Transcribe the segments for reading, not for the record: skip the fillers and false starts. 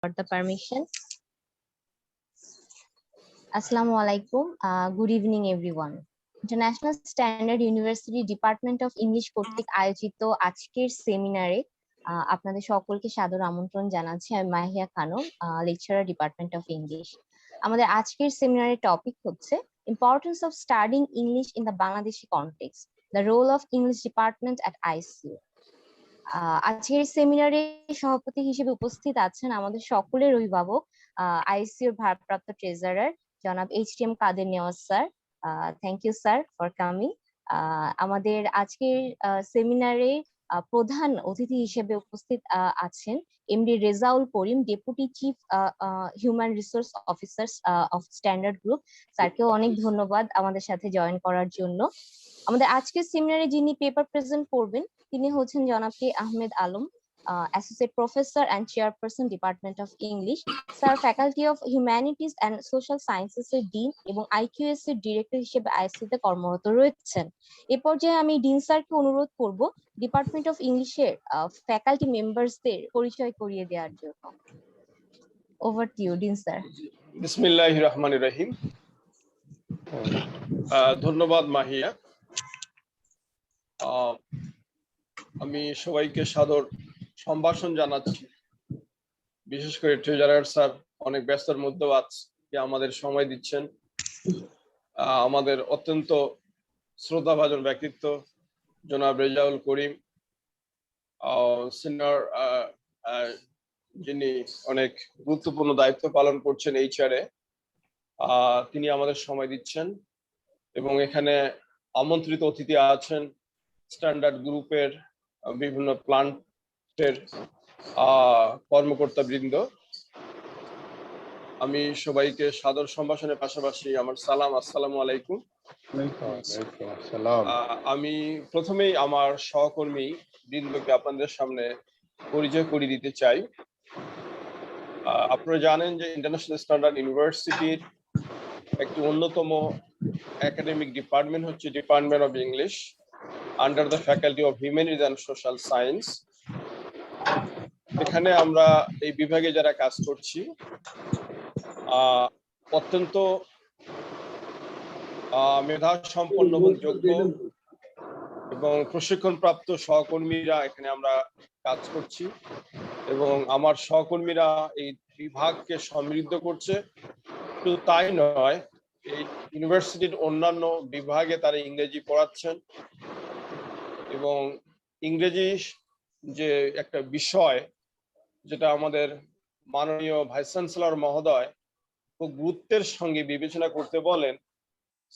For the permission. Assalamu alaikum. Good evening, everyone. International standard university department of English কর্তৃক আয়োজিত আজকের সেমিনারে আপনাদের সকলকে সাদর আমন্ত্রণ জানাচ্ছি। আমি Mahiya Khanam, lecturer department of English. আমাদের আজকের সেমিনারের টপিক হচ্ছে importance of studying English in the Bangladeshi context, the role of English department at ICU. আজকের সেমিনারে সভাপতি হিসেবে উপস্থিত আছেন আমাদের সকলের অভিভাবক, আইসিইউর ভারপ্রাপ্ত ট্রেজারার জনাব H T M. Kader Newaz sir. Thank you sir for coming. আমাদের আজকের সেমিনারে প্রধান অতিথি হিসেবে উপস্থিত আছেন MD Rezaul Karim, deputy chief human resource officer of Standard Group. স্যারকেও অনেক ধন্যবাদ আমাদের সাথে জয়েন করার জন্য। আমাদের আজকের সেমিনারে যিনি পেপার প্রেজেন্ট করবেন তিনি হচ্ছেন জনাব K Ahmed Alam, associate professor and chairperson department of English. Sir faculty of humanities and social sciences এর ডিন এবং আইকিউএস এর ডিরেক্টর হিসেবে আইসিইউতে কর্মরত রয়েছেন। এ পর্যায়ে আমি ডিন স্যারকে অনুরোধ করব ডিপার্টমেন্ট অফ ইংলিশের ফ্যাকাল্টি মেম্বারসদের পরিচয় করিয়ে দেওয়ার জন্য। Over to you dean sir. বিসমিল্লাহির রহমানির রহিম। ধন্যবাদ মাহিয়া। আমি সবাইকে সাদর সম্ভাষণ জানাচ্ছি, বিশেষ করে ট্রেজারার স্যার অনেক ব্যস্তর মধ্যেও আজকে আমাদের সময় দিচ্ছেন। আমাদের অত্যন্ত শ্রদ্ধাভাজন ব্যক্তিত্ব জনাব রেজাউল করিম, সিনিয়র যিনি অনেক গুরুত্বপূর্ণ দায়িত্ব পালন করছেন এইচআরে, তিনি আমাদের সময় দিচ্ছেন। এবং এখানে আমন্ত্রিত অতিথি আছেন স্ট্যান্ডার্ড গ্রুপের বিভিন্ন প্লান্টের কর্মকর্তা বৃন্দ। আমি সবাইকে সাদর সম্ভাষণের পাশাপাশি আমার সালাম, আসসালামু আলাইকুম। আমি প্রথমেই আমার সহকর্মী বৃন্দকে আপনাদের সামনে পরিচয় করিয়ে দিতে চাই। আপনারা জানেন যে ইন্টারন্যাশনাল স্ট্যান্ডার্ড ইউনিভার্সিটির একটি অন্যতম একাডেমিক ডিপার্টমেন্ট হচ্ছে department of English under the faculty of humanities and social science. এখানে আমরা এই বিভাগে যারা কাজ করছি অত্যন্ত মেধা সম্পন্ন এবং যোগ্য এবং প্রশিক্ষণপ্রাপ্ত সহকর্মীরা এখানে আমরা কাজ করছি এবং আমার সহকর্মীরা এই বিভাগকে সমৃদ্ধ করছে। শুধু তাই নয়, এই ইউনিভার্সিটির অন্যান্য বিভাগে তারা ইংরেজি পড়াচ্ছেন এবং ইংরেজি যে একটা বিষয় যেটা আমাদের মাননীয় ভাইস চ্যান্সেলর মহোদয় খুব গুরুত্বের সঙ্গে বিবেচনা করতে বলেন।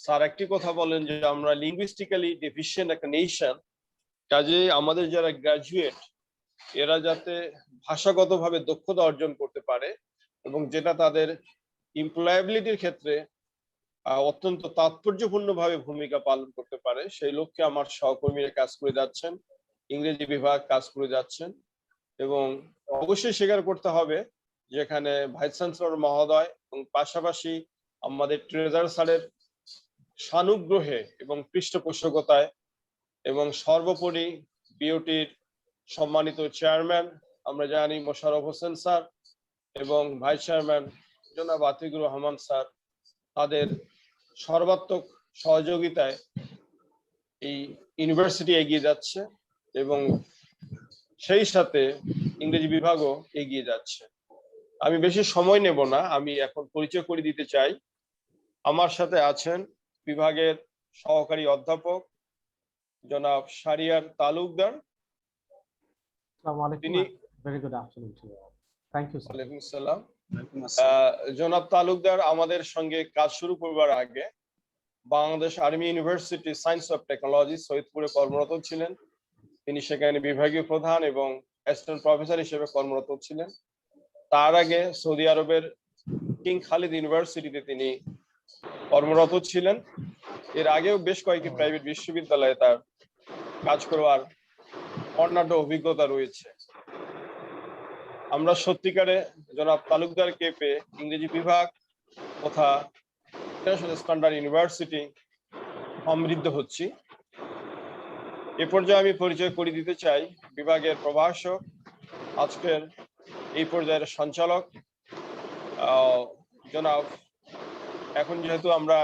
স্যার একটি কথা বলেন যে আমরা লিঙ্গুইস্টিক্যালি ডেফিশিয়েন্ট একটা নেশন, কাজে আমাদের যারা গ্রাজুয়েট এরা যাতে ভাষাগতভাবে দক্ষতা অর্জন করতে পারে এবং যেটা তাদের এমপ্লয়াবিলিটির ক্ষেত্রে অত্যন্ত তাৎপর্যপূর্ণভাবে ভূমিকা পালন করতে পারে, সেই লক্ষ্যে আমার সহকর্মীরা কাজ করে যাচ্ছেন, ইংরেজি বিভাগ কাজ করে যাচ্ছেন। এবং অবশ্যই স্বীকার করতে হবে যেখানে ভাইস চ্যান্সেলর মহোদয় এবং পাশাপাশি আমাদের ট্রেজারার স্যারের সানুগ্রহে এবং পৃষ্ঠপোষকতায় এবং সর্বোপরি বিওটির সম্মানিত চেয়ারম্যান আমরা জানি মোশাররফ হোসেন স্যার এবং ভাইস চেয়ারম্যান জনাব আতিকুর রহমান স্যার, তাদের সর্বাত্মক সহযোগিতায় এই ইউনিভার্সিটি এগিয়ে যাচ্ছে এবং সেই সাথে ইংরেজি বিভাগও এগিয়ে যাচ্ছে। আমি বেশি সময় নেব না, আমি এখন পরিচয় করে দিতে চাই। আমার সাথে আছেন বিভাগের সহকারী অধ্যাপক জনাব শাহরিয়ার তালুকদার। তিনি জনাব তালুকদার আমাদের সঙ্গে কাজ শুরু করবার আগে Bangladesh Army University Science of Technology সৈয়দপুরে কর্মরত ছিলেন। তিনি সেখানে বিভাগীয় প্রধান এবং অ্যাসিস্ট্যান্ট প্রফেসর হিসেবে কর্মরত ছিলেন। তার আগে সৌদি আরবের কিং খালিদ ইউনিভার্সিটিতে তিনি কর্মরত ছিলেন। এর আগেও বেশ কয়েকটি প্রাইভেট বিশ্ববিদ্যালয়ে তার কাজ করবার অন্যান্য অভিজ্ঞতা রয়েছে। আমরা সত্যিকারে জনাব তালুকদারকে পেয়ে ইংরেজি বিভাগ তথা ইন্টারন্যাশনাল স্ট্যান্ডার্ড ইউনিভার্সিটি সমৃদ্ধ হচ্ছি। এ পর্যায়ে আমি পরিচয় করে দিতে চাই বিভাগের প্রভাষক, আজকের এই পর্যায়ের সঞ্চালক জনাব, এখন যেহেতু আমরা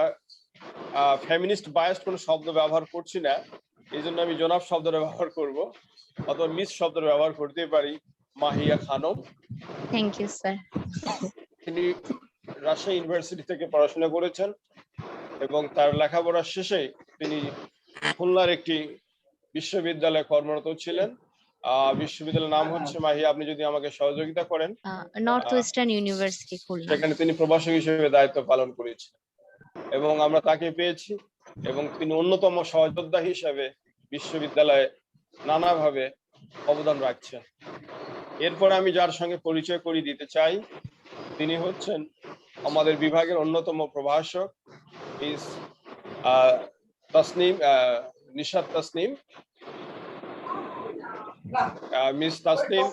ফেমিনিস্ট বায়াসড কোনো শব্দ ব্যবহার করছি না, এই জন্য আমি জনাব শব্দটা ব্যবহার করব, অথবা মিস শব্দটা ব্যবহার করতে পারি, Mahiya Khanam. Thank you sir. তিনি রাজশাহী ইউনিভার্সিটি থেকে পড়াশোনা করেছেন এবং তার লেখাপড়া শেষে তিনি খুলনার একটি বিশ্ববিদ্যালয়ে কর্মরত ছিলেন। বিশ্ববিদ্যালয়ের নাম হচ্ছে, মাহিয়া আপনি যদি আমাকে সহযোগিতা করেন, নর্থ ওয়েস্টার্ন ইউনিভার্সিটি খুলনা। সেখানে তিনি প্রভাষক হিসেবে দায়িত্ব পালন করেছেন এবং আমরা তাকে পেয়েছি এবং তিনি অন্যতম সহযোদ্ধা হিসেবে বিশ্ববিদ্যালয়ে নানাভাবে অবদান রাখছেন। এরপর আমি যার সঙ্গে পরিচয় করিয়ে দিতে চাই, তিনি হচ্ছেন আমাদের বিভাগের অন্যতম প্রভাষক মিস তাসনিম, নিশাত তাসনিম। মিস তাসনিম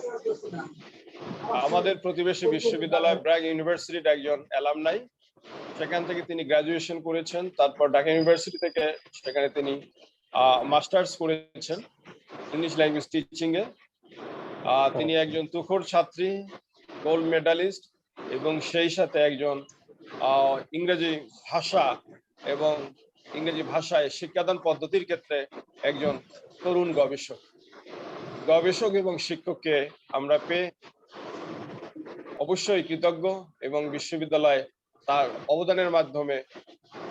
আমাদের প্রতিবেশী বিশ্ববিদ্যালয় ব্র্যাক ইউনিভার্সিটির একজন অ্যালামনাই। সেখান থেকে তিনি গ্রাজুয়েশন করেছেন, তারপর ঢাকা ইউনিভার্সিটি থেকে সেখানে তিনি মাস্টার্স করেছেন ইংলিশ ল্যাঙ্গুয়েজ টিচিং এ। তিনি একজন তুখোড় ছাত্রী, গোল্ড মেডালিস্ট এবং সেই সাথে একজন ইংরেজি ভাষা এবং ইংরেজি ভাষায় শিক্ষাদান পদ্ধতির ক্ষেত্রে একজন তরুণ গবেষক এবং শিক্ষককে আমরা পেয়ে অবশ্যই কৃতজ্ঞ এবং বিশ্ববিদ্যালয়ে তার অবদানের মাধ্যমে,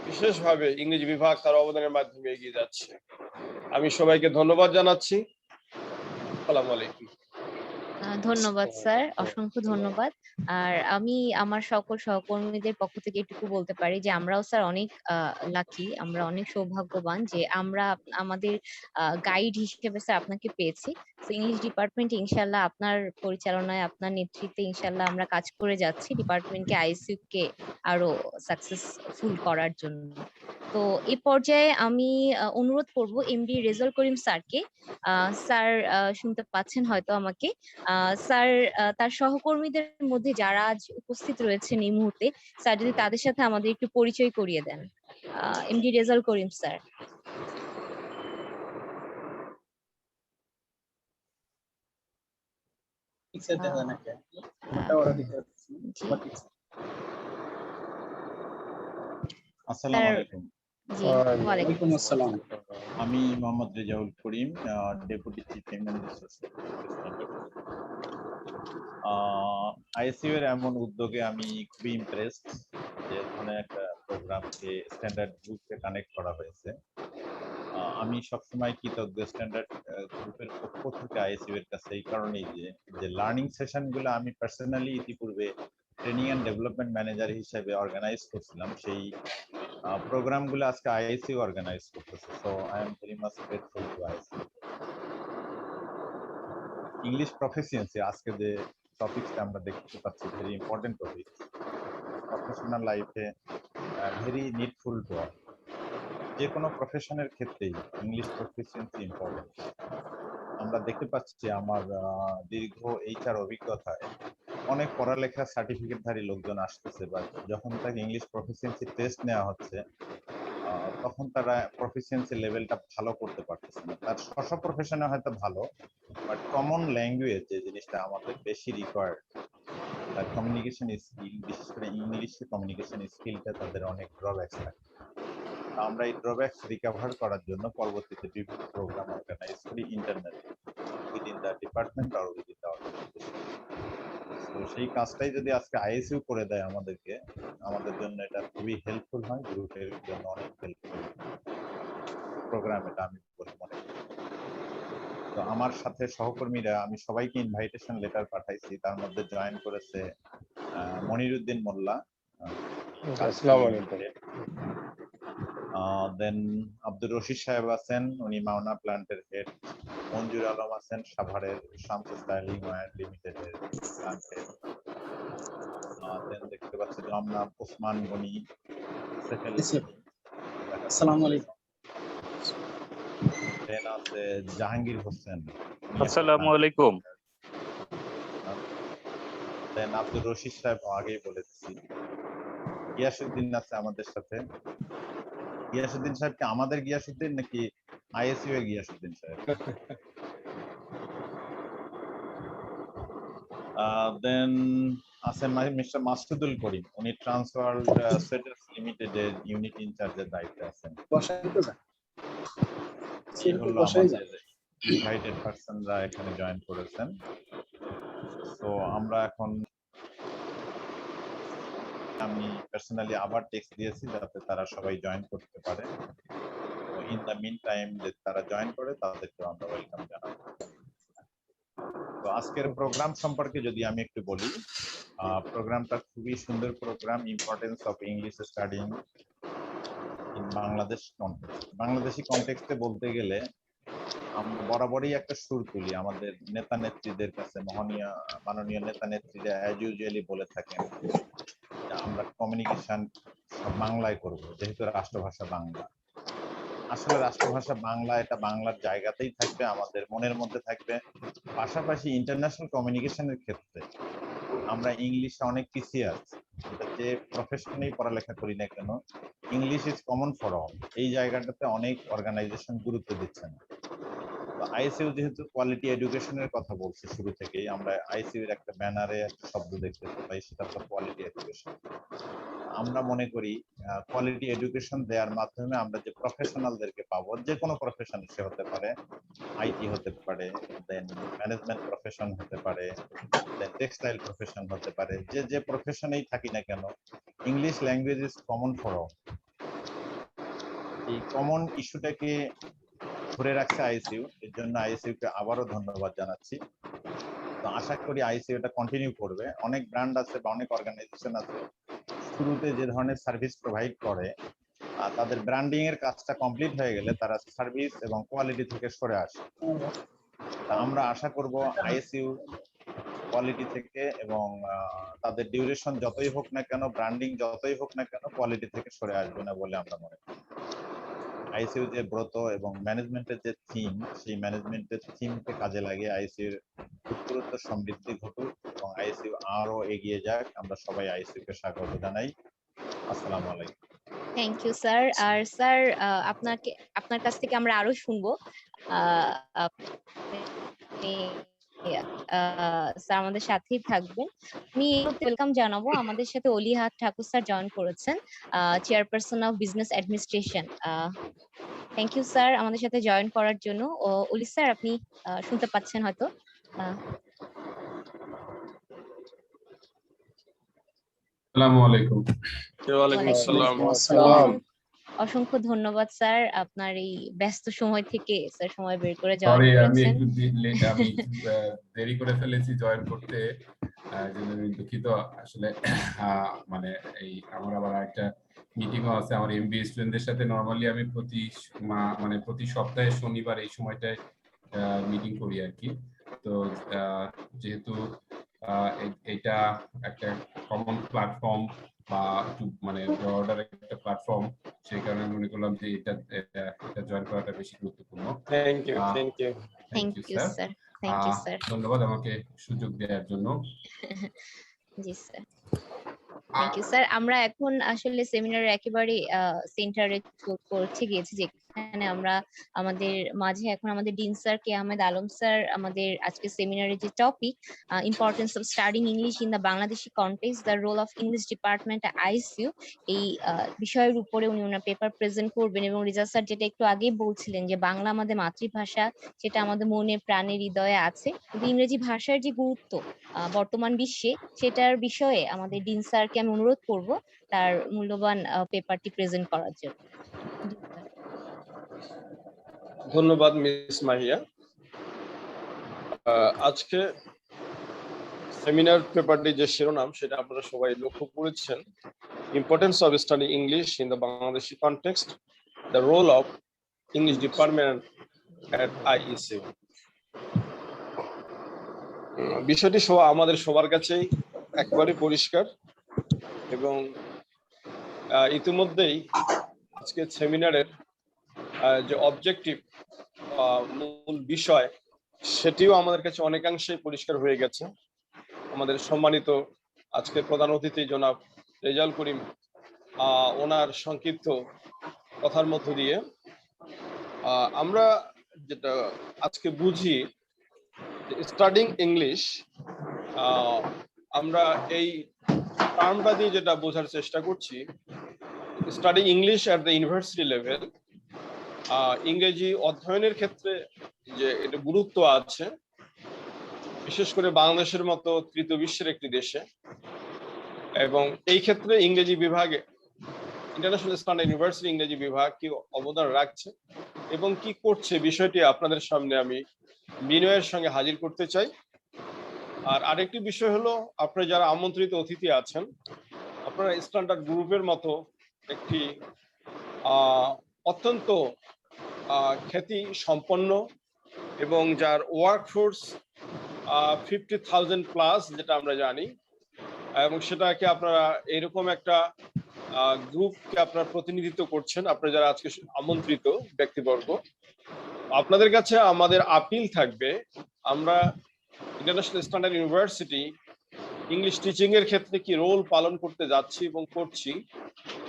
বিশেষভাবে ইংরেজি বিভাগ তার অবদানের মাধ্যমে এগিয়ে যাচ্ছে। আমি সবাইকে ধন্যবাদ জানাচ্ছি। আসসালামু আলাইকুম। ধন্যবাদ স্যার, অসংখ্য ধন্যবাদ। আর আমি আমার সকল সহকর্মীদের পক্ষ থেকে এটুকু বলতে পারি যে আমরাও স্যার অনেক লাকি, আমরা অনেক সৌভাগ্যবান যে আমরা আমাদের গাইড হিসেবে স্যার আপনাকে পেয়েছি। তো ইংলিশ ডিপার্টমেন্ট ইনশাল্লাহ আপনার পরিচালনায়, আপনার নেতৃত্বে ইনশাল্লাহ আমরা কাজ করে যাচ্ছি ডিপার্টমেন্টকে, আইসিইউ কে আরো সাকসেসফুল করার জন্য। তো এই পর্যায়ে আমি অনুরোধ করব এমডি রেজাউল করিম স্যারকে। স্যার শুনতে পাচ্ছেন হয়তো আমাকে। স্যার তার সহকর্মীদের মধ্যে যারা আজ উপস্থিত রয়েছেন এই মুহূর্তে, স্যার যদি তাদের সাথে আমাদের একটু পরিচয় করিয়ে দেন। MD Rezaul Karim sir. আসসালামু আলাইকুম। জি, ওয়ালাইকুম আসসালাম। আমি Mohammad Rezaul Karim, deputy chief human resource. ISU এর এমন উদ্যোগে আমি খুবই ইমপ্রেসড যে ধরনের একটা প্রোগ্রামকে স্ট্যান্ডার্ড গ্রুপকে কানেক্ট করা হয়েছে। আমি সবসময় কৃতজ্ঞ স্ট্যান্ডার্ড গ্রুপের পক্ষ থেকে আইএসইউ এর কাছে, এই কারণেই যে লার্নিং সেশনগুলো আমি পার্সোনালি ইতিপূর্বে ট্রেনিং অ্যান্ড ডেভেলপমেন্ট ম্যানেজার হিসেবে অর্গানাইজ করছিলাম, সেই প্রোগ্রামগুলো আজকে আইএসইউ অর্গানাইজ করতেছে। So I am very much grateful to ISU. English proficiency আজকে যে টপিকটা আমরা দেখতে পাচ্ছি, ভেরি ইম্পর্টেন্ট টপিক, প্রফেশনাল লাইফে ভেরি নিডফুল টু অল। যে কোনো প্রফেশনের ক্ষেত্রেই ইংলিশ প্রফিসিয়েন্সি ইম্পর্টেন্ট। আমরা দেখতে পাচ্ছি আমার দীর্ঘ এইচআর অভিজ্ঞতায় অনেক পড়ালেখা সার্টিফিকেটধারী লোকজন আসতেছে, বা যখন তাকে ইংলিশ প্রফিসিয়েন্সি টেস্ট নেওয়া হচ্ছে তখন তারা প্রফিসিয়েন্সি লেভেলটা ভালো করতে পারতেছে না। তার স্ব প্রফেশনে হয়তো ভালো, বাট কমন ল্যাঙ্গুয়েজ যে জিনিসটা আমাদের বেশি রিকোয়ার্ড, তার কমিউনিকেশন স্কিল, বিশেষ করে ইংলিশে কমিউনিকেশন স্কিলটা তাদের অনেক ড্রব্যাকস থাকে। আমরা এই ড্রব্যাকস রিকভার করার জন্য পরবর্তীতে বিভিন্ন প্রোগ্রাম অর্গানাইজ করি internally, within the department or within the organization. তো সেই কাজটাই যদি আজকে আইএসইউ করে দেয় আমাদেরকে, আমাদের জন্য এটা খুবই হেল্পফুল হয়, গ্রুপের জন্য অনেক হেল্পফুল প্রোগ্রাম এটা আমি বলে মনে করি। তো আমার সাথে সহকর্মীরা, আমি সবাইকে ইনভাইটেশন লেটার পাঠাইছি, তার মধ্যে জয়েন করেছে মনিরুদ্দিন মোল্লা, আসসালামু আলাইকুম। দেন আব্দুর রশিদ সাহেব আছেন, উনি মাওনা প্ল্যান্টের হেড। মঞ্জুর আলম আছেন সাভারের শামস স্টাইলিং ওয়্যার লিমিটেডের প্ল্যান্টের। দেন দেখতে পাচ্ছি জমনাব ওসমান গনি, সেফেল। আসসালামু আলাইকুম। দেন আছে জাহাঙ্গীর হোসেন। আসসালামু আলাইকুম। দেন আব্দুর রশিদ সাহেব আগেই বলেছি। গিয়াসউদ্দিন আছে আমাদের সাথে। গিয়াসউদ্দিন সাহেব কি আমাদের গিয়াসউদ্দিন নাকি আইএসইউ এর গিয়াসউদ্দিন সাহেব? দেন আছেন মিস্টার মাসুদুল করিম, উনি ট্রান্সওয়ার্ল্ড সেটার্স লিমিটেডের ইউনিট ইনচার্জের দায়িত্বে আছেন। এই হলো আমাদের ইনভাইটেড পারসনরা এখানে জয়েন করেছেন। তো আমরা এখন, আমি পার্সোনালি আবার টেক্সট দিয়েছি যাতে তারা সবাই জয়েন করতে পারে। তো ইন দ্য মিন টাইম যে তারা জয়েন করে তাদেরকে আমরা ওয়েলকাম জানাবো। তো আজকের প্রোগ্রাম সম্পর্কে যদি আমি একটু বলি, প্রোগ্রামটা খুবই সুন্দর programme, importance of English studying in Bangladesh context. Bangladeshi কনটেক্সটে বলতে গেলে আমরা বরাবরই একটা সুর তুলি আমাদের নেতা নেত্রীদের কাছে, মাননীয় নেতা নেত্রীরা অ্যাজ ইউজুয়ালি বলে থাকেন আমরা কমিউনিকেশন সব বাংলায় করব, যেহেতু রাষ্ট্রভাষা বাংলা। আসলে রাষ্ট্রভাষা বাংলা, এটা বাংলার জায়গাতেই থাকবে, আমাদের মনের মধ্যে থাকবে। পাশাপাশি ইন্টারন্যাশনাল কমিউনিকেশনের ক্ষেত্রে আমরা ইংলিশে অনেক পিছিয়ে আছি। এটা যে প্রফেশনেই পড়ালেখা করি না কেন, English is common for all, এই জায়গাটাতে অনেক অর্গানাইজেশন গুরুত্ব দিচ্ছে না। তো আইসিইউ যেহেতু কোয়ালিটি এডুকেশনের কথা বলছে শুরু থেকেই, আমরা আইসিইউ এর একটা ব্যানারে একটা শব্দ দেখতে পাই, সেটা হলো কোয়ালিটি এডুকেশন। আমরা মনে করি কোয়ালিটি এডুকেশন দেওয়ার মাধ্যমে আমরা যে প্রফেশনালদেরকে পাবো, যে কোনো প্রফেশন সে হতে পারে, আইটি হতে পারে, দেন ম্যানেজমেন্ট প্রফেশন হতে পারে, দেন টেক্সটাইল প্রফেশন হতে পারে, যে প্রফেশনেই থাকি না কেন, English language is common for all. এই কমন ইস্যুটাকে ধরে রাখছে আইসিইউ, এর জন্য আইসিইউ কে আবারও ধন্যবাদ জানাচ্ছি। তো আশা করি আইসিইউ এটা কন্টিনিউ করবে। অনেক ব্র্যান্ড আছে বা অনেক অর্গানাইজেশন আছে শুরুতে যে ধরনের সার্ভিস প্রোভাইড করে, তাদের ব্র্যান্ডিং এর কাজটা কমপ্লিট হয়ে গেলে তারা সার্ভিস এবং কোয়ালিটি থেকে সরে আসে। তা আমরা আশা করব আইএসইউ কোয়ালিটি থেকে এবং তাদের ডিউরেশন যতই হোক না কেন, ব্র্যান্ডিং যতই হোক না কেন, কোয়ালিটি থেকে সরে আসবে না বলে আমরা মনে করি। আইসিইউ যে ব্রত এবং ম্যানেজমেন্টের যে থিম, সেই ম্যানেজমেন্টের থিমকে কাজে লাগিয়ে আইসিইউ উত্তরোত্তর সমৃদ্ধি ঘটুক এবং আইসিইউ আরো এগিয়ে যাক। আমরা সবাই আইসিইউ কে স্বাগত জানাই। আসসালামু আলাইকুম। Thank you sir. আর স্যার, আপনার কাছ থেকে আমরা আরো শুনবো। স্যার আমাদের সাথেই থাকবেন। আমি ওয়েলকাম জানাবো, আমাদের সাথে অলিহাত ঠাকুর স্যার জয়েন করেছেন, chairperson of business administration. Thank you sir আমাদের সাথে জয়েন করার জন্য। অলি স্যার, আপনি শুনতে পাচ্ছেন হয়তো। আসসালামু আলাইকুম। ওয়ালাইকুম আসসালাম। অসংখ্য ধন্যবাদ স্যার, আপনার এই ব্যস্ত সময় থেকে স্যার সময় বের করে জয়েন সরি, আমি করেছেন। একটু দেরি করে ফেলেছি জয়েন করতে, জন্য আমি দুঃখিত। আসলে মানে এই আমার আবার একটা মিটিংও আছে আমার এমবিএ স্টুডেন্টদের সাথে। নরমালি আমি প্রতি সপ্তাহে শনিবার এই সময়টায় মিটিং করি আর কি। তো যেহেতু এটা একটা কমন প্ল্যাটফর্ম বা একটু ব্রডার একটা প্ল্যাটফর্ম, সেই কারণে মনে করলাম যে এটা জয়েন করাটা বেশি গুরুত্বপূর্ণ। Thank you sir. Thank you sir. ধন্যবাদ আমাকে সুযোগ দেওয়ার জন্য। জি স্যার, থ্যাংক ইউ স্যার। আমরা এখন আসলে সেমিনারের একেবারে সেন্টারে পৌঁছে গিয়েছি, যেখানে আমরা আমাদের মাঝে এখন আমাদের dean sir K Ahmed Alam sir আমাদের আজকে সেমিনারের যে topic, importance of studying English in the Bangladeshi context, the role of English department ICU, এই বিষয়ের উপরে উনি ওনার পেপার প্রেজেন্ট করবেন। এবং রিজা স্যার যেটা একটু আগেই বলছিলেন যে বাংলা আমাদের মাতৃভাষা, সেটা আমাদের মনে প্রাণে হৃদয়ে আছে, কিন্তু ইংরেজি ভাষার যে গুরুত্ব বর্তমান বিশ্বে, সেটার বিষয়ে আমাদের ডিন স্যারকে আমি অনুরোধ করব তার মূল্যবান পেপারটি প্রেজেন্ট করার জন্য। ধন্যবাদ মিস মাহিয়া। আজকে সেমিনার পেপারটি যে শিরোনাম, সেটা আপনারা সবাই লক্ষ্য করেছেন, importance of studying English in the Bangladeshi context, the role of English department at IECU. বিষয়টি আমাদের সবার কাছেই একেবারে পরিষ্কার এবং ইতিমধ্যেই আজকে সেমিনারের যে অবজেক্টিভ মূল বিষয়, সেটিও আমাদের কাছে অনেকাংশেই পরিষ্কার হয়ে গেছে। আমাদের সম্মানিত আজকে প্রধান অতিথি জনাব রেজাউল করিম, ওনার সংক্ষিপ্ত কথার মধ্য দিয়ে আমরা যেটা আজকে বুঝি, স্টাডিং ইংলিশ আমরা এই টার্মটা দিয়ে যেটা বোঝার চেষ্টা করছি, study English at the university level, ইংরেজি অধ্যয়নের ক্ষেত্রে যে এটা গুরুত্ব আছে, বিশেষ করে বাংলাদেশের মতো তৃতীয় বিশ্বের একটি দেশে, এবং এই ক্ষেত্রে ইংরেজি বিভাগে ইন্টারন্যাশনাল স্ট্যান্ডার্ড ইউনিভার্সিটি ইংরেজি বিভাগ কি অবদান রাখছে এবং কি করছে, বিষয়টি আপনাদের সামনে আমি বিনয়ের সঙ্গে হাজির করতে চাই। আর আরেকটি বিষয় হলো, আপনারা যারা আমন্ত্রিত অতিথি আছেন, আপনারা স্ট্যান্ডার্ড গ্রুপের মতো একটি অত্যন্ত খ্যাতি সম্পন্ন এবং যার ওয়ার্কফোর্স 50,000 প্লাস, যেটা আমরা জানি, এবং সেটাকে আপনারা এরকম একটা গ্রুপকে আপনারা প্রতিনিধিত্ব করছেন, আপনারা যারা আজকে আমন্ত্রিত ব্যক্তিবর্গ, আপনাদের কাছে আমাদের আপিল থাকবে, আমরা international standard university English teaching এর ক্ষেত্রে কি রোল পালন করতে যাচ্ছি এবং করছি,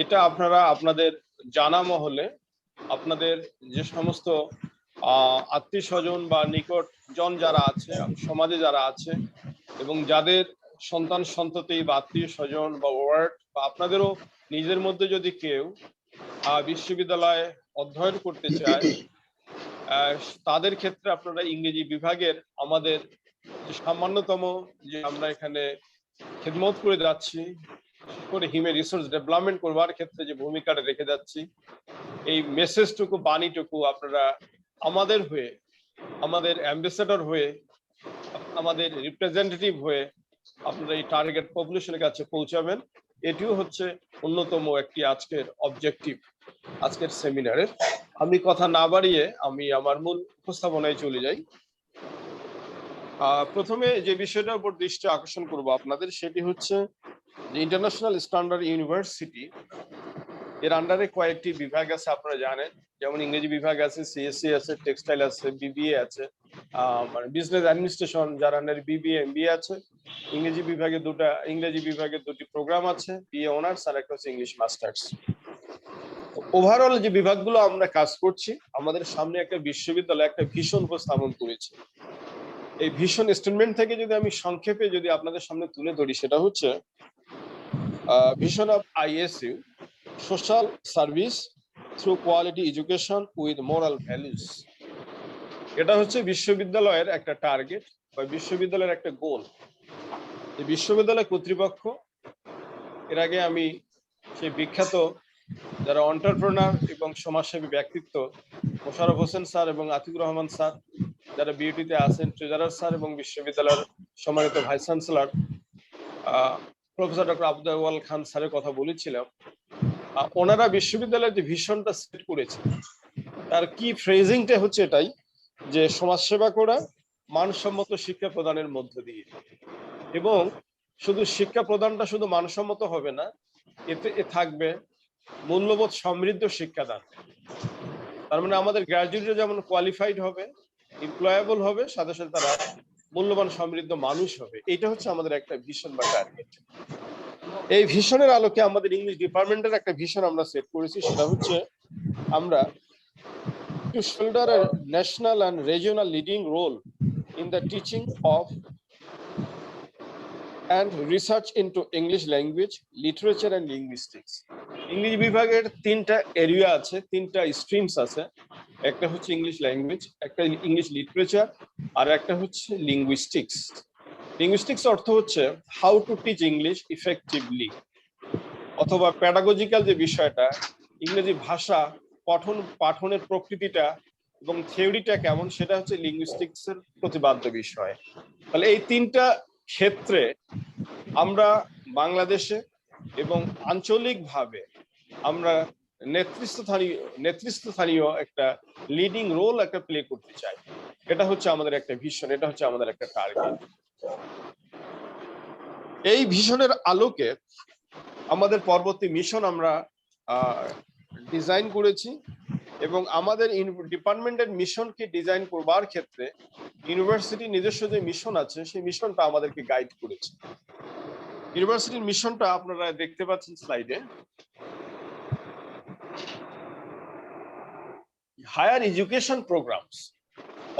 এটা আপনারা আপনাদের জানা মহলে, আপনাদের যে সমস্ত আত্মীয় স্বজন বা নিকট জন যারা আছে, সমাজে যারা আছে, এবং যাদের সন্তান সন্ততি বা আত্মীয় স্বজন বা ওয়ার্ড বা আপনাদেরও নিজের মধ্যে যদি কেউ বিশ্ববিদ্যালয়ে অধ্যয়ন করতে চায়, তাদের ক্ষেত্রে আপনারা ইংরেজি বিভাগের আমাদের যে সামান্যতম যে আমরা এখানে খেদমত করে যাচ্ছি, করে হিউম্যান রিসোর্স ডেভেলপমেন্ট করবার ক্ষেত্রে যে ভূমিকাটা রেখে যাচ্ছি, এই মেসেজটুকু, বাণীটুকু আপনারা আমাদের হয়ে, আমাদের অ্যাম্বাসেডর হয়ে, আমাদের রিপ্রেজেন্টেটিভ হয়ে আপনারা এই টার্গেট পপুলেশনের কাছে পৌঁছাবেন। এটিও হচ্ছে অন্যতম একটি আজকের অবজেক্টিভ আজকের সেমিনারের। আমি কথা না বাড়িয়ে আমি আমার মূল উপস্থাপনায় চলে যাই। প্রথমে যে বিষয়টার উপর দৃষ্টি আকর্ষণ করব আপনাদের, সেটি হচ্ছে যে ইন্টারন্যাশনাল স্ট্যান্ডার্ড ইউনিভার্সিটি এর আন্ডারে কয়েকটি বিভাগ আছে, আপনারা জানেন, যেমন ইংরেজি বিভাগ আছে, সিএসসি আছে, টেক্সটাইল আছে, বিবিএ আছে, মানে বিজনেস অ্যাডমিনিস্ট্রেশন যার আন্ডারে বিবিএ এমবিএ আছে। ইংরেজি বিভাগে দুটি প্রোগ্রাম আছে, বিএ অনার্স আর একটা হচ্ছে ইংলিশ মাস্টার্স। ওভারঅল যে বিভাগগুলো আমরা কাজ করছি, আমাদের সামনে একটা বিশ্ববিদ্যালয় একটা ভিশন উপস্থাপন করেছে। এই ভিশন স্টেটমেন্ট থেকে যদি আমি সংক্ষেপে যদি আপনাদের সামনে তুলে ধরি, সেটা হচ্ছে vision of ISU, social service through quality education with moral values. এটা হচ্ছে বিশ্ববিদ্যালয়ের একটা টার্গেট বা বিশ্ববিদ্যালয়ের একটা গোল। এই বিশ্ববিদ্যালয় কর্তৃপক্ষ, এর আগে আমি সেই বিখ্যাত যারা এন্টারপ্রেনার এবং সমাজসেবী ব্যক্তিত্ব মোশাররফ হোসেন স্যার এবং আতিকুর রহমান স্যার, যারা বিউটিতে আছেন, ট্রেজারার স্যার এবং বিশ্ববিদ্যালয়ের সম্মানিত vice chancellor professor doctor Abdul Khan স্যারের কথা বলেছিলাম। ওনারা বিশ্ববিদ্যালয়ের যে ভিশনটা সেট করেছে, তার কি ফ্রেজিংটা হচ্ছে এটাই যে সমাজসেবা করা, মানসম্মত শিক্ষা প্রদানের মধ্য দিয়ে, এবং শুধু শিক্ষা প্রদানটা শুধু মানসম্মত হবে না, এতে থাকবে মূল্যবোধ সমৃদ্ধ শিক্ষাদান। তার মানে আমাদের গ্রাজুয়েটরা যেমন কোয়ালিফাইড হবে, এমপ্লয়েবল হবে, সাথে সাথে তারা মূল্যবান সমৃদ্ধ মানুষ হবে। এটা হচ্ছে আমাদের একটা ভিশন বা টার্গেট। এই ভিশনের আলোকে আমাদের ইংলিশ ডিপার্টমেন্টের একটা ভিশন আমরা সেট করেছি, সেটা হচ্ছে আমরা to shoulder a national and regional leading role in the teaching of and research into English language, literature and linguistics. English বিভাগের তিনটা এরিয়া আছে, তিনটা স্ট্রিমস আছে। একটা হচ্ছে ইংলিশ ল্যাঙ্গুয়েজ, একটা ইংলিশ লিটারেচার, আর একটা হচ্ছে লিঙ্গুইস্টিক্স। লিঙ্গুইস্টিক্স অর্থ হচ্ছে how to teach English effectively, অথবা প্যাডাগজিক্যাল যে বিষয়টা, ইংরেজি ভাষা পাঠনের প্রকৃতিটা এবং থিওরিটা কেমন, সেটা হচ্ছে লিঙ্গুইস্টিক্স এর প্রতিপাদ্য বিষয়। তাহলে এই তিনটা ক্ষেত্রে আমরা বাংলাদেশে এবং আঞ্চলিকভাবে আমরা নেতৃস্থানীয় একটা লিডিং রোল একটা প্লে করতে চাই। এটা হচ্ছে আমাদের একটা ভিশন, এটা হচ্ছে আমাদের একটা টার্গেট। এই ভিশনের আলোকে আমাদের পরবর্তী মিশন আমরা ডিজাইন করেছি, এবং আমাদের ডিপার্টমেন্টের মিশনকে ডিজাইন করবার ক্ষেত্রে ইউনিভার্সিটির নিজস্ব যে মিশন আছে, সেই মিশনটা আমাদেরকে গাইড করেছে। ইউনিভার্সিটির মিশনটা আপনারা দেখতে পাচ্ছেন স্লাইডে। হায়ার এডুকেশন প্রোগ্রামস,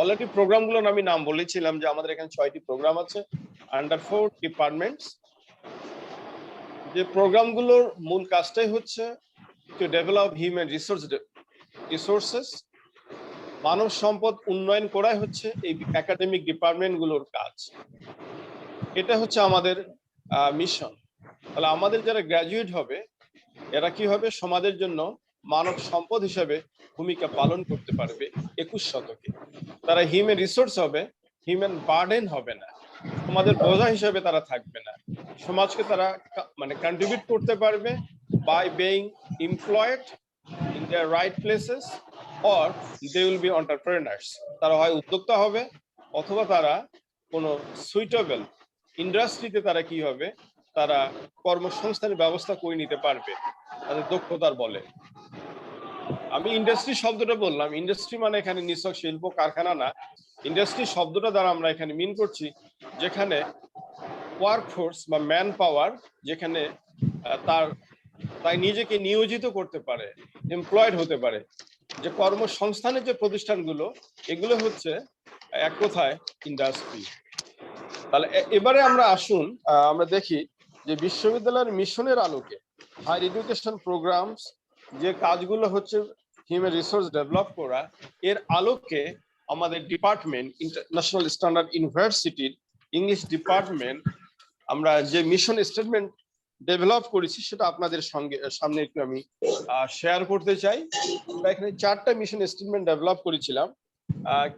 অলরেডি প্রোগ্রামগুলোর আমি নাম বলেছিলাম যে আমাদের এখানে 6টি প্রোগ্রাম আছে। Under 4 departments. যে প্রোগ্রামগুলোর মূল কাজটাই হচ্ছে টু ডেভেলপ হিউম্যান রিসোর্সেস, মানব সম্পদ উন্নয়ন করাই হচ্ছে এই একাডেমিক ডিপার্টমেন্টগুলোর কাজ। এটা হচ্ছে আমাদের মিশন। তাহলে আমাদের যারা গ্র্যাজুয়েট হবে এরা কি হবে, সমাজের জন্য মানব সম্পদ হিসেবে ভূমিকা পালন করতে পারবে 21 শতকে। তারা হিউম্যান রিসোর্স হবে, হিউম্যান বার্ডেন হবে না, সমাজের বোঝা হিসেবে তারা থাকবে না। সমাজকে তারা মানে কন্ট্রিবিউট করতে পারবে by being employed in their right places or they will be entrepreneurs. তারা হয় উদ্যোক্তা হবে অথবা তারা কোনো সুইটেবল ইন্ডাস্ট্রিতে তারা কি হবে, তারা কর্মসংস্থানের ব্যবস্থা করে নিতে পারবে তাদের দক্ষতার বলে। আমি ইন্ডাস্ট্রি শব্দটা বললাম, ইন্ডাস্ট্রি মানে এখানে নিছক শিল্প কারখানা না। ইন্ডাস্ট্রি শব্দটা দ্বারা আমরা এখানে মিন করছি যেখানে ওয়ার্কফোর্স বা ম্যান পাওয়ার, যেখানে তাই নিজেকে নিয়োজিত করতে পারে, এমপ্লয়েড হতে পারে। যে কর্মসংস্থানের যে প্রতিষ্ঠানগুলো, এগুলো হচ্ছে এক কথায় ইন্ডাস্ট্রি। তাহলে এবারে আমরা আসুন আমরা দেখি যে বিশ্ববিদ্যালয়ের মিশনের আলোকে হায়ার এডুকেশন প্রোগ্রামস যে কাজগুলো হচ্ছে হিউম্যান রিসোর্স ডেভেলপ করা, এর আলোকে আমাদের ডিপার্টমেন্ট ইন্টারন্যাশনাল স্ট্যান্ডার্ড ইউনিভার্সিটির ইংলিশ ডিপার্টমেন্ট আমরা যে মিশন স্টেটমেন্ট ডেভেলপ করেছি সেটা আপনাদের সামনে একটু আমি শেয়ার করতে চাই। আমরা এখানে 4টা মিশন স্টেটমেন্ট ডেভেলপ করেছিলাম।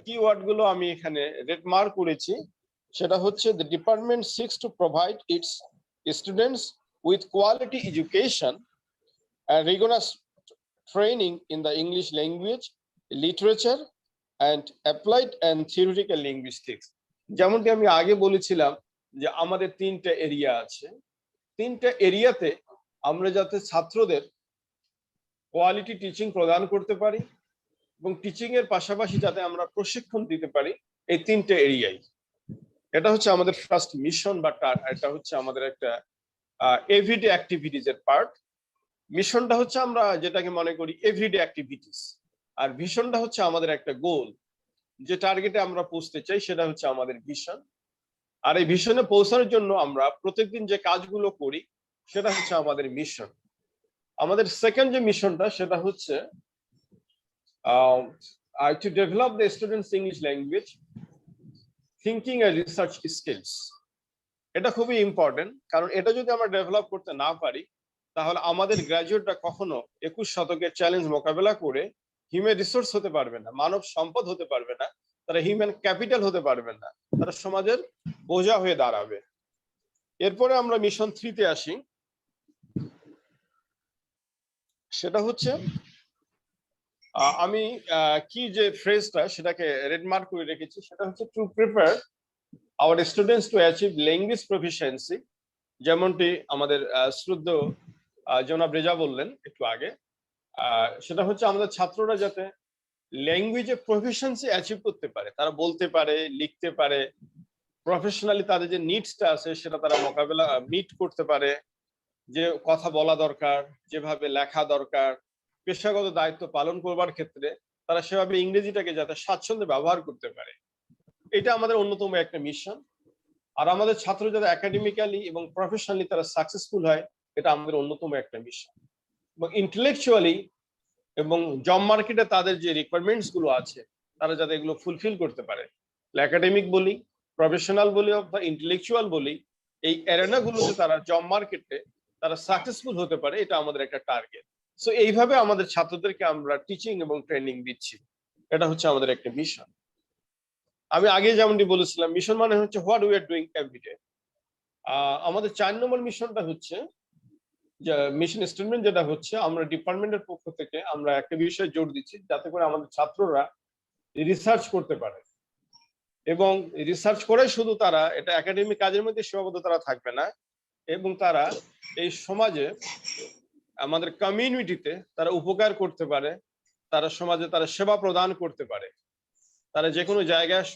কিওয়ার্ড গুলো আমি এখানে রেড মার্ক করেছি। সেটা হচ্ছে the department seeks to provide its students with quality education and rigorous training in the English language, literature and applied and theoretical linguistics. যেমনটি আমি আগে বলেছিলাম যে আমাদের 3টা এরিয়া আছে, 3টা এরিয়াতে আমরা যাতে ছাত্রদের কোয়ালিটি টিচিং প্রদান করতে পারি এবং টিচিং এর পাশাপাশি যাতে আমরা প্রশিক্ষণ দিতে পারি, এই 3টে এরিয়াই। এটা হচ্ছে আমাদের ফার্স্ট মিশন বা এটা হচ্ছে আমাদের একটা এভরিডে অ্যাক্টিভিটিজ এর পার্ট। মিশনটা হচ্ছে আমরা যেটাকে মনে করি এভরিডে অ্যাক্টিভিটিস, আর ভিশনটা হচ্ছে আমাদের একটা গোল, যে টার্গেটে আমরা পৌঁছতে চাই সেটা হচ্ছে আমাদের ভিশন। আর এই ভিশনে পৌঁছানোর জন্য আমরা প্রত্যেকদিন যে কাজগুলো করি সেটা হচ্ছে আমাদের মিশন। আমাদের সেকেন্ড যে মিশনটা সেটা হচ্ছে to develop the students' English language thinking and research skills. এটা খুবই ইম্পর্টেন্ট, কারণ এটা যদি আমরা ডেভেলপ করতে না পারি তাহলে আমাদের গ্রাজুয়েটরা কখনো 21 শতকের চ্যালেঞ্জ মোকাবেলা করে হিউম্যান রিসোর্স হতে পারবে না, মানব সম্পদ হতে পারবে না, তারা হিউম্যান ক্যাপিটাল হতে পারবে না, তারা সমাজের বোঝা হয়ে দাঁড়াবে। এরপরে আমরা মিশন 3-তে আসি। সেটা হচ্ছে আমি কি যে ফ্রেজটা সেটাকে রেড মার্ক করে রেখেছি, সেটা হচ্ছে to prepare hour students to achieve language proficiency. যেমনটি আমাদের শ্রদ্ধেয় জনাব রেজা বললেন একটু আগে, সেটা হচ্ছে আমাদের ছাত্ররা যাতে ল্যাঙ্গুয়েজে প্রফিসিয়েন্সি অ্যাচিভ করতে পারে, তারা বলতে পারে, লিখতে পারে, প্রফেশনালি তাদের যে নিডসটা আছে সেটা তারা মিট করতে পারে, যে কথা বলা দরকার, যেভাবে লেখা দরকার, পেশাগত দায়িত্ব পালন করবার ক্ষেত্রে তারা সেভাবে ইংরেজিটাকে যাতে স্বাচ্ছন্দ্যে ব্যবহার করতে পারে, এটা আমাদের অন্যতম একটা মিশন। আর আমাদের ছাত্র যাতে একাডেমিক্যালি এবং প্রফেশনালি তারা সাকসেসফুল হয়, এটা আমাদের অন্যতম একটা মিশন। এবং ইন্টেলেকচুয়ালি এবং জব মার্কেটে তাদের যে রিকোয়ারমেন্টস গুলো আছে তারা যাতে এগুলো ফুলফিল করতে পারে, একাডেমিক বলি, প্রফেশনাল বলি বা ইন্টেলেকচুয়াল বলি, এই এরেনা গুলোতে তারা জব মার্কেটে তারা সাকসেসফুল হতে পারে, এটা আমাদের একটা টার্গেট। সো এইভাবে আমাদের ছাত্রদেরকে আমরা টিচিং এবং ট্রেনিং দিচ্ছি, এটা হচ্ছে আমাদের একটা মিশন। আমি আগে যেমনটি বলেছিলাম, মিশন মানে হচ্ছে what we are doing everyday. আমাদের 4 নম্বর মিশনটা হচ্ছে যে মিশন স্টেটমেন্ট, যেটা হচ্ছে আমরা ডিপার্টমেন্টের পক্ষ থেকে আমরা একটা বিষয়ে জোর দিচ্ছি যাতে করে আমাদের ছাত্ররা রিসার্চ করতে পারে, এবং রিসার্চ করে শুধু তারা এটা একাডেমিক কাজের মধ্যে সীমাবদ্ধ তারা থাকবে না, এবং তারা এই সমাজে আমাদের কমিউনিটিতে তারা উপকার করতে পারে, তারা সমাজে তারা সেবা প্রদান করতে পারে, তারা যে কোনো জায়গায়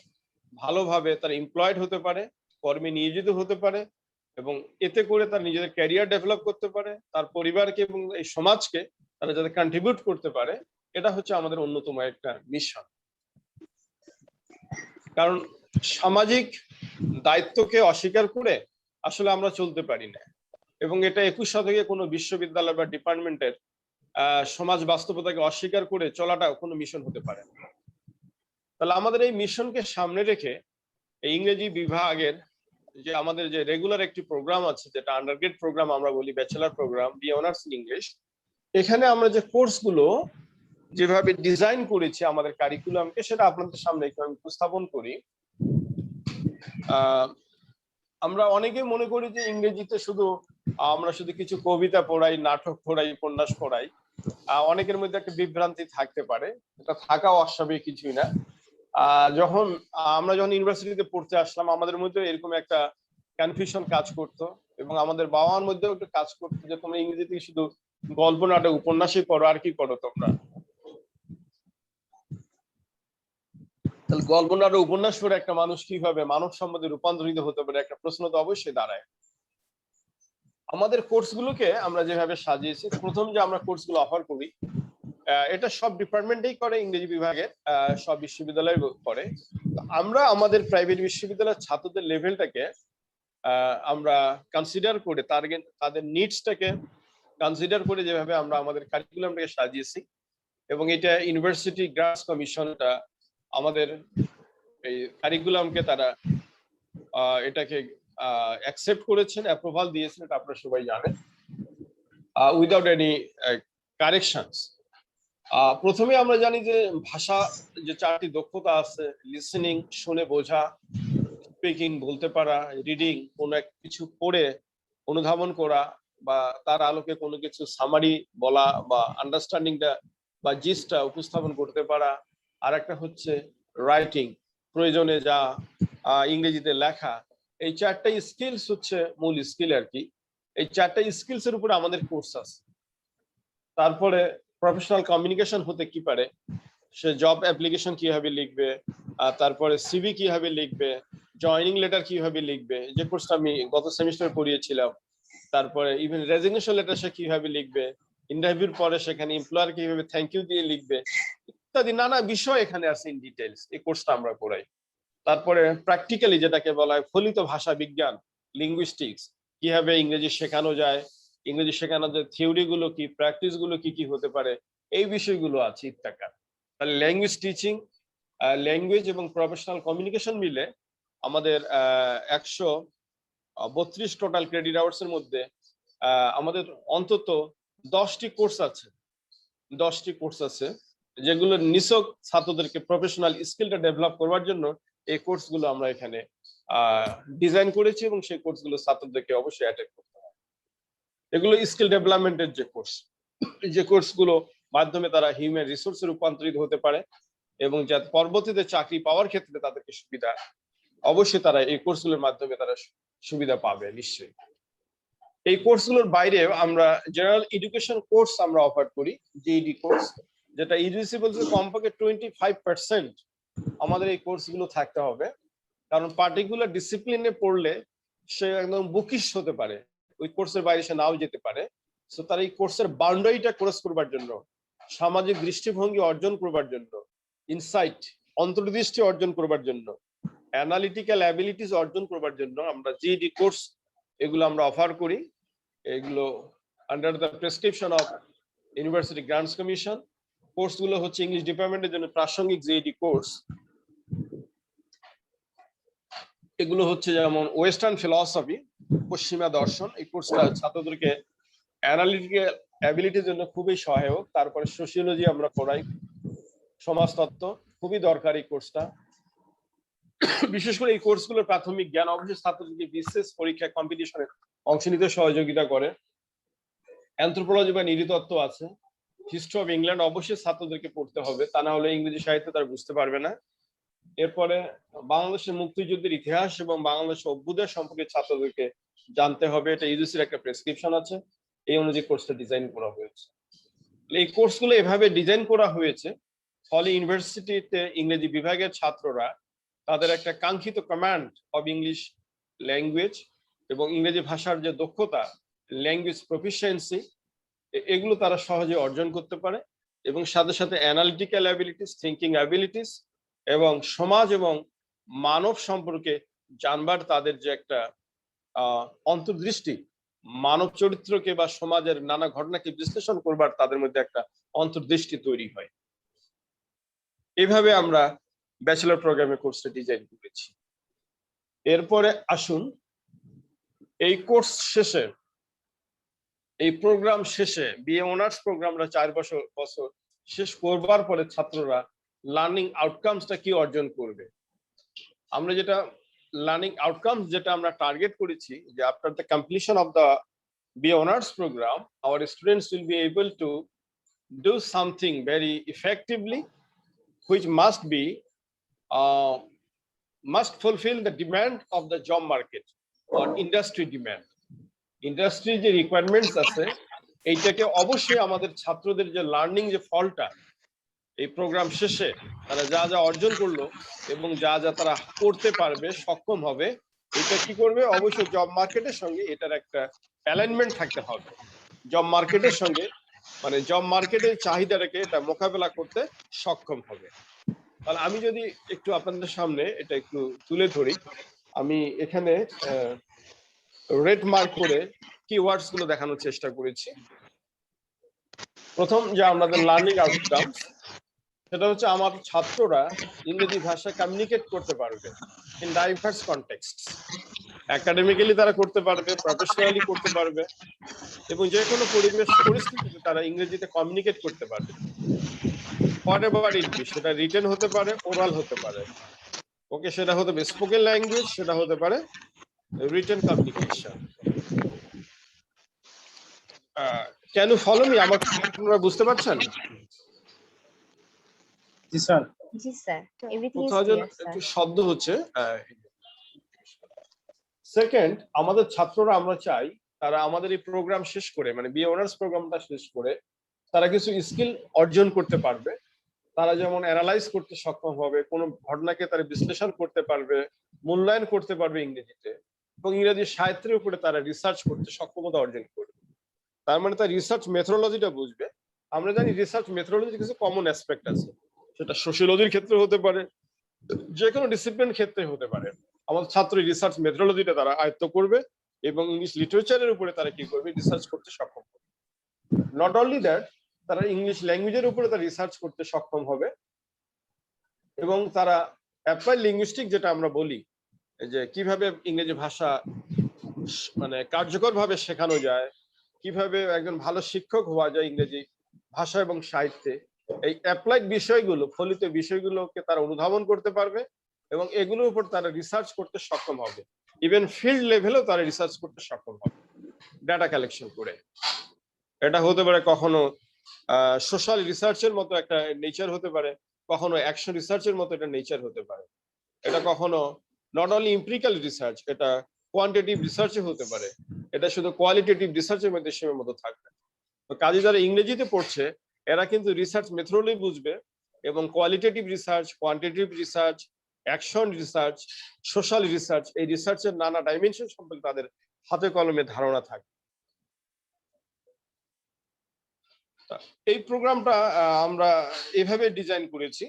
ভালোভাবে তারা এমপ্লয়েড হতে পারে, কর্মে নিয়োজিত হতে পারে, এবং এতে করে তারা নিজেদের ক্যারিয়ার ডেভেলপ করতে পারে, তার পরিবারকে এবং এই সমাজকে তারা যাতে কন্ট্রিবিউট করতে পারে, এটা হচ্ছে আমাদের অন্যতম একটা মিশন। কারণ সামাজিক দায়িত্বকে অস্বীকার করে আসলে আমরা চলতে পারি না, এবং এটা 21 শতকে কোনো বিশ্ববিদ্যালয় বা ডিপার্টমেন্টের সমাজ বাস্তবতাকে অস্বীকার করে চলাটা কোনো মিশন হতে পারে না। তাহলে আমাদের এই মিশনকে সামনে রেখে এই ইংরেজি বিভাগের যে আমাদের যে রেগুলার একটি প্রোগ্রাম আছে, যেটা আন্ডারগ্রেড প্রোগ্রাম আমরা বলি, bachelor program B honours in English, এখানে আমরা যে কোর্সগুলো যেভাবে ডিজাইন করেছি আমাদের কারিকুলামকে, সেটা আপনাদের সামনে একটু আমি উপস্থাপন করি। আমরা অনেকেই মনে করি যে ইংরেজিতে আমরা শুধু কিছু কবিতা পড়াই, নাটক পড়াই, উপন্যাস পড়াই। অনেকের মধ্যে একটা বিভ্রান্তি থাকতে পারে, এটা থাকাও অস্বাভাবিক কিছুই না। আমরা যখন ইউনিভার্সিটিতে পড়তে আসলাম, আমাদের মধ্যে এরকম একটা কনফিউশন কাজ করতো, এবং আমাদের বাবা মার মধ্যেও একটা কাজ করতো যে তোমরা ইংরেজিতে শুধু গল্প, নাটক, উপন্যাসই পড়ো, আর কি করো তোমরা? তাহলে গল্প, নাটক, উপন্যাস পড়ে একটা মানুষ কিভাবে মানব সম্পদে রূপান্তরিত হতে পারে, একটা প্রশ্ন তো অবশ্যই দাঁড়ায়। আমাদের কোর্সগুলোকে আমরা যেভাবে সাজিয়েছি, প্রথম যে আমরা কোর্সগুলো অফার করি, এটা সব ডিপার্টমেন্টেই করে, ইংরেজি বিভাগের সব বিশ্ববিদ্যালয় করে। আমরা আমাদের প্রাইভেট বিশ্ববিদ্যালয়ের ছাত্রদের লেভেলটাকে আমরা কনসিডার করে, তাদের নিডসটাকে কনসিডার করে যেভাবে আমরা আমাদের কারিকুলামটাকে সাজিয়েছি, এবং এটা ইউনিভার্সিটি গ্রান্টস কমিশনটা আমাদের এই কারিকুলামকে তারা এটাকে অ্যাকসেপ্ট করেছেন, অ্যাপ্রুভাল দিয়েছেন, এটা আপনারা সবাই জানেন, উইদাউট এনি কারেকশনস। প্রথমে আমরা জানি যে ভাষা যে 4টি দক্ষতা আছে, লিসেনিং, শুনে বোঝা, স্পিকিং, বলতে পারা, রিডিং, কোনো এক কিছু পড়ে অনুধাবন করা বা তার আলোকে কোনো কিছু সামারি বলা বা আন্ডারস্ট্যান্ডিংটা বা জিসটা উপস্থাপন করতে পারা, আর একটা হচ্ছে রাইটিং, প্রয়োজনে যা ইংরেজিতে লেখা। এই 4টাই স্কিলস হচ্ছে মূল স্কিল আর কি। এই 4টাই স্কিলস এর উপরে আমাদের কোর্স আছে। তারপরে প্রফেশনাল কমিউনিকেশন হতে কি পারে, সে জব অ্যাপ্লিকেশন কিভাবে লিখবে, তারপরে সিভি কিভাবে লিখবে, জয়নিং লেটার কিভাবে লিখবে, যে কোর্সটা আমি গত সেমিস্টার পড়িয়েছিলাম। তারপরে ইভেন রেজিগনেশন লেটার সে কিভাবে লিখবে, ইন্টারভিউর পরে সেখানে এমপ্লয়ার কিভাবে থ্যাংক ইউ দিয়ে লিখবে, ইত্যাদি নানা বিষয় এখানে আছে ইন ডিটেইলস। এই কোর্সটা আমরা পড়াই। তারপরে প্র্যাকটিক্যালি যেটাকে বলা হয় ফলিত ভাষা বিজ্ঞান, লিঙ্গুইস্টিক্স, কিভাবে ইংরেজি শেখানো যায়, ইংরেজি শেখানোর যে থিওরি গুলো কি, প্র্যাকটিস গুলো কি কি হতে পারে, এই বিষয়গুলো আছে ইত্যাকার। তাহলে ল্যাঙ্গুয়েজ টিচিং, ল্যাঙ্গুয়েজ এবং প্রফেশনাল কমিউনিকেশন মিলে আমাদের 132 টোটাল ক্রেডিট আওয়ার্স এর মধ্যে আমাদের অন্তত 10টি কোর্স আছে, 10টি কোর্স আছে যেগুলো নিছক ছাত্রদেরকে প্রফেশনাল স্কিলটা ডেভেলপ করবার জন্য এই কোর্সগুলো আমরা এখানে ডিজাইন করেছি, এবং সেই কোর্সগুলো ছাত্রদেরকে অবশ্যই অ্যাটেন্ড করতে হবে। এগুলো স্কিল ডেভেলপমেন্টের যে কোর্সগুলো মাধ্যমে তারা হিউম্যান রিসোর্সে রূপান্তরিত হতে পারে, এবং যাতে পরবর্তীতে চাকরি পাওয়ার ক্ষেত্রে তাদেরকে সুবিধা, অবশ্যই তারা এই কোর্সগুলোর মাধ্যমে তারা সুবিধা পাবে নিশ্চয়ই। এই কোর্সগুলোর বাইরে আমরা জেনারেল এডুকেশন কোর্স আমরা অফার করি, জিইডি কোর্স, যেটা ইউজিসি বলছে কমপক্ষে 25% আমাদের এই কোর্সগুলো থাকতে হবে। কারণ পার্টিকুলার ডিসিপ্লিনে পড়লে সে একদম বুকিশ হতে পারে, ওই কোর্সের বাইরে সে নাও যেতে পারে। সো তার এই কোর্সের বাউন্ডারিটা ক্রস করবার জন্য, সামাজিক দৃষ্টিভঙ্গি অর্জন করবার জন্য, ইনসাইট, অন্তর্দৃষ্টি অর্জন করবার জন্য, অ্যানালিটিক্যাল অ্যাবিলিটিস অর্জন করবার জন্য আমরা জিইডি কোর্স এগুলো আমরা অফার করি। এগুলো under the prescription of university grants commission. কোর্সগুলো হচ্ছে ইংলিশ ডিপার্টমেন্টের জন্য প্রাসঙ্গিক জিইডি কোর্স। এগুলো হচ্ছে যেমন ওয়েস্টার্ন ফিলসফি, পশ্চিমা দর্শন, এই কোর্সটা ছাত্রদেরকে অ্যানালিটিক্যাল অ্যাবিলিটির জন্য খুবই সহায়ক। তারপরে সোশিওলজি আমরা পড়াই, সমাজতত্ত্ব, খুবই দরকারি কোর্সটা। বিশেষ করে এই কোর্সগুলোর প্রাথমিক জ্ঞান অবশ্যই ছাত্রদেরকে বিশেষ পরীক্ষা কম্পিটিশনে অংশ নিতে সহযোগিতা করে। অ্যানথ্রোপোলজি বা নৃতত্ত্ব আছে, হিস্ট্রি অফ ইংল্যান্ড অবশ্যই ছাত্রদেরকে পড়তে হবে, তা না হলে ইংরেজি সাহিত্য তারা বুঝতে পারবে না। এরপরে বাংলাদেশের মুক্তিযুদ্ধের ইতিহাস এবং বাংলাদেশের অভ্যুদয় সম্পর্কে ছাত্রদেরকে জানতে হবে, এটা ইউজিসির একটা প্রেসক্রিপশন আছে, এই অনুযায়ী কোর্সটা ডিজাইন করা হয়েছে। এই কোর্সগুলো এভাবে ডিজাইন করা হয়েছে, ফলে ইউনিভার্সিটিতে ইংরেজি বিভাগের ছাত্ররা তাদের একটা কাঙ্ক্ষিত কমান্ড অব ইংলিশ ল্যাঙ্গুয়েজ এবং ইংরেজি ভাষার যে দক্ষতা, ল্যাঙ্গুয়েজ প্রফিসিয়েন্সি, এগুলো তারা সহজে অর্জন করতে পারে, এবং সাথে সাথে অ্যানালিটিক্যাল অ্যাবিলিটিস, থিঙ্কিং অ্যাবিলিটিস এবং সমাজ এবং মানব সম্পর্কে জানবার তাদের যে একটা অন্তর্দৃষ্টি, মানব চরিত্রকে বা সমাজের নানা ঘটনাকে বিশ্লেষণ করবার তাদের মধ্যে একটা অন্তর্দৃষ্টি তৈরি হয়। এভাবে আমরা ব্যাচেলর প্রোগ্রামে কোর্সটা ডিজাইন করেছি। এরপরে আসুন এই কোর্স শেষে, এই প্রোগ্রাম শেষে বিএ অনার্স প্রোগ্রামটা 4 বছর শেষ করবার পরে ছাত্ররা লার্নিং আউটকামসটা কি অর্জন করবে। আমরা যেটা লার্নিং আউটকামস যেটা আমরা টার্গেট করেছি যে after the completion of the BA honors program, our students will be able to do something very effectively, which must fulfill the demand of the job market or industry demand. Industry যে requirements আছে এইটাকে অবশ্যই আমাদের ছাত্রদের যে learning যে ফলটা এই প্রোগ্রাম শেষে তারা যা যা অর্জন করলো এবং যা যা তারা করতে পারবে, সক্ষম হবে, এটা কি করবে, অবশ্যই জব মার্কেটের সঙ্গে এটার একটা অ্যালাইনমেন্ট থাকতে হবে। জব মার্কেটের সঙ্গে মানে জব মার্কেটের চাহিদাটাকে এটা মোকাবেলা করতে সক্ষম হবে। তাহলে আমি যদি একটু আপনাদের সামনে এটা একটু তুলে ধরি, আমি এখানে রেড মার্ক করে কিওয়ার্ডস গুলো দেখানোর চেষ্টা করেছি। প্রথম যে আমাদের লার্নিং আউটকামস, সেটা হচ্ছে আমার ছাত্ররা ইংরেজি ভাষা কমিউনিকেট করতে পারবে ইন ডাইভার্স কনটেক্সট। একাডেমিক্যালি তারা করতে পারবে, প্রফেশনালি করতে পারবে, এবং যে কোনো পরিবেশ পরিস্থিতিতে তারা ইংরেজিতে কমিউনিকেট করতে পারবে। হোয়াটএভার ইট বি, সেটা রিটেন হতে পারে, ওরাল হতে পারে, ওকে, সেটা হতে পারে স্পোকেন ল্যাঙ্গুয়েজ, সেটা হতে পারে written communication. Can you follow me? আমাকে আপনারা বুঝতে পারছেন? জি স্যার। জি স্যার, এভরিথিং ইজ কোথাও যেন ক্লিয়ার স্যার। একটু শব্দ হচ্ছে। সেকেন্ড, আমাদের ছাত্ররা আমরা চাই তারা আমাদের এই প্রোগ্রাম শেষ করে মানে বিএ অনার্স প্রোগ্রামটা শেষ করে তারা কিছু স্কিল অর্জন করতে পারবে। তারা যেমন অ্যানালাইজ করতে সক্ষম হবে, কোনো ঘটনাকে তারা বিশ্লেষণ করতে পারবে, মূল্যায়ন করতে পারবে ইংরেজিতে, এবং ইংরেজি সাহিত্যের উপরে তারা রিসার্চ করতে সক্ষমতা অর্জন করবে। তার মানে তার রিসার্চ মেথোডোলজিটা বুঝবে। আমরা জানি রিসার্চ মেথোডোলজির কিছু কমন অ্যাসপেক্ট আছে, সেটা সোশিওলজির ক্ষেত্রে হতে পারে, যে কোনো ডিসিপ্লিন ক্ষেত্রে হতে পারে। আমাদের ছাত্র রিসার্চ মেথোডোলজিটা তারা আয়ত্ত করবে এবং ইংলিশ লিটারেচারের উপরে তারা কি করবে, রিসার্চ করতে সক্ষম হবে। নট অনলি দ্যাট, তারা ইংলিশ ল্যাঙ্গুয়েজের উপরে তারা রিসার্চ করতে সক্ষম হবে এবং তারা অ্যাপ্লাই লিঙ্গুইস্টিক যেটা আমরা বলি যে কিভাবে ইংরেজি ভাষা মানে কার্যকরভাবে শেখানো যায়, কিভাবে একজন ভালো শিক্ষক হওয়া যায় ইংরেজি ভাষা এবং সাহিত্যে, এই অ্যাপ্লাইড বিষয়গুলো, ফলিত বিষয়গুলোকে তারা অনুধাবন করতে পারবে এবং এগুলোর উপর তারা রিসার্চ করতে সক্ষম হবে। ইভেন ফিল্ড লেভেলেও তারা রিসার্চ করতে সক্ষম হবে ডাটা কালেকশন করে। এটা হতে পারে কখনো সোশ্যাল রিসার্চের মতো একটা নেচার হতে পারে, কখনো অ্যাকশন রিসার্চের মতো একটা নেচার হতে পারে। এটা কখনো নট অনলি এমপিরিক্যাল রিসার্চ, এটা কোয়ান্টিটেটিভ রিসার্চে হতে পারে, এটা শুধু কোয়ালিটেটিভ রিসার্চের মধ্যে সীমাবদ্ধ থাকবে। তো কাজে যারা ইংরেজিতে পড়ছে এরা কিন্তু রিসার্চ মেথোডোলজি বুঝবে এবং qualitative research, quantitative research, action research, social research, এই রিসার্চের নানা ডাইমেনশন সম্পর্কে তাদের হাতে কলমে ধারণা থাকবে। এই প্রোগ্রামটা আমরা এভাবে ডিজাইন করেছি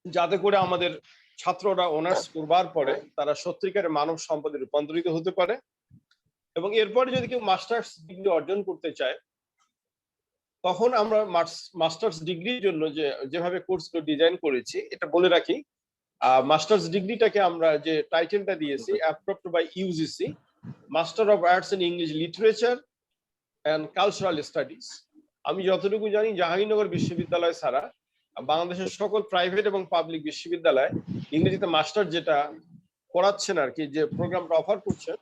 যাতে করে আমাদের ছাত্ররা অনার্স করবার পরে তারা সত্যিকারের মানব সম্পদে রূপান্তরিত হতে পারে এবং এরপরে যদি কেউ মাস্টার্স ডিগ্রি অর্জন করতে চায় তখন আমরা মাস্টার্স ডিগ্রির জন্য যেভাবে কোর্সগুলো ডিজাইন করেছি এটা বলে রাখি। মাস্টার্স ডিগ্রিটাকে আমরা যে টাইটেলটা দিয়েছি approved by UGC, master of arts in English literature and cultural studies. আমি যতটুকু জানি জাহাঙ্গীরনগর বিশ্ববিদ্যালয় ছাড়া বাংলাদেশের সকল প্রাইভেট এবং পাবলিক বিশ্ববিদ্যালয় ইংরেজিতে মাস্টার যেটা করাচ্ছেন আর কি, যে প্রোগ্রামটা অফার করছেন,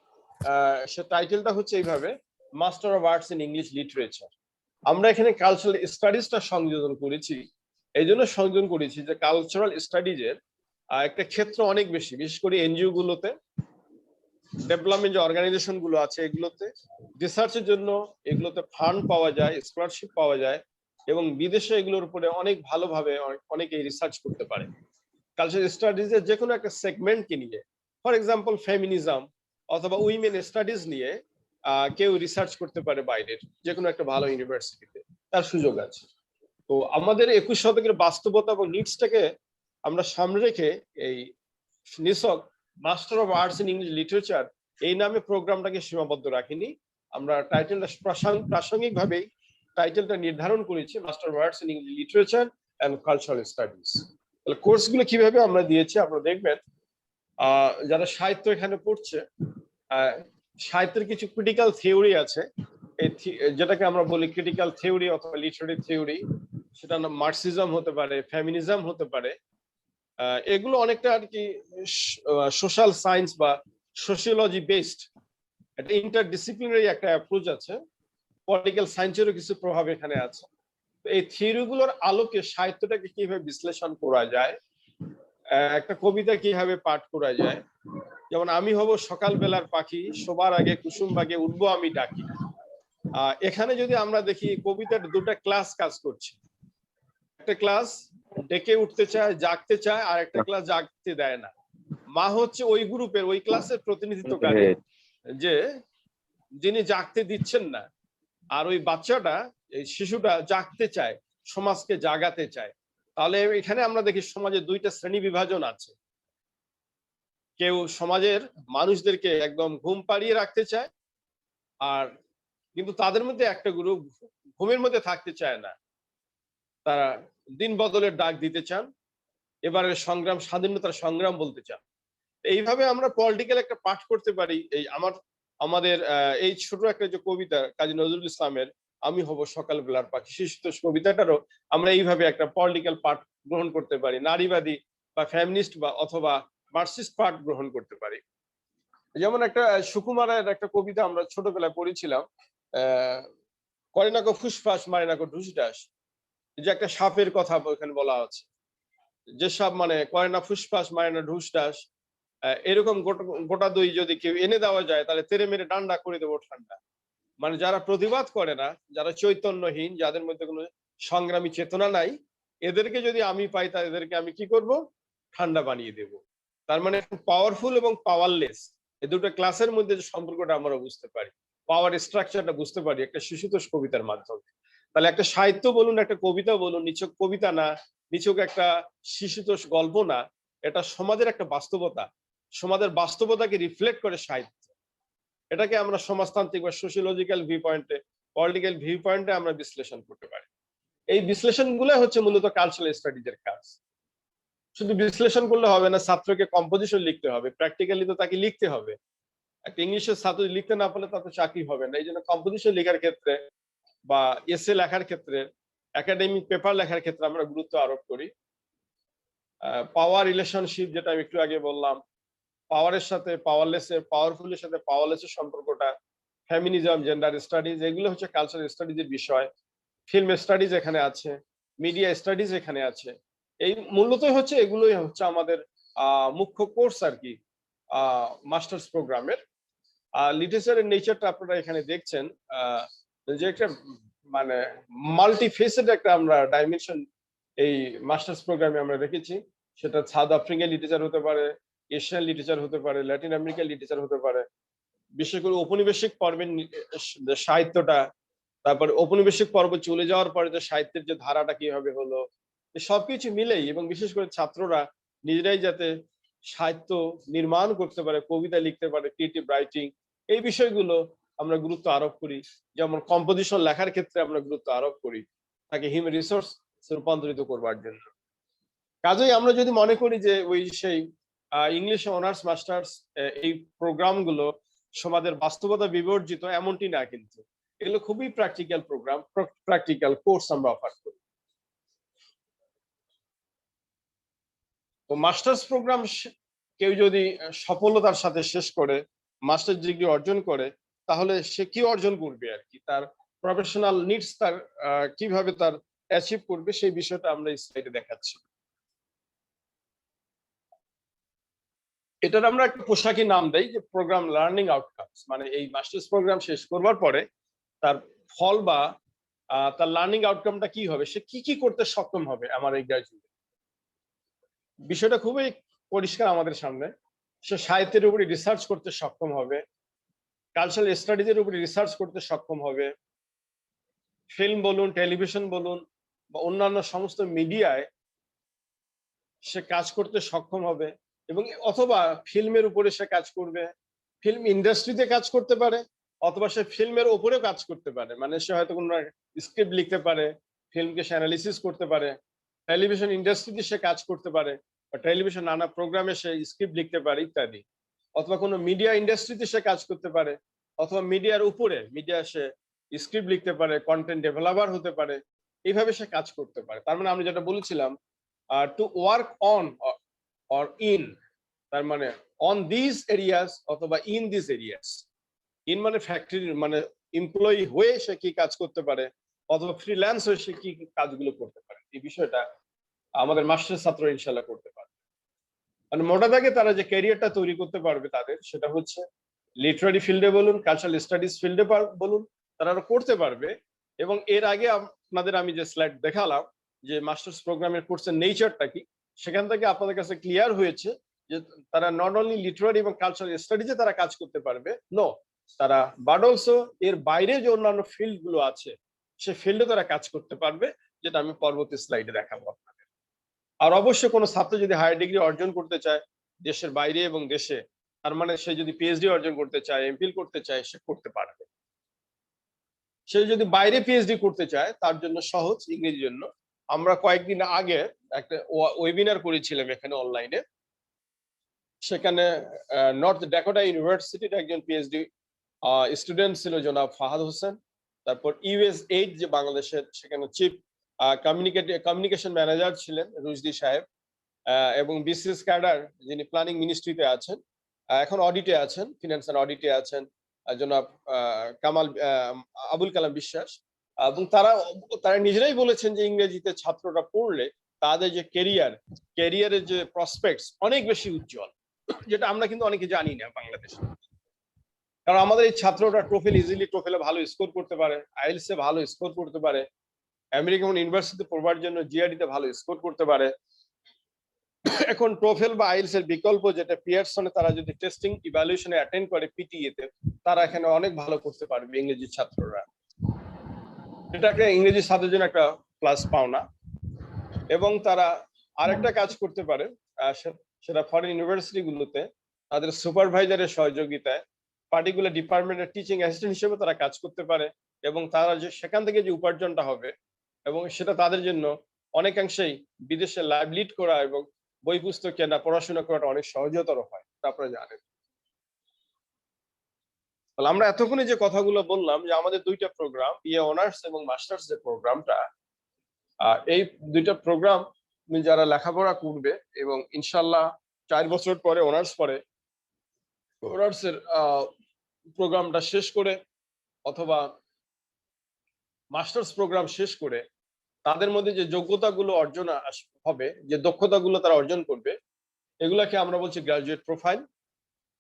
সে টাইটেলটা হচ্ছে এইভাবে, master of arts in English literature. আমরা এখানে কালচারাল স্টাডিজটা সংযোজন করেছি, এই জন্য সংযোজন করেছি যে কালচারাল স্টাডিজের একটা ক্ষেত্র অনেক বেশি, বিশেষ করে এনজিও গুলোতে, ডেভেলপমেন্ট যে অর্গানাইজেশন গুলো আছে এগুলোতে, রিসার্চের জন্য এগুলোতে ফান্ড পাওয়া যায়, স্কলারশিপ পাওয়া যায় এবং বিদেশে এগুলোর উপরে অনেক ভালোভাবে অনেকে রিসার্চ করতে পারে। কালচারাল স্টাডিজের যে কোনো একটা সেগমেন্টকে নিয়ে, ফর এক্সাম্পল ফেমিনিজম অথবা উইমেন স্টাডিজ নিয়ে কেউ রিসার্চ করতে পারে বাইরের যে কোনো একটা ভালো ইউনিভার্সিটিতে, তার সুযোগ আছে। তো আমাদের 21 শতকের বাস্তবতা এবং নিডসটাকে আমরা সামনে রেখে এই নিছক master of arts in English literature এই নামে প্রোগ্রামটাকে সীমাবদ্ধ রাখিনি। আমরা টাইটেলটা প্রাসঙ্গিকভাবেই টাইটেলটা নির্ধারণ করেছি, master of arts in English literature and cultural studies. তাহলে কোর্সগুলো কিভাবে আমরা দিয়েছি আপনারা দেখবেন। যারা সাহিত্য এখানে পড়ছে, সাহিত্যের কিছু ক্রিটিক্যাল থিওরি আছে, যেটাকে আমরা বলি ক্রিটিক্যাল থিওরি অথবা লিটারেরি থিওরি। সেটা মার্কসিজম হতে পারে, ফেমিনিজম হতে পারে। এগুলো অনেকটা আর কি সোশ্যাল সায়েন্স বা সোশিওলজি বেসড একটা ইন্টারডিসিপ্লিনারি একটা অ্যাপ্রোচ আছে। পলিটিক্যাল সায়েন্সেরও কিছু প্রভাব এখানে আছে। এই থিওরিগুলোর আলোকে সাহিত্যটাকে কিভাবে বিশ্লেষণ করা যায়, একটা কবিতা কিভাবে পাঠ করা যায়। যেমন আমি হব সকালবেলার পাখি, শোবার আগে কুসুম বাগে উঠবো আমি ডাকি। এখানে যদি আমরা দেখি কবিতার দুটো ক্লাস কাজ করছে। একটা ক্লাস ডেকে উঠতে চায়, জাগতে চায়, আর একটা ক্লাস জাগতে দেয় না। মা হচ্ছে ওই গ্রুপের, ওই ক্লাসের প্রতিনিধিত্বকারী, যে যিনি জাগতে দিচ্ছেন না, আর ওই বাচ্চাটা, এই শিশুটা জাগতে চায়, সমাজকে জাগাতে চায়। তাহলে এখানে আমরা দেখি সমাজে দুইটা শ্রেণী বিভাজন আছে। কেউ সমাজের মানুষদেরকে একদম ঘুম পাড়িয়ে রাখতে চায়, আর কিন্তু তাদের মধ্যে একটা গ্রুপ ঘুমের মধ্যে থাকতে চায় না, তারা দিন বদলের ডাক দিতে চান, এবারে সংগ্রাম, স্বাধীনতার সংগ্রাম বলতে চান। এইভাবে আমরা পলিটিক্যাল একটা পাঠ করতে পারি। এই আমাদের এই ছোট একটা যে কবিতা কাজী নজরুল ইসলামের আমি হব সকালবেলার পাখি, শিশুতোষ কবিতাটারও আমরা এইভাবে একটা পলিটিক্যাল পাঠ গ্রহণ করতে পারি, নারীবাদী বা ফ্যামিনিস্ট বা অথবা মার্কসিস্ট পাঠ গ্রহণ করতে পারি। যেমন একটা সুকুমারের একটা কবিতা আমরা ছোটবেলায় পড়েছিলাম, করে না কো ফুসফাস মারে না কো ঢুসঢাস, যে একটা সাপের কথা ওখানে বলা আছে, যে সাপ মানে করে না ফুসফাস মারে না ঢুসঢাস, এরকম গোটা দই যদি কেউ এনে দেওয়া যায় তাহলে তেরে মেরে ডান্ডা করে দেবো ঠান্ডা। মানে যারা প্রতিবাদ করে না, যারা চৈতন্যহীন, যাদের মধ্যে কোনো সংগ্রামী চেতনা নাই, এদেরকে যদি আমি পাই তা এদেরকে আমি কি করব, ঠান্ডা বানিয়ে দেব। তার মানে পাওয়ারফুল এবং পাওয়ারলেস এই দুটো ক্লাসের মধ্যে যে সম্পর্কটা আমরা বুঝতে পারি, পাওয়ার স্ট্রাকচারটা বুঝতে পারি একটা শিশুতোষ কবিতার মাধ্যমে। তাহলে একটা সাহিত্য বলুন, একটা কবিতা বলুন, নিছক কবিতা না, নিছক একটা শিশুতোষ গল্প না, এটা সমাজের একটা বাস্তবতা, সমাজের বাস্তবতাকে রিফ্লেক্ট করে সাহিত্য। এটাকে আমরা সমাজতান্ত্রিক বা সোশিওলজিক্যাল ভিউ পয়েন্টে, পলিটিক্যাল ভিউ পয়েন্টে আমরা বিশ্লেষণ করতে পারি। এই বিশ্লেষণগুলো হচ্ছে মূলত কালচারাল স্টাডিজের কাজ। শুধু বিশ্লেষণ করলে হবে না, ছাত্রকে কম্পোজিশন লিখতে হবে, প্র্যাকটিক্যালি তো তাকে লিখতে হবে। একটা ইংলিশের ছাত্র লিখতে না পারলে তাতে চাকরি হবে না। এই জন্য কম্পোজিশন লেখার ক্ষেত্রে বা এসে লেখার ক্ষেত্রে, একাডেমিক পেপার লেখার ক্ষেত্রে আমরা গুরুত্ব আরোপ করি। পাওয়ার রিলেশনশিপ, যেটা আমি একটু আগে বললাম, পাওয়ারের সাথে পাওয়ারলেসের, পাওয়ারফুলের সাথে পাওয়ারলেসের সম্পর্কটা, ফেমিনিজম, জেন্ডার স্টাডিজ, এগুলো হচ্ছে কালচারাল স্টাডিজের বিষয়। ফিল্ম স্টাডিজ এখানে আছে, মিডিয়া স্টাডিজ এখানে আছে। এই মূলত হচ্ছে এগুলোই হচ্ছে আমাদের মুখ্য কোর্স আর কি মাস্টার্স প্রোগ্রামের। লিটারেচারের নেচারটা আপনারা এখানে দেখছেন, যে একটা মানে মাল্টিফেসেড একটা আমরা ডাইমেনশন এই মাস্টার্স প্রোগ্রামে আমরা রেখেছি। সেটা সাউথ আফ্রিকান লিটারেচার হতে পারে, এশিয়ান লিটারেচার হতে পারে, ল্যাটিন আমেরিকান লিটারেচার হতে পারে। বিশেষ করে ঔপনিবেশিক পর্বের সাহিত্যটা, তারপরে ঔপনিবেশিক পর্ব চলে যাওয়ার পরে যে সাহিত্যের যে ধারাটা কিভাবে হলো, সবকিছু মিলেই, এবং বিশেষ করে ছাত্ররা নিজেরাই যাতে সাহিত্য নির্মাণ করতে পারে, কবিতা লিখতে পারে, ক্রিয়েটিভ রাইটিং, এই বিষয়গুলো আমরা গুরুত্ব আরোপ করি। যেমন কম্পোজিশন লেখার ক্ষেত্রে আমরা গুরুত্ব আরোপ করি তাকে হিউম্যান রিসোর্স রূপান্তরিত করবার জন্য। কাজেই আমরা যদি মনে করি যে ওই সেই ইংলিশ অনার্স মাস্টার্স এই প্রোগ্রামগুলো সমাজের বাস্তবতা বিবর্জিত, এমনটি না, কিন্তু এগুলো খুবই প্র্যাকটিক্যাল প্রোগ্রাম, প্র্যাকটিক্যাল কোর্স আমরা অফার করি। তো মাস্টার্স প্রোগ্রাম কেউ যদি সফলতার সাথে শেষ করে, মাস্টার্স ডিগ্রি অর্জন করে, তাহলে সে কি অর্জন করবে আর কি, তার প্রফেশনাল নিডস তার কিভাবে তার অ্যাচিভ করবে, সেই বিষয়টা আমরা এই স্লাইডে দেখাচ্ছি। এটার আমরা একটা পোশাকি নাম দেই যে প্রোগ্রাম লার্নিং আউটকামস। মানে এই মাস্টার্স প্রোগ্রাম শেষ করবার পরে তার ফল বা তার লার্নিং আউটকামটা কি হবে, সে কি কি করতে সক্ষম হবে আমার এই গ্র্যাজুয়েট। বিষয়টা খুবই পরিষ্কার আমাদের সামনে। সে সাহিত্যের উপরে রিসার্চ করতে সক্ষম হবে, কালচারাল স্টাডিজের উপরে রিসার্চ করতে সক্ষম হবে, ফিল্ম বলুন, টেলিভিশন বলুন বা অন্যান্য সমস্ত মিডিয়ায় সে কাজ করতে সক্ষম হবে, এবং অথবা ফিল্মের উপরে সে কাজ করবে, ফিল্ম ইন্ডাস্ট্রিতে কাজ করতে পারে, অথবা সে ফিল্মের উপরেও কাজ করতে পারে। মানে সে হয়তো কোনো স্ক্রিপ্ট লিখতে পারে, ফিল্মকে সে অ্যানালিসিস করতে পারে, টেলিভিশন ইন্ডাস্ট্রিতে সে কাজ করতে পারে, বা টেলিভিশন নানা প্রোগ্রামে সে স্ক্রিপ্ট লিখতে পারে ইত্যাদি, অথবা কোনো মিডিয়া ইন্ডাস্ট্রিতে সে কাজ করতে পারে, অথবা মিডিয়ার উপরে মিডিয়া সে স্ক্রিপ্ট লিখতে পারে, কন্টেন্ট ডেভেলপার হতে পারে, এইভাবে সে কাজ করতে পারে। তার মানে আমি যেটা বলেছিলাম, to work on or in, তার মানে অন দিস এরিয়াস অথবা ইন দিস এরিয়াস। ইন মানে ফ্যাক্টরি, মানে এমপ্লয়ি হয়ে সে কি কাজ করতে পারে, অথবা ফ্রিল্যান্স হয়ে সে কি কাজগুলো করতে পারে, এই বিষয়টা আমাদের মাস্টার্স ছাত্র ইনশাল্লাহ করতে পারে। মানে মোটা দাগে তারা যে ক্যারিয়ারটা তৈরি করতে পারবে তাদের, সেটা হচ্ছে লিটারারি ফিল্ডে বলুন, কালচারাল স্টাডিজ ফিল্ডে বলুন, তারা করতে পারবে। এবং এর আগে আপনাদের আমি যে স্লাইড দেখালাম যে মাস্টার্স প্রোগ্রামের কোর্সের নেচারটা কি, সেখান থেকে আপনাদের কাছে ক্লিয়ার হয়েছে যে তারা নট অনলি লিটারারি এবং কালচারাল স্টাডিজে তারা কাজ করতে পারবে, নো, তারা বাট অলসো এর বাইরে যে অন্যান্য ফিল্ড গুলো আছে সে ফিল্ডে তারা কাজ করতে পারবে, যেটা আমি পরবর্তী স্লাইডে দেখাবো আপনাদের। আর অবশ্যই কোনো ছাত্র যদি হায়ার ডিগ্রি অর্জন করতে চায় দেশের বাইরে এবং দেশে, তার মানে সে যদি পিএইচডি অর্জন করতে চায়, এমফিল করতে চায়, সে করতে পারবে। সে যদি বাইরে পিএইচডি করতে চায় তার জন্য সহজ, ইংরেজির জন্য আমরা কয়েকদিন আগে একটা ওয়েবিনার করেছিলাম এখানে অনলাইনে। সেখানে নর্থ ড্যাকোটা ইউনিভার্সিটির একজন পিএইচডি স্টুডেন্ট ছিল জনাব ফাহাদ হোসেন, তারপর ইউএস8 যে বাংলাদেশের, সেখানে চিফ কমিউনিকেশন ম্যানেজার ছিলেন রুজদি সাহেব, এবং বিসিএস ক্যাডার যিনি প্ল্যানিং মিনিস্ট্রিতে আছেন, এখন অডিটে আছেন, ফিনান্স এন্ড অডিটে আছেন, জনাব আবুল কালাম বিশ্বাস। এবং তারা নিজেরাই বলেছেন যে ইংরেজিতে ছাত্ররা পড়লে তাদের যে ক্যারিয়ারের যে প্রসপেক্টস অনেক বেশি উজ্জ্বল, যেটা আমরা কিন্তু অনেকে জানি না বাংলাদেশে। কারণ আমাদের এই ছাত্ররা টোফেলে ভালো স্কোর করতে পারে, আইএলটিএস এ ভালো স্কোর করতে পারে, আমেরিকান ইউনিভার্সিটিতে পড়বার জন্য জিআরডিতে ভালো স্কোর করতে পারে। এখন টোফেল বা আইএলটিএস এর বিকল্প যেটা পিয়ারসনে, তারা যদি টেস্টিং ইভ্যালুয়েশনে অ্যাটেন্ড করে পিটিএ তে, তারা এখানে অনেক ভালো করতে পারবে ইংরেজি ছাত্ররা। এটাকে ইংরেজি ছাত্রের জন্য একটা প্লাস পাওনা। এবং তারা আরেকটা কাজ করতে পারে, সেটা ফরেন ইউনিভার্সিটি গুলোতে তাদের সুপারভাইজারের সহযোগিতায় পার্টিকুলার ডিপার্টমেন্টের টিচিং অ্যাসিস্ট্যান্ট হিসেবে তারা কাজ করতে পারে, এবং তারা যে সেখান থেকে যে উপার্জনটা হবে, এবং সেটা তাদের জন্য অনেকাংশেই বিদেশে লাইভলিড করা এবং বই পুস্তক কেনা, পড়াশোনা করাটা অনেক সহজতর হয়, আপনারা জানেন। আমরা এতক্ষণে যে কথাগুলো বললাম যে আমাদের দুইটা প্রোগ্রাম, বিএ অনার্স এবং মাস্টার্স যে প্রোগ্রামটা, এই দুইটা প্রোগ্রাম যারা লেখাপড়া করবে এবং ইনশাল্লাহ 4 বছর পরে অনার্স পরে অনার্সের প্রোগ্রামটা শেষ করে অথবা মাস্টার্স প্রোগ্রাম শেষ করে তাদের মধ্যে যে যোগ্যতাগুলো অর্জন হবে, যে দক্ষতাগুলো তারা অর্জন করবে, এগুলাকে আমরা বলছি গ্রাজুয়েট প্রোফাইল।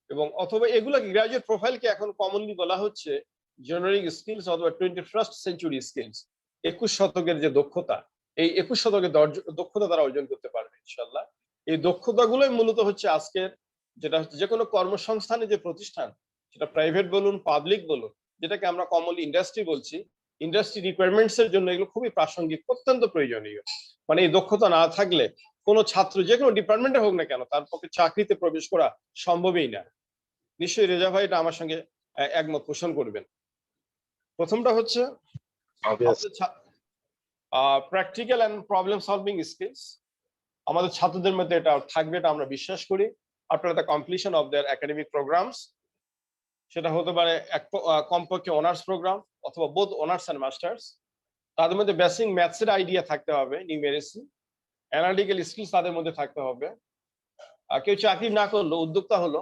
এবং অথবা এগুলাকে গ্রাজুয়েট প্রোফাইলকে এখন কমনলি বলা হচ্ছে জেনারিক স্কিলস অথবা 21st সেঞ্চুরি স্কিলস। 21 শতকের যে দক্ষতা, এই 21 শতকের দক্ষতা তারা অর্জন করতে পারবে ইনশাল্লাহ। এই দক্ষতাগুলোই মূলত হচ্ছে আজকের যেটা হচ্ছে যে কোনো কর্মসংস্থানে যে প্রতিষ্ঠান, সেটা প্রাইভেট বলুন, পাবলিক বলুন, যেটাকে আমরা কমনলি ইন্ডাস্ট্রি বলছি, ইন্ডাস্ট্রি রিকোয়ারমেন্টস এর জন্য এগুলো খুবই প্রাসঙ্গিক, অত্যন্ত প্রয়োজনীয়। মানে এই দক্ষতা না থাকলে কোনো ছাত্র যে কোনো ডিপার্টমেন্টে হোক না কেন, তার পক্ষে চাকরিতে প্রবেশ করা সম্ভবই না। নিশ্চয়ই রেজা ভাই এটা আমার সঙ্গে একমত পোষণ করবেন। প্রথমটা হচ্ছে practical and problem solving skills. আমাদের ছাত্রদের মধ্যে এটা থাকবে, এটা আমরা বিশ্বাস করি, after the completion of their academic programs. সেটা হতে পারে কমপক্ষে অনার্স প্রোগ্রাম অথবা বোথ অনার্স এন্ড মাস্টার্স। তাদের মধ্যে বেসিক ম্যাথসের আইডিয়া থাকতে হবে, নিউমেরিসি, অ্যানালিটিক্যাল স্কিলস তাদের মধ্যে থাকতে হবে। কেউ চাকরি না করলো, উদ্যোক্তা হলো,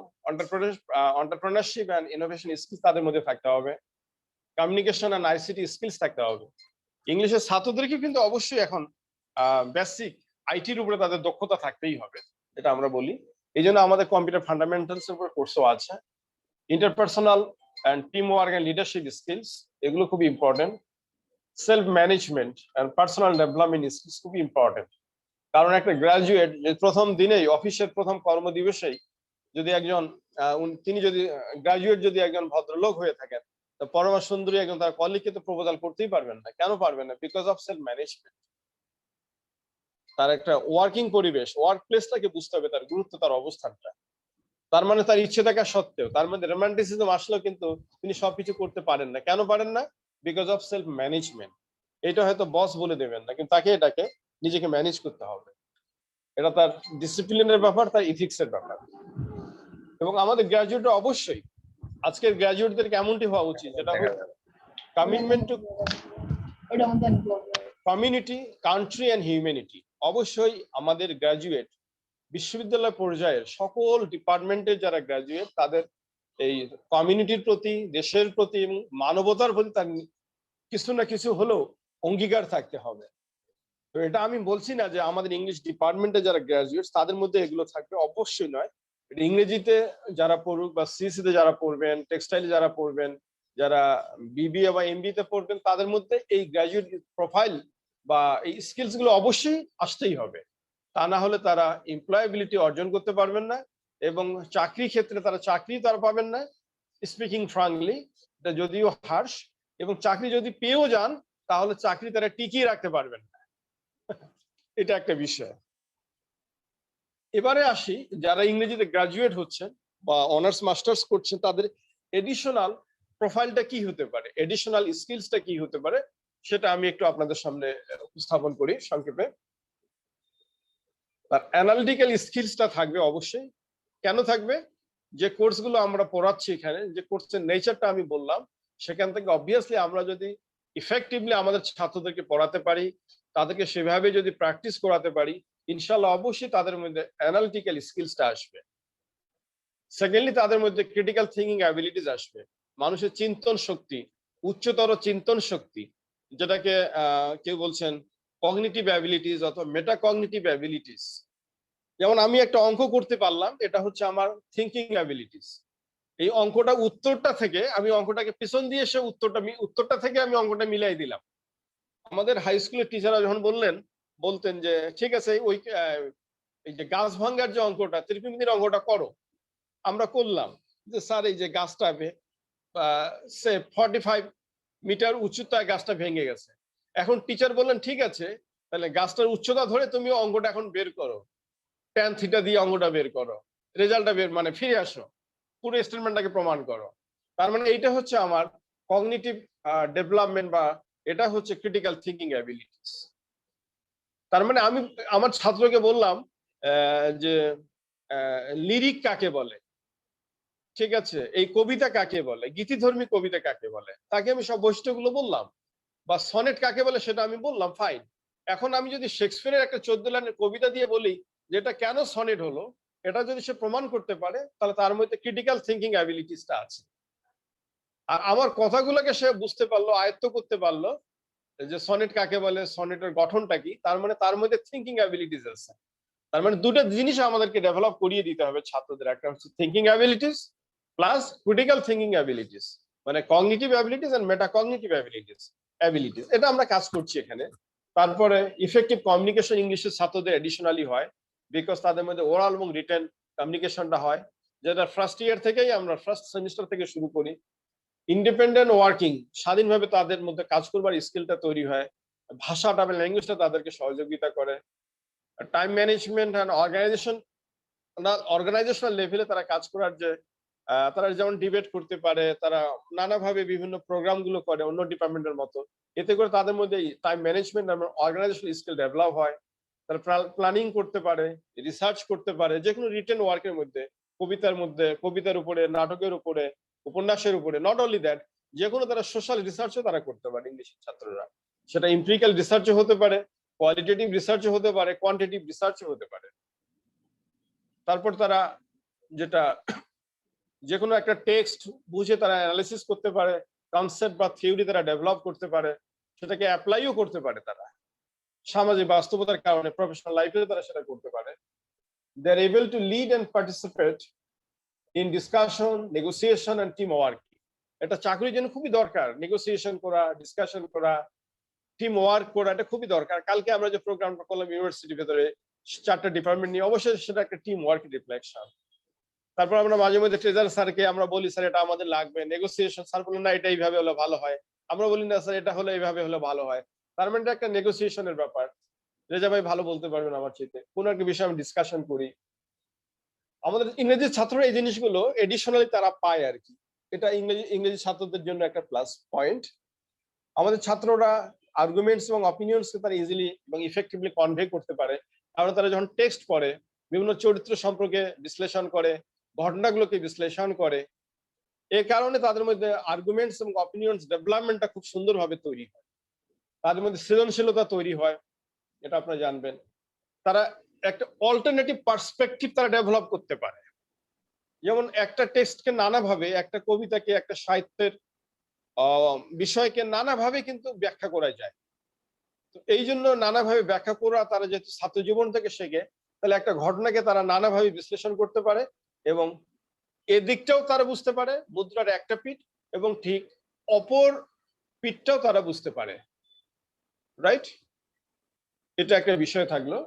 এন্টারপ্রেনারশিপ এন্ড ইনোভেশন স্কিলস তাদের মধ্যে থাকতে হবে, কমিউনিকেশন এন্ড আইসিটি স্কিলস থাকতে হবে। ইংলিশের ছাত্রদেরকে কিন্তু অবশ্যই এখন বেসিক আইটির উপরে তাদের দক্ষতা থাকতেই হবে, এটা আমরা বলি। এই জন্য আমাদের কম্পিউটার ফান্ডামেন্টালস এর উপর কোর্সও আছে। Interpersonal and team work and leadership skills, এগুলো খুবই important. Self management and personal development skills খুবই ইম্পর্টেন্ট। কারণ একটা গ্রাজুয়েট প্রথম দিনেই, অফিসের প্রথম কর্মদিবসেই যদি একজন তিনি যদি গ্রাজুয়েট যদি একজন ভদ্রলোক হয়ে থাকেন, তো পরমা সুন্দরী একজন তার কলিগকে তো প্রপোজাল করতেই পারবেন না। কেন পারবেন না? Because of self management. তার একটা ওয়ার্কিং পরিবেশ, ওয়ার্ক প্লেসটাকে বুঝতে হবে, তার গুরুত্ব, তার অবস্থানটা। তার মানে তার ইচ্ছে থাকা সত্ত্বেও তার মধ্যে রোমান্টিসিজম আসলেও কিন্তু তিনি সবকিছু করতে পারেন না। কেন পারেন না? Because of self management. এটা হয়তো বস বলে দেবেন না, কিন্তু তাকে এটাকে নিজেকে ম্যানেজ করতে হবে। এটা তার ডিসিপ্লিনের ব্যাপার, তার ইথিক্সের ব্যাপার। এবং আমাদের গ্রাজুয়েটরা অবশ্যই, আজকের গ্রাজুয়েটদের এমনটি হওয়া উচিত, যেটা হলো commitment to community, country and humanity. অবশ্যই আমাদের গ্রাজুয়েট, বিশ্ববিদ্যালয় পর্যায়ের সকল ডিপার্টমেন্টের যারা গ্রাজুয়েট, তাদের এই কমিউনিটির প্রতি, দেশের প্রতি এবং মানবতার প্রতি তার কিছু না কিছু হলেও অঙ্গীকার থাকতে হবে। তো এটা আমি বলছি না যে আমাদের ইংলিশ ডিপার্টমেন্টে যারা গ্রাজুয়েটস তাদের মধ্যে এগুলো থাকবে, অবশ্যই নয়। এটা ইংরেজিতে যারা পড়ুক বা সিসিতে যারা পড়বেন, টেক্সটাইলে যারা পড়বেন, যারা বিবিএ বা এমবিএ তে পড়বেন, তাদের মধ্যে এই গ্রাজুয়েট প্রোফাইল বা এই স্কিলস গুলো অবশ্যই আসতেই হবে। তা না হলে তারা এমপ্লয়াবিলিটি অর্জন করতে পারবেন না, এবং চাকরি ক্ষেত্রে তারা পাবেন না। স্পিকিং ফ্রাঙ্কলি, এটা যদিও হার্শ, এবং চাকরি যদি পেয়েও যান তাহলে চাকরি তারা টিকিয়ে রাখতে পারবেন না। এটা একটা বিষয়। এবারে আসি, যারা ইংরেজিতে গ্রাজুয়েট হচ্ছেন বা অনার্স মাস্টার্স করছেন, তাদের এডিশনাল প্রোফাইলটা কি হতে পারে, এডিশনাল স্কিলসটা কি হতে পারে, সেটা আমি একটু আপনাদের সামনে উপস্থাপন করি সংক্ষেপে। তার অ্যানালিটিক্যাল স্কিলসটা থাকবে অবশ্যই। কেন থাকবে? যে কোর্সগুলো আমরা পড়াচ্ছি এখানে, যে কোর্সের নেচারটা আমি বললাম, সেখান থেকে অবভিয়াসলি আমরা যদি ইফেক্টিভলি আমাদের ছাত্রদেরকে পড়াতে পারি, তাদেরকে সেভাবে যদি প্র্যাকটিস করাতে পারি, ইনশাল্লাহ অবশ্যই তাদের মধ্যে অ্যানালিটিক্যাল স্কিলসটা আসবে। সেকেন্ডলি, তাদের মধ্যে ক্রিটিক্যাল থিঙ্কিং অ্যাবিলিটিস আসবে, মানুষের চিন্তন শক্তি, উচ্চতর চিন্তন শক্তি, যেটাকে কেউ বলছেন কগনিটিভ অ্যাবিলিটিস অথবা মেটা কগনিটিভ অ্যাবিলিটিস। যেমন আমি একটা অঙ্ক করতে পারলাম, এটা হচ্ছে আমার থিঙ্কিং অ্যাবিলিটিস। এই অঙ্কটা উত্তরটা থেকে আমি অঙ্কটাকে পিছন দিয়ে এসে উত্তরটা থেকে আমি অঙ্কটা মিলাই দিলাম। আমাদের হাই স্কুলের টিচাররা যখন বলতেন যে ঠিক আছে, এই যে গাছ ভাঙ্গার যে অঙ্কটা, ত্রিকোণমিতির অঙ্কটা করো, আমরা করলাম যে স্যার এই যে গাছটা 45 মিটার উচ্চতায় গাছটা ভেঙে গেছে। এখন টিচার বললেন ঠিক আছে, তাহলে গাছটার উচ্চতা ধরে তুমি অঙ্কটা এখন বের করো, ট্যান থিটা দিয়ে অঙ্কটা বের করো, রেজাল্টটা মানে ফিরে আসো, পুরো স্টেটমেন্টটাকে প্রমাণ করো। তার মানে এইটা হচ্ছে আমার কগনিটিভ ডেভেলপমেন্ট, বা এটা হচ্ছে ক্রিটিক্যাল থিঙ্কিং অ্যাবিলিটিস। তার মানে আমি আমার ছাত্রকে বললাম যে লিরিক কাকে বলে, ঠিক আছে, এই কবিতা কাকে বলে, গীতিধর্মী কবিতা কাকে বলে, তাকে আমি সব বৈশিষ্ট্যগুলো বললাম। বা সনেট কাকে বলে সেটা আমি বললাম, ফাইন। এখন আমি যদি শেক্সপিয়ারের একটা 14 লাইনের কবিতা দিয়ে বলি যেটা কেন সনেট হলো, এটা যদি সে প্রমাণ করতে পারে, তাহলে তার মধ্যে ক্রিটিক্যাল থিঙ্কিং অ্যাবিলিটিসটা আছে। আর আমার কথাগুলোকে সে বুঝতে পারলো, আয়ত্ত করতে পারলো যে সনেট কাকে বলে, সনেটের গঠনটা কি, তার মানে তার মধ্যে থিঙ্কিং অ্যাবিলিটিস আছে। তার মানে দুটো জিনিস আমাদেরকে ডেভেলপ করিয়ে দিতে হবে ছাত্রদের, একটা হচ্ছে thinking abilities plus critical thinking abilities, মানে cognitive abilities and meta cognitive abilities. এটা আমরা কাজ করছি এখানে। তারপরে ইফেক্টিভ কমিউনিকেশন ইংলিশের ছাত্রদের এডিশনালি হয়, বিকজ তাদের মধ্যে ওরাল এবং রিটেন কমিউনিকেশনটা হয়, যেটা ফার্স্ট ইয়ার থেকেই আমরা ফার্স্ট সেমিস্টার থেকে শুরু করি। ইন্ডিপেন্ডেন্ট ওয়ার্কিং, স্বাধীনভাবে তাদের মধ্যে কাজ করবার স্কিলটা তৈরি হয়, ভাষাটা বা ল্যাঙ্গুয়েজটা তাদেরকে সহযোগিতা করে। টাইম ম্যানেজমেন্ট অ্যান্ড অর্গানাইজেশনাল লেভেলে তারা কাজ করার যে তারা যেমন ডিবেট করতে পারে, তারা নানাভাবে বিভিন্ন প্রোগ্রাম গুলো করে অন্য ডিপার্টমেন্টের মতো, এতে করে তাদের মধ্যে টাইম ম্যানেজমেন্ট এবং অর্গানাইজেশনাল স্কিল ডেভেলপ হয়। তারা প্ল্যানিং করতে পারে, রিসার্চ করতে পারে, যে কোনো রিটেন ওয়ার্কের মধ্যে, কবিতার উপরে, নাটকের উপরে, উপন্যাসের উপরে। নট অনলি দ্যাট, যে কোনো তারা সোশ্যাল রিসার্চও তারা করতে পারে ইংলিশের ছাত্ররা। সেটা এমপিরিক্যাল রিসার্চও হতে পারে, কোয়ালিটেটিভ রিসার্চও হতে পারে, কোয়ান্টিটেটিভ রিসার্চও হতে পারে। তারপর তারা যেটা যে কোনো একটা টেক্সট বুঝে তারা অ্যানালিসিস করতে পারে, কনসেপ্ট বা থিওরি তারা ডেভেলপ করতে পারে, সেটাকে অ্যাপ্লাইও করতে পারে। তারা সামাজিক বাস্তবতার কারণে প্রফেশনাল লাইফে তারা সেটা করতে পারে। They are able to lead and participate in discussion, negotiation and team work. এটা চাকরির জন্য খুবই দরকার, নেগোসিয়েশন করা, ডিসকাশন করা, টিম ওয়ার্ক করা, এটা খুবই দরকার। কালকে আমরা যে প্রোগ্রামটা করলাম ইউনিভার্সিটির ভেতরে 4টা ডিপার্টমেন্ট নিয়ে, অবশ্যই সেটা একটা টিম ওয়ার্ক রিফ্লেকশন। তারপর আমরা মাঝে মধ্যে ট্রেজার স্যারকে আমরা বলি স্যার এটা আমাদের লাগবে, নেগোসিয়েশন। স্যার বলেন না এটা এইভাবে হলে ভালো হয়, আমরা বলি না স্যার এটা হলে এইভাবে হলে ভালো হয়। তার মানে একটা নেগোসিয়েশনের ব্যাপার। রেজা ভাই ভালো বলতে পারবেন আমার চাইতে, কোন একটা বিষয় আমি ডিসকাশন করি, আমাদের ইংরেজি ছাত্ররা এই জিনিসগুলো এডিশনালি তারা পায় আর কি। এটা ইংরেজি ছাত্রদের জন্য একটা প্লাস পয়েন্ট। আমাদের ছাত্ররা আর্গুমেন্টস এবং অপিনিয়নসকে তারা ইজিলি এবং ইফেক্টিভলি কনভে করতে পারে, কারণ তারা যখন টেক্সট পড়ে বিভিন্ন চরিত্র সম্পর্কে বিশ্লেষণ করে, ঘটনাগুলোকে বিশ্লেষণ করে, এই কারণে তাদের মধ্যে আর্গুমেন্টস এবং অপিনিয়নস ডেভেলপমেন্টটা খুব সুন্দরভাবে তৈরি হয়, তাদের মধ্যে সৃজনশীলতা তৈরি হয়, এটা আপনারা জানবেন। তারা একটা অল্টারনেটিভ পার্সপেক্টিভ তারা ডেভেলপ করতে পারে। যেমন একটা টেক্সটকে নানাভাবে, একটা কবিতাকে, একটা সাহিত্যের বিষয়কে নানাভাবে কিন্তু ব্যাখ্যা করা যায়। তো এই জন্য নানাভাবে ব্যাখ্যা করা তারা যেহেতু ছাত্র জীবন থেকে শেখে, তাহলে একটা ঘটনাকে তারা নানাভাবে বিশ্লেষণ করতে পারে এবং এদিকটাও তারা বুঝতে পারে, মুদ্রার একটা পিঠ, এবং ঠিক অপর পিঠটাও তারা বুঝতে পারে, রাইট? এটা একটা বিষয় থাকলো।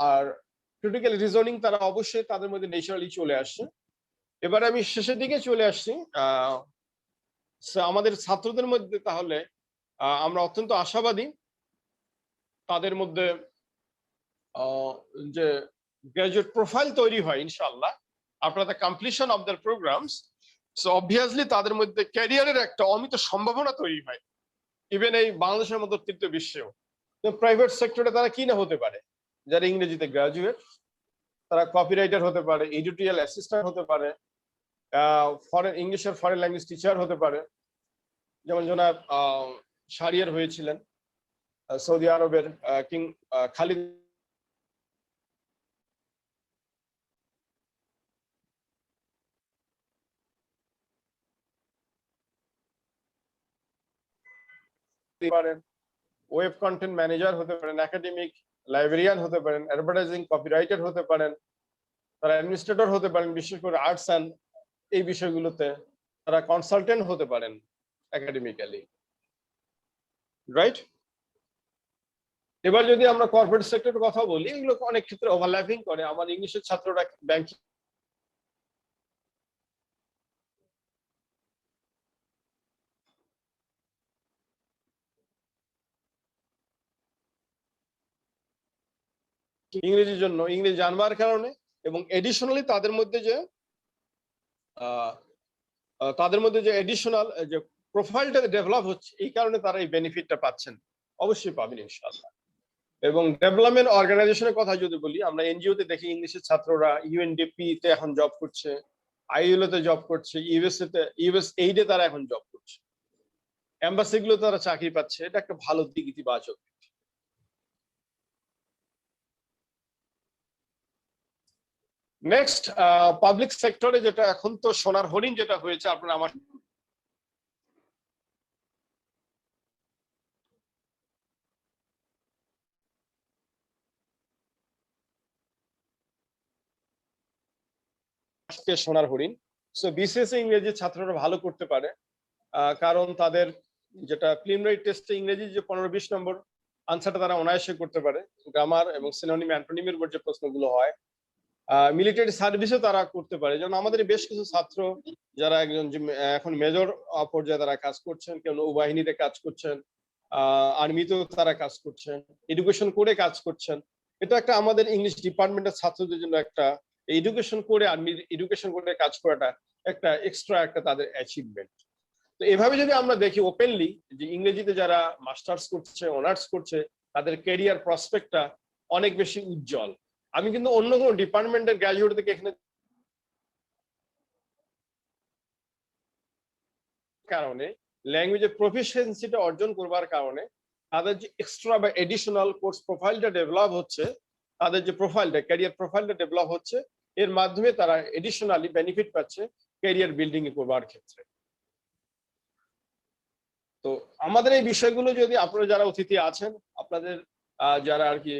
আর ক্রিটিক্যাল রিজনিং তারা অবশ্যই তাদের মধ্যে ন্যাচারালি চলে আসছে। এবার আমি শেষের দিকে চলে আসছি। আমাদের ছাত্রদের মধ্যে তাহলে আমরা অত্যন্ত আশাবাদী তাদের মধ্যে যে গ্রাজুয়েট প্রোফাইল তৈরি হয় ইনশাআল্লাহ after the completion of the programs. So obviously তাদের মধ্যে ক্যারিয়ারের একটা অমিত সম্ভাবনা তৈরি হয়, ইভেন এই বাংলাদেশের মতো তৃতীয় বিশ্বেও। প্রাইভেট সেক্টরে তারা কি না হতে পারে, যারা ইংরেজিতে গ্রাজুয়েট, তারা কপিরাইটার হতে পারে, এডিটোরিয়াল অ্যাসিস্ট্যান্ট হতে পারে, ফরেন ইংলিশের ফরেন ল্যাঙ্গুয়েজ টিচার হতে পারে, যেমন জনাব শাহরিয়ার হয়েছিলেন সৌদি আরবের কিং খালিদ পারেন, ওয়েব কন্টেন্ট ম্যানেজার হতে পারেন, একাডেমিক লাইব্রেরিয়ান হতে পারেন, অ্যাডভার্টাইজিং কপিরাইটার হতে পারেন, তারা অ্যাডমিনিস্ট্রেটর হতে পারেন, বিশেষ করে আর্টস অ্যান্ড এই বিষয়গুলোতে তারা কনসালটেন্ট হতে পারেন একাডেমিক্যালি, রাইট? এবার যদি আমরা কর্পোরেট সেক্টরের কথা বলি, এগুলো অনেক ক্ষেত্রে ওভারল্যাপিং করে। আমার ইংলিশের ছাত্ররা ব্যাংকিং ইংরেজির জন্য ইংরেজি জানবার কারণে, এবং এডিশনালি তাদের মধ্যে যে এডিশনাল যে প্রোফাইলটা ডেভেলপ হচ্ছে, এই কারণে তারা এই বেনিফিটটা পাচ্ছেন, অবশ্যই পাবেন ইনশাআল্লাহ। এবং ডেভেলপমেন্ট অর্গানাইজেশনের কথা যদি বলি, আমরা এনজিওতে দেখি ইংলিশের ছাত্ররা ইউএনডিপি তে এখন জব করছে, আইএলও তে জব করছে, ইউএস এইডে তারা এখন জব করছে, এম্বাসি গুলো তারা চাকরি পাচ্ছে। এটা একটা ভালো দিক, ইতিবাচক। নেক্সট পাবলিক সেক্টরে, যেটা এখন তো সোনার হরিণ যেটা হয়েছে, আপনারা আমার সোনার হরিণ। সো বিসিএস ইংরেজি ছাত্ররা ভালো করতে পারে, কারণ তাদের যেটা প্রিলিমিনারি টেস্টে ইংরেজি যে 15-20 নম্বর আনসারটা তারা অনায়াসে করতে পারে, গ্রামার এবং সিনোনিম অ্যান্টোনিমের উপর যে প্রশ্নগুলো হয়। মিলিটারি সার্ভিসে তারা করতে পারে, যেমন আমাদের বেশ কিছু ছাত্র যারা এখন মেজর পর্যায়ে তারা কাজ করছেন, কেউ নৌবাহিনীতে কাজ করছেন, আর্মিতেও তারা কাজ করছেন, এডুকেশন করে কাজ করছেন। এটা একটা আমাদের ইংলিশ ডিপার্টমেন্টের ছাত্রদের জন্য একটা এডুকেশন করে, আর্মি এডুকেশন করে কাজ করাটা একটা এক্সট্রা একটা তাদের অ্যাচিভমেন্ট। তো এভাবে যদি আমরা দেখি ওপেনলি, যে ইংরেজিতে যারা মাস্টার্স করছে, অনার্স করছে, তাদের ক্যারিয়ার প্রসপেক্টটা অনেক বেশি উজ্জ্বল। আমি কিন্তু অন্য কোনো ডিপার্টমেন্টের গ্রাজুয়েট থেকে এখানে কারণে ল্যাঙ্গুয়েজের প্রফিসিয়েন্সিটা অর্জন করবার কারণে তাদের যে এক্সট্রা বা এডিশনাল কোর্স প্রোফাইলটা ডেভেলপ হচ্ছে, তাদের যে প্রোফাইলটা, ক্যারিয়ার প্রোফাইলটা ডেভেলপ হচ্ছে, এর মাধ্যমে তারা এডিশনালি বেনিফিট পাচ্ছে ক্যারিয়ার বিল্ডিং এ করবার ক্ষেত্রে। তো আমাদের এই বিষয়গুলো যদি আপনারা যারা অতিথি আছেন, আপনাদের যারা আর কি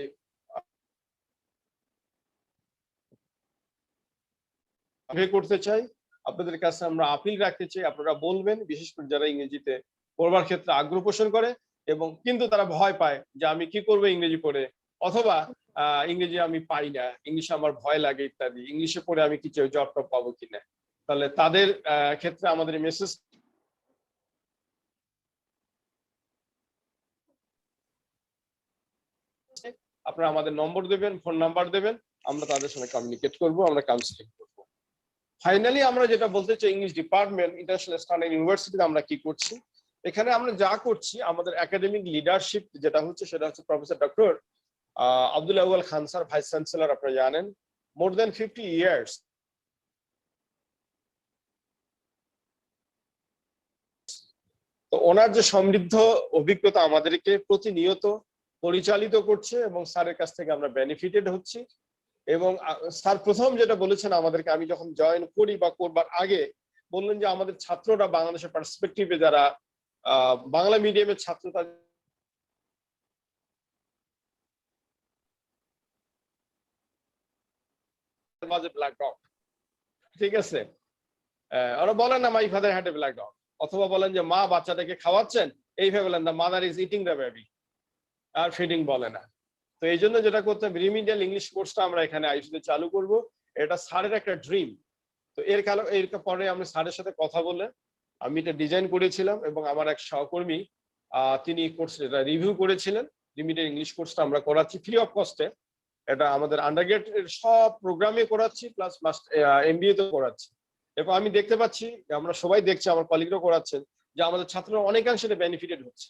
করতে চাই, আপনাদের কাছে আমরা আপিল রাখতে চাই, আপনারা বলবেন, বিশেষ করে যারা ইংরেজিতে পড়বার ক্ষেত্রে আগ্রহ পোষণ করে এবং কিন্তু তারা ভয় পায় যে আমি কি করব ইংরেজি পড়ে, অথবা ইংরেজি আমি পাই না, ইংলিশে আমার ভয় লাগে ইত্যাদি, ইংলিশে পড়ে আমি কি জব টব পাবো কিনা। তাহলে তাদের ক্ষেত্রে আমাদের মেসেজ আপনারা আমাদের নম্বর দেবেন, ফোন নাম্বার দেবেন, আমরা তাদের সঙ্গে কমিউনিকেট করব, আমরা কাউন্সিলিং করব। ফাইনালি আমরা যেটা বলতে চাই, ইংলিশ ডিপার্টমেন্ট ইন্টারন্যাশনাল স্ট্যান্ডার্ড ইউনিভার্সিটিতে আমরা কি করছি, এখানে আমরা যা করছি আমাদের একাডেমিক লিডারশিপ যেটা হচ্ছে সেটা হচ্ছে প্রফেসর ডক্টর আব্দুল আউয়াল খান স্যার, ভাইস চ্যান্সেলর, আপনারা জানেন মোর দেন 50 ইয়ার্স তো ওনার যে সমৃদ্ধ অভিজ্ঞতা আমাদেরকে প্রতিনিয়ত পরিচালিত করছে এবং স্যারের কাছ থেকে আমরা বেনিফিটেড হচ্ছি। এবং স্যার প্রথম যেটা বলেছেন আমাদেরকে, আমি যখন জয়েন করি বা করবার আগে বললেন যে আমাদের ছাত্ররা বাংলাদেশের পার্সপেক্টিভে যারা বাংলা মিডিয়ামের ছাত্র তাদের মাঝে ব্ল্যাক ডগ, ঠিক আছে, ওরা বলেন না my father had a black dog, অথবা বলেন যে মা বাচ্চাটাকে খাওয়াচ্ছেন, এইভাবে বলেন the mother is eating the baby, আর ফিডিং বলে না। তো এই জন্য যেটা করতে হবে, রিমিডিয়াল ইংলিশ কোর্সটা আমরা এখানে আইসিতে চালু করব, এটা স্যারের একটা ড্রিম। তো এর পরে আমি স্যারের সাথে কথা বলে আমি এটা ডিজাইন করেছিলাম এবং আমার এক সহকর্মী তিনি কোর্স এটা রিভিউ করেছিলেন। রিমিডিয়াল ইংলিশ কোর্সটা আমরা করাচ্ছি ফ্রি অফ কস্টে, এটা আমাদের আন্ডারগ্রেড সব প্রোগ্রামে করাচ্ছি, প্লাস এমবিএ তেও করাচ্ছি। এবং আমি দেখতে পাচ্ছি, আমরা সবাই দেখছি, আমার কলিগরাও করাচ্ছেন, যে আমাদের ছাত্ররা অনেকাংশে বেনিফিটেড হচ্ছে।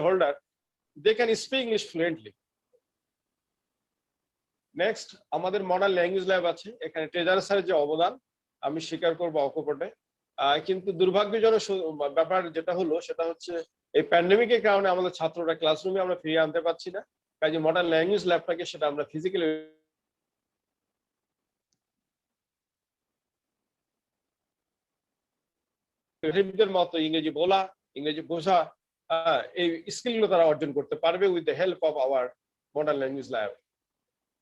holder, they can speak English fluently. Next আমাদের মডার্ন ল্যাঙ্গুয়েজ ল্যাব আছে, এখানে ট্রেজারার স্যারের যে অবদান আমি স্বীকার করবো অকপটে। কিন্তু দুর্ভাগ্যজনক ব্যাপার যেটা হলো সেটা হচ্ছে এই প্যান্ডেমিকের কারণে আমাদের ছাত্ররা ক্লাসরুমে আমরা ফিরিয়ে আনতে পারছি না, কাজে মডার্ন ল্যাঙ্গুয়েজ ল্যাবটাকে সেটা আমরা ফিজিক্যালি মতো ইংরেজি বলা, ইংরেজি বোঝা, এই স্কিলগুলো তারা অর্জন করতে পারবে with the help of our modern language lab.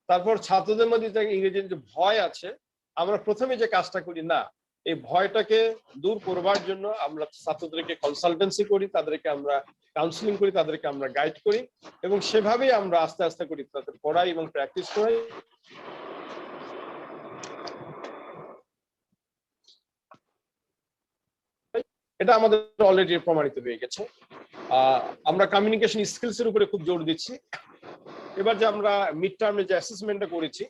তারপর ছাত্রদের মধ্যে যে ইংরেজির যে ভয় আছে, আমরা প্রথমে যে কাজটা করি না, এই ভয়টাকে দূর করবার জন্য আমরা ছাত্রদেরকে কনসালটেন্সি করি, তাদেরকে আমরা কাউন্সিলিং করি, তাদেরকে আমরা গাইড করি এবং সেভাবেই আমরা আস্তে আস্তে করি তাদের পড়াই এবং প্র্যাকটিস করাই। এটা আমাদের অলরেডি প্রমাণিত হয়ে গেছে। আমরা কমিউনিকেশন স্কিলস এর উপরে খুব জোর দিচ্ছি। এবার যে আমরা মিড টার্মে যে অ্যাসেসমেন্টটা করেছি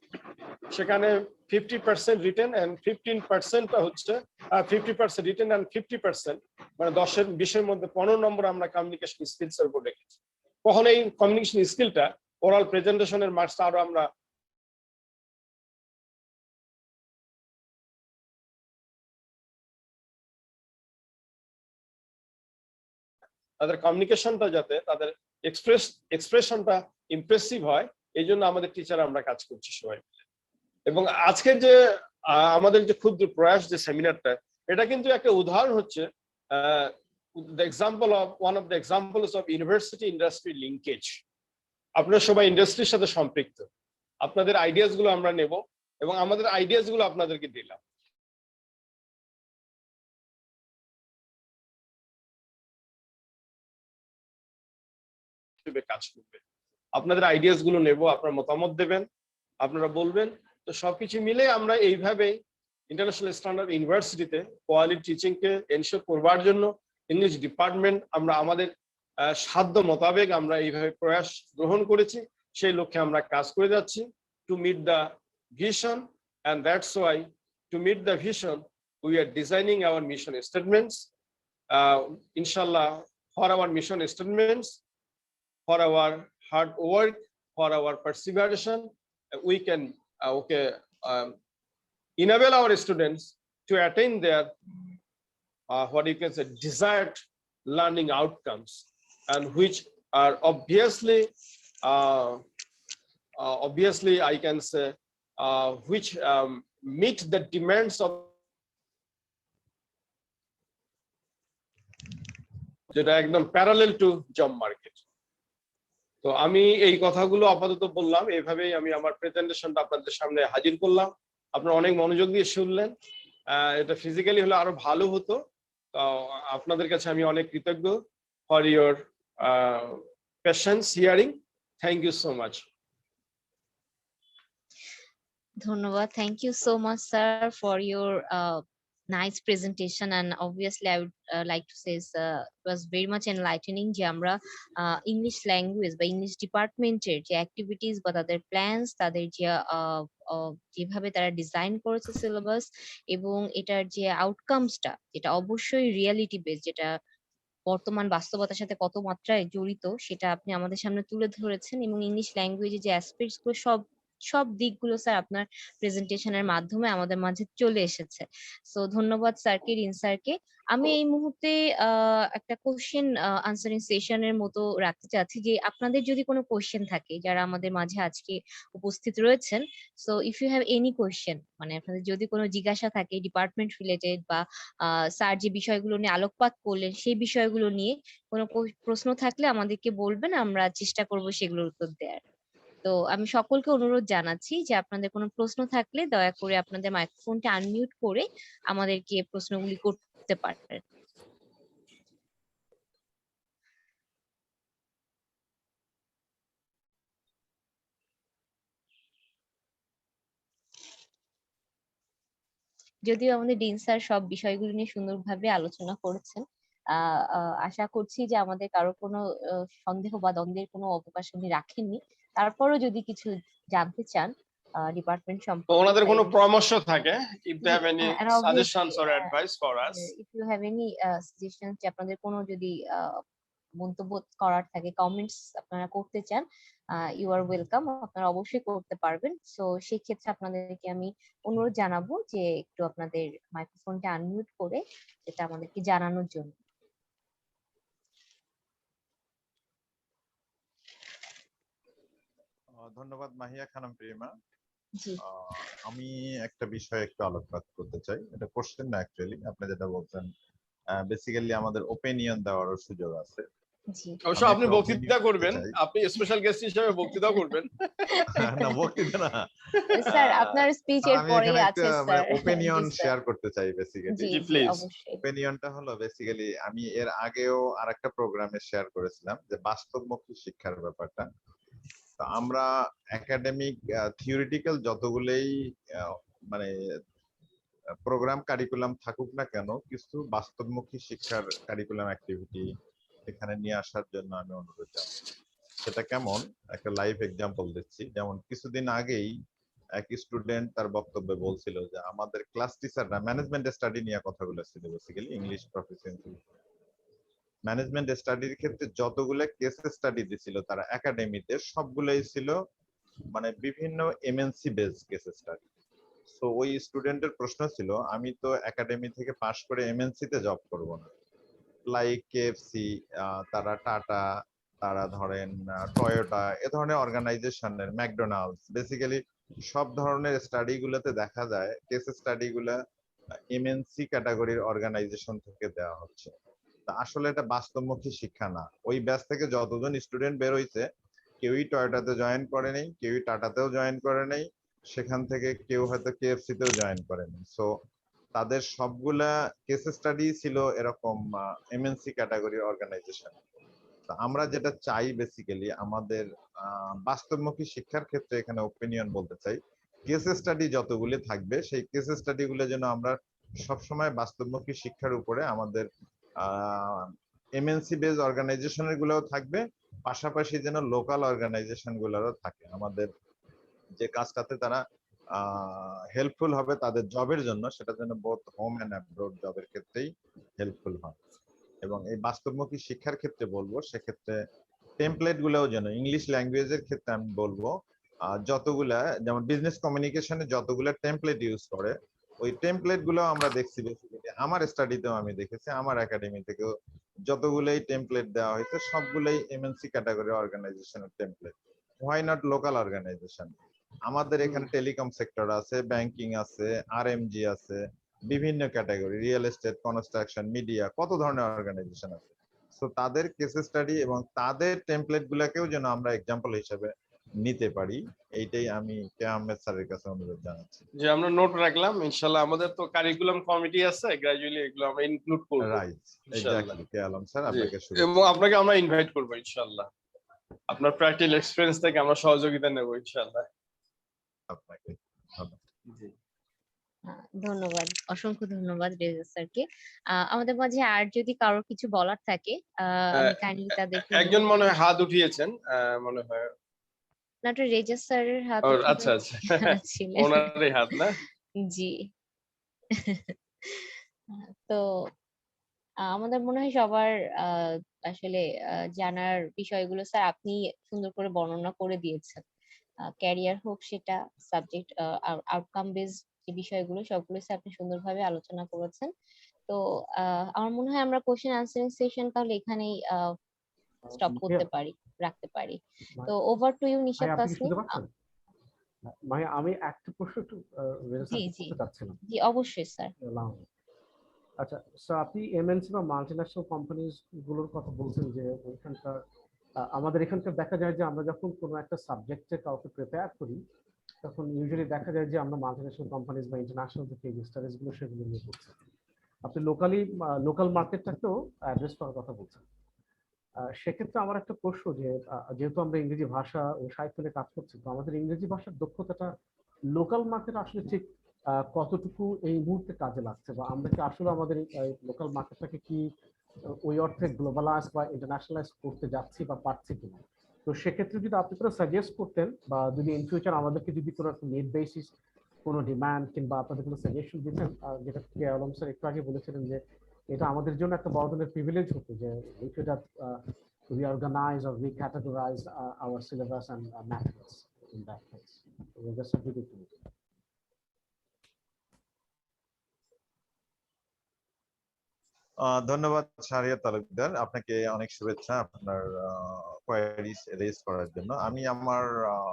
সেখানে 50% রিটেন এন্ড 15% হচ্ছে 50% রিটেন এন্ড 50% মানে 10-20 মধ্যে 15 নম্বর আমরা কমিউনিকেশন স্কিলস এর উপর রেখেছি। কখন এই কমিউনিকেশন স্কিলটা ওরাল প্রেজেন্টেশনের মার্কস আরো আমরা তাদের কমিউনিকেশনটা যাতে তাদের এক্সপ্রেশনটা ইমপ্রেসিভ হয়, এই জন্য আমাদের টিচার আমরা কাজ করছি সবাই মিলে। এবং আজকের যে আমাদের যে ক্ষুদ্র প্রয়াস যে সেমিনারটা, এটা কিন্তু একটা উদাহরণ হচ্ছে the example of one of the examples of university industry linkage. আপনারা সবাই ইন্ডাস্ট্রির সাথে সম্পৃক্ত, আপনাদের আইডিয়াস গুলো আমরা নেব এবং আমাদের আইডিয়াস গুলো আপনাদেরকে দিলাম। কাজ করবে, আপনাদের আইডিয়াস গুলো নেব, আপনারা মতামত দেবেন, আপনারা বলবেন। তো সবকিছু মিলে আমরা এইভাবে ইন্টারন্যাশনাল স্ট্যান্ডার্ড ইউনিভার্সিটিতে কোয়ালিটি টিচিং কে এনশিওর করবার জন্য ইংলিশ ডিপার্টমেন্ট আমরা আমাদের সাধ্য মোতাবেক আমরা এইভাবে প্রয়াস গ্রহণ করেছি, সেই লক্ষ্যে আমরা কাজ করে যাচ্ছি to meet the vision. And that's why to meet the vision we are designing our mission statements. ইনশাল্লাহ for our mission statements, for our hard work, for our perseveration, we can enable our students to attain their what you can say desired learning outcomes, and which are obviously I can say which meet the demands of যেটা একদম parallel to job market. তো আমি এই কথাগুলো আপাতত বললাম, এইভাবেই আমি আমার প্রেজেন্টেশনটা আপনাদের সামনে হাজির করলাম। আপনারা অনেক মনোযোগ দিয়ে শুনলেন, এটা ফিজিক্যালি হলে আরো ভালো হতো। আপনাদের কাছে আমি অনেক কৃতজ্ঞ for your patience hearing. Thank you so much. ধন্যবাদ। Thank you so much sir for your nice presentation, and obviously I would like to say it was very much enlightening যে আমরা ইংলিশ ল্যাঙ্গুয়েজ বা English ডিপার্টমেন্টের যে activities বা তাদের plans, তাদের যে যেভাবে তারা ডিজাইন করেছে সিলেবাস এবং এটার যে আউটকামসটা, যেটা অবশ্যই রিয়ালিটি বেস, যেটা বর্তমান বাস্তবতার সাথে কত মাত্রায় জড়িত, সেটা আপনি আমাদের সামনে তুলে ধরেছেন। এবং ইংলিশ ল্যাঙ্গুয়েজে যে অ্যাসপেক্টস গুলো, সব সব দিকগুলো স্যার আপনার প্রেজেন্টেশনের মাধ্যমে আমাদের মাঝে চলে এসেছে। সো ধন্যবাদ স্যারকে, রিন স্যারকে। আমি এই মুহূর্তে একটা কোশ্চেন আনসারিং সেশনের মতো রাখতে চাচ্ছি, যে আপনাদের যদি কোনো কোশ্চেন থাকে যারা আমাদের মাঝে আজকে উপস্থিত রয়েছেন, so if you have any question, মানে আপনাদের যদি কোনো জিজ্ঞাসা থাকে ডিপার্টমেন্ট রিলেটেড বা স্যার যে বিষয়গুলো নিয়ে আলোকপাত করলেন সেই বিষয়গুলো নিয়ে কোনো প্রশ্ন থাকলে আমাদেরকে বলবেন, আমরা চেষ্টা করব সেগুলোর উত্তর দেওয়ার। তো আমি সকলকে অনুরোধ জানাচ্ছি যে আপনাদের কোনো প্রশ্ন থাকলে দয়া করে আপনাদের মাইক্রোফোনটা আনমিউট করে আমাদেরকে প্রশ্নগুলি করতে পারেন। যদিও আমাদের ডিন স্যার সব বিষয়গুলো নিয়ে সুন্দরভাবে আলোচনা করেছেন, আশা করছি যে আমাদের কারো কোনো সন্দেহ বা দ্বন্দ্বের কোনো অবকাশ উনি রাখেননি। তারপরও যদি কিছু জানতে চান ডিপার্টমেন্ট সম্পর্কে, ওনাদের কোনো পরামর্শ থাকে, if they have any and obviously, suggestions or advice for us, if you have any suggestions, যে আপনাদের কোনো যদি মন্তব্য করার থাকে, কমেন্টস আপনারা করতে চান, ইউ আর ওয়েলকাম, আপনারা অবশ্যই করতে পারবেন। সো সেই ক্ষেত্রে আপনাদেরকে আমি অনুরোধ জানাবো যে একটু আপনাদের মাইক্রোফোনটা আনমিউট করে এটা আমাদেরকে জানানোর জন্য। ধন্যবাদ মাহিয়া খানম প্রিমা। জি, আমি একটা বিষয়ে একটু আলোকপাত করতে চাই। এটা কোশ্চেন না, অ্যাকচুয়ালি আপনি যেটা বলছেন, বেসিক্যালি আমাদের ওপিনিয়ন দেওয়ারও সুযোগ আছে। জি, অবশ্য আপনি বক্তৃতা করবেন, আপনি স্পেশাল গেস্ট হিসেবে বক্তৃতা করবেন। না, বক্তৃতা না স্যার আপনার স্পিচের আমি পরেই এখানে আছে একটা স্যার। ওপিনিয়ন জি, স্যার। শেয়ার করতে চাই basically. G, G, G, please. অবশ্যই। ওপিনিয়নটা হলো বেসিক্যালি আমি এর আগেও আরেকটা প্রোগ্রামে শেয়ার করেছিলাম যে বাস্তবমুখী শিক্ষার ব্যাপারটা। তো আমরা একাডেমিক থিওরিটিক্যাল যতগুলোই মানে প্রোগ্রাম কারিকুলাম থাকুক না কেন, কিছু বাস্তবমুখী শিক্ষার কারিকুলাম অ্যাক্টিভিটি এখানে নিয়ে আসার জন্য আমি অনুরোধ জানাই। সেটা কেমন, একটা লাইভ এক্সাম্পল দিচ্ছি। যেমন কিছুদিন আগেই এক স্টুডেন্ট তার বক্তব্যে বলছিল যে আমাদের ক্লাস টিচাররা ম্যানেজমেন্ট স্টাডি নিয়ে কথা বলেছিল, বেসিক্যালি ইংলিশ প্রফিসিয়েন্সি। ম্যানেজমেন্ট স্টাডির ক্ষেত্রে যতগুলো কেস স্টাডি দিছিল তারা একাডেমিতে, সবগুলোই ছিল মানে বিভিন্ন MNC base case study. So ওই স্টুডেন্টের প্রশ্ন ছিল, আমি তো একাডেমি থেকে পাশ করে এমএনসি তে জব করব না, লাইক কেএফসি, তারা টাটা, তারা ধরেন টয়োটা, এ ধরনের অর্গানাইজেশনের, ম্যাকডোনাল্ডস, বেসিক্যালি সব ধরনের স্টাডি গুলোতে দেখা যায় কেস স্টাডি গুলা এমএনসি ক্যাটাগরির অর্গানাইজেশন থেকে দেওয়া হচ্ছে। তা আসলে এটা বাস্তবমুখী শিক্ষা না। ওই ব্যাচ থেকে যতজন স্টুডেন্ট বের হইছে, কেউই টয়োটাতে জয়েন করে নেই, কেউই টাটাতেও জয়েন করে নেই, সেখান থেকে কেউ হয়তো কেএফসি তেও জয়েন করে নেই। সো তাদের সবগুলা কেস স্টাডি ছিল এরকম এমএনসি ক্যাটাগরির অর্গানাইজেশন। আমরা যেটা চাই বেসিক্যালি আমাদের বাস্তবমুখী শিক্ষার ক্ষেত্রে এখানে ওপিনিয়ন বলতে চাই, কেস স্টাডি যতগুলি থাকবে সেই কেস স্টাডি গুলো যেন আমরা সবসময় বাস্তবমুখী শিক্ষার উপরে আমাদের এমএনসি বেজ অর্গানাইজেশনের গুলোও থাকবে, পাশাপাশি যেন লোকাল অর্গানাইজেশন গুলোরও থাকে। আমাদের যে কাজটাতে তারা হেল্পফুল হবে তাদের জবের জন্য, সেটা যেন বোথ হোম এন্ড অ্যাব্রোড জবের ক্ষেত্রেই হেল্পফুল হয়। এবং এই বাস্তবমুখী শিক্ষার ক্ষেত্রে বলবো, সেক্ষেত্রে টেমপ্লেট গুলোও যেন ইংলিশ ল্যাঙ্গুয়েজের ক্ষেত্রে আমি বলবো যতগুলা, যেমন বিজনেস কমিউনিকেশনে যতগুলা টেমপ্লেট ইউজ করে, ওই টেমপ্লেট গুলো আমরা দেখছি বেসিক্যালি আমার স্টাডিতেও আমি দেখেছি, আমার একাডেমি থেকেও যতগুলাই টেমপ্লেট দেওয়া হয়েছে সবগুলাই এমএনসি ক্যাটাগরি অর্গানাইজেশনের template. Why not local organization? আমাদের এখানে টেলিকম সেক্টর আছে, ব্যাংকিং আছে, আরএমজি আছে, বিভিন্ন category, real estate, construction, media, কত ধরনের অর্গানাইজেশন আছে। সো তাদের কেস স্টাডি এবং তাদের টেমপ্লেট গুলাকেও যেন আমরা এক্সাম্পল হিসেবে নিতে পারি, এইটাই আমি কে আহমেদ স্যারের কাছে অনুরোধ জানাচ্ছি। যে আমরা নোট রাখলাম, ইনশাআল্লাহ আমাদের তো কারিকুলাম কমিটি আছে, গ্র্যাজুয়ালি এগুলো আমরা ইনক্লুড করব। রাইট, এক্স্যাক্টলি কে আলম স্যার, আপনাকে এবং আপনাকে আমরা ইনভাইট করব ইনশাআল্লাহ। আপনার প্র্যাকটিক্যাল এক্সপেরিয়েন্স থেকে আমরা সহযোগিতা নেব ইনশাআল্লাহ। আপনাকে ধন্যবাদ। ধন্যবাদ, অসংখ্য ধন্যবাদ রেজা স্যারকে। আমাদের মাঝে আর যদি কারোর কিছু বলার থাকে আমি কাইন্ডলি তাদেরকে একজন মনে হয় হাত উঠিয়েছেন, মনে হয় নাটোর রেজা স্যারের হাত আচ্ছা আচ্ছা ছিলেন। ওনারই হাত না? জি। তো আমাদের মনে হয় সবার আসলে জানার বিষয়গুলো স্যার আপনি সুন্দর করে বর্ণনা করে দিয়েছেন। ক্যারিয়ার হোক সেটা সাবজেক্ট আউটকাম বেসড যে বিষয়গুলো সবগুলো স্যার আপনি সুন্দরভাবে আলোচনা করেছেন। তো আমার মনে হয় আমরা কোশ্চেন আনসারিং সেশন তাহলে এখানেই স্টপ করতে পারি, রাখতে পারি। তো ওভার টু ইউ নিশাত আপনি কি তাসনিম। শুনতে পাচ্ছেন? মানে আমি একটা প্রশ্ন একটু জি জি করতে চাচ্ছিলাম। জি অবশ্যই স্যার। আচ্ছা স্যার, আপনি এমএনসি বা মাল্টিন্যাশনাল কোম্পানিজ গুলোর কথা বলছেন যে ওইখানকার আমাদের এখানকার দেখা যায় যে আমরা যখন কোনো একটা সাবজেক্টে কাউকে প্রিপেয়ার করি তখন ইউজুয়ালি দেখা যায় যে আমরা মাল্টিন্যাশনাল কোম্পানিজ বা ইন্টারন্যাশনাল যে স্টাডিজ গুলো সেগুলো নিয়ে করছি। আপনি লোকাল মার্কেটটাকেও অ্যাড্রেস করার কথা বলছেন। সেক্ষেত্রে আমার একটা প্রশ্ন যে যেহেতু আমরা ইংরেজি ভাষা ও সাহিত্য নিয়ে কাজ করছি, তো আমাদের ইংরেজি ভাষার দক্ষতাটা লোকাল মার্কেট আসলে ঠিক কতটুকু এই মুহূর্তে কাজে লাগছে, বা আমরা কি আসলে আমাদের লোকাল মার্কেটটাকে কি ওই অর্থে গ্লোবালাইজ বা ইন্টারন্যাশনালাইজ করতে যাচ্ছি বা পারছি কিনা? তো সেক্ষেত্রে যদি আপনি কোনো সাজেস্ট করতেন, বা যদি ইন ফিউচার আমাদেরকে যদি কোনো একটা নেট বেসিস কোনো ডিমান্ড কিংবা আপনাদের কোনো সাজেশন দিতেন, যেটা আলম স্যার একটু আগে বলেছিলেন যে এটা আমাদের জন্য একটা বড় ধরনের প্রিভিলেজ হতো যে we could have reorganize or recategorize our syllabus and methods in that case. So we'll just have to do it. ধন্যবাদ শাহরিয়ার তালুকদার, আপনাকে অনেক শুভেচ্ছা আপনার কোয়ারিজ রেজ করার জন্য। আমি আমার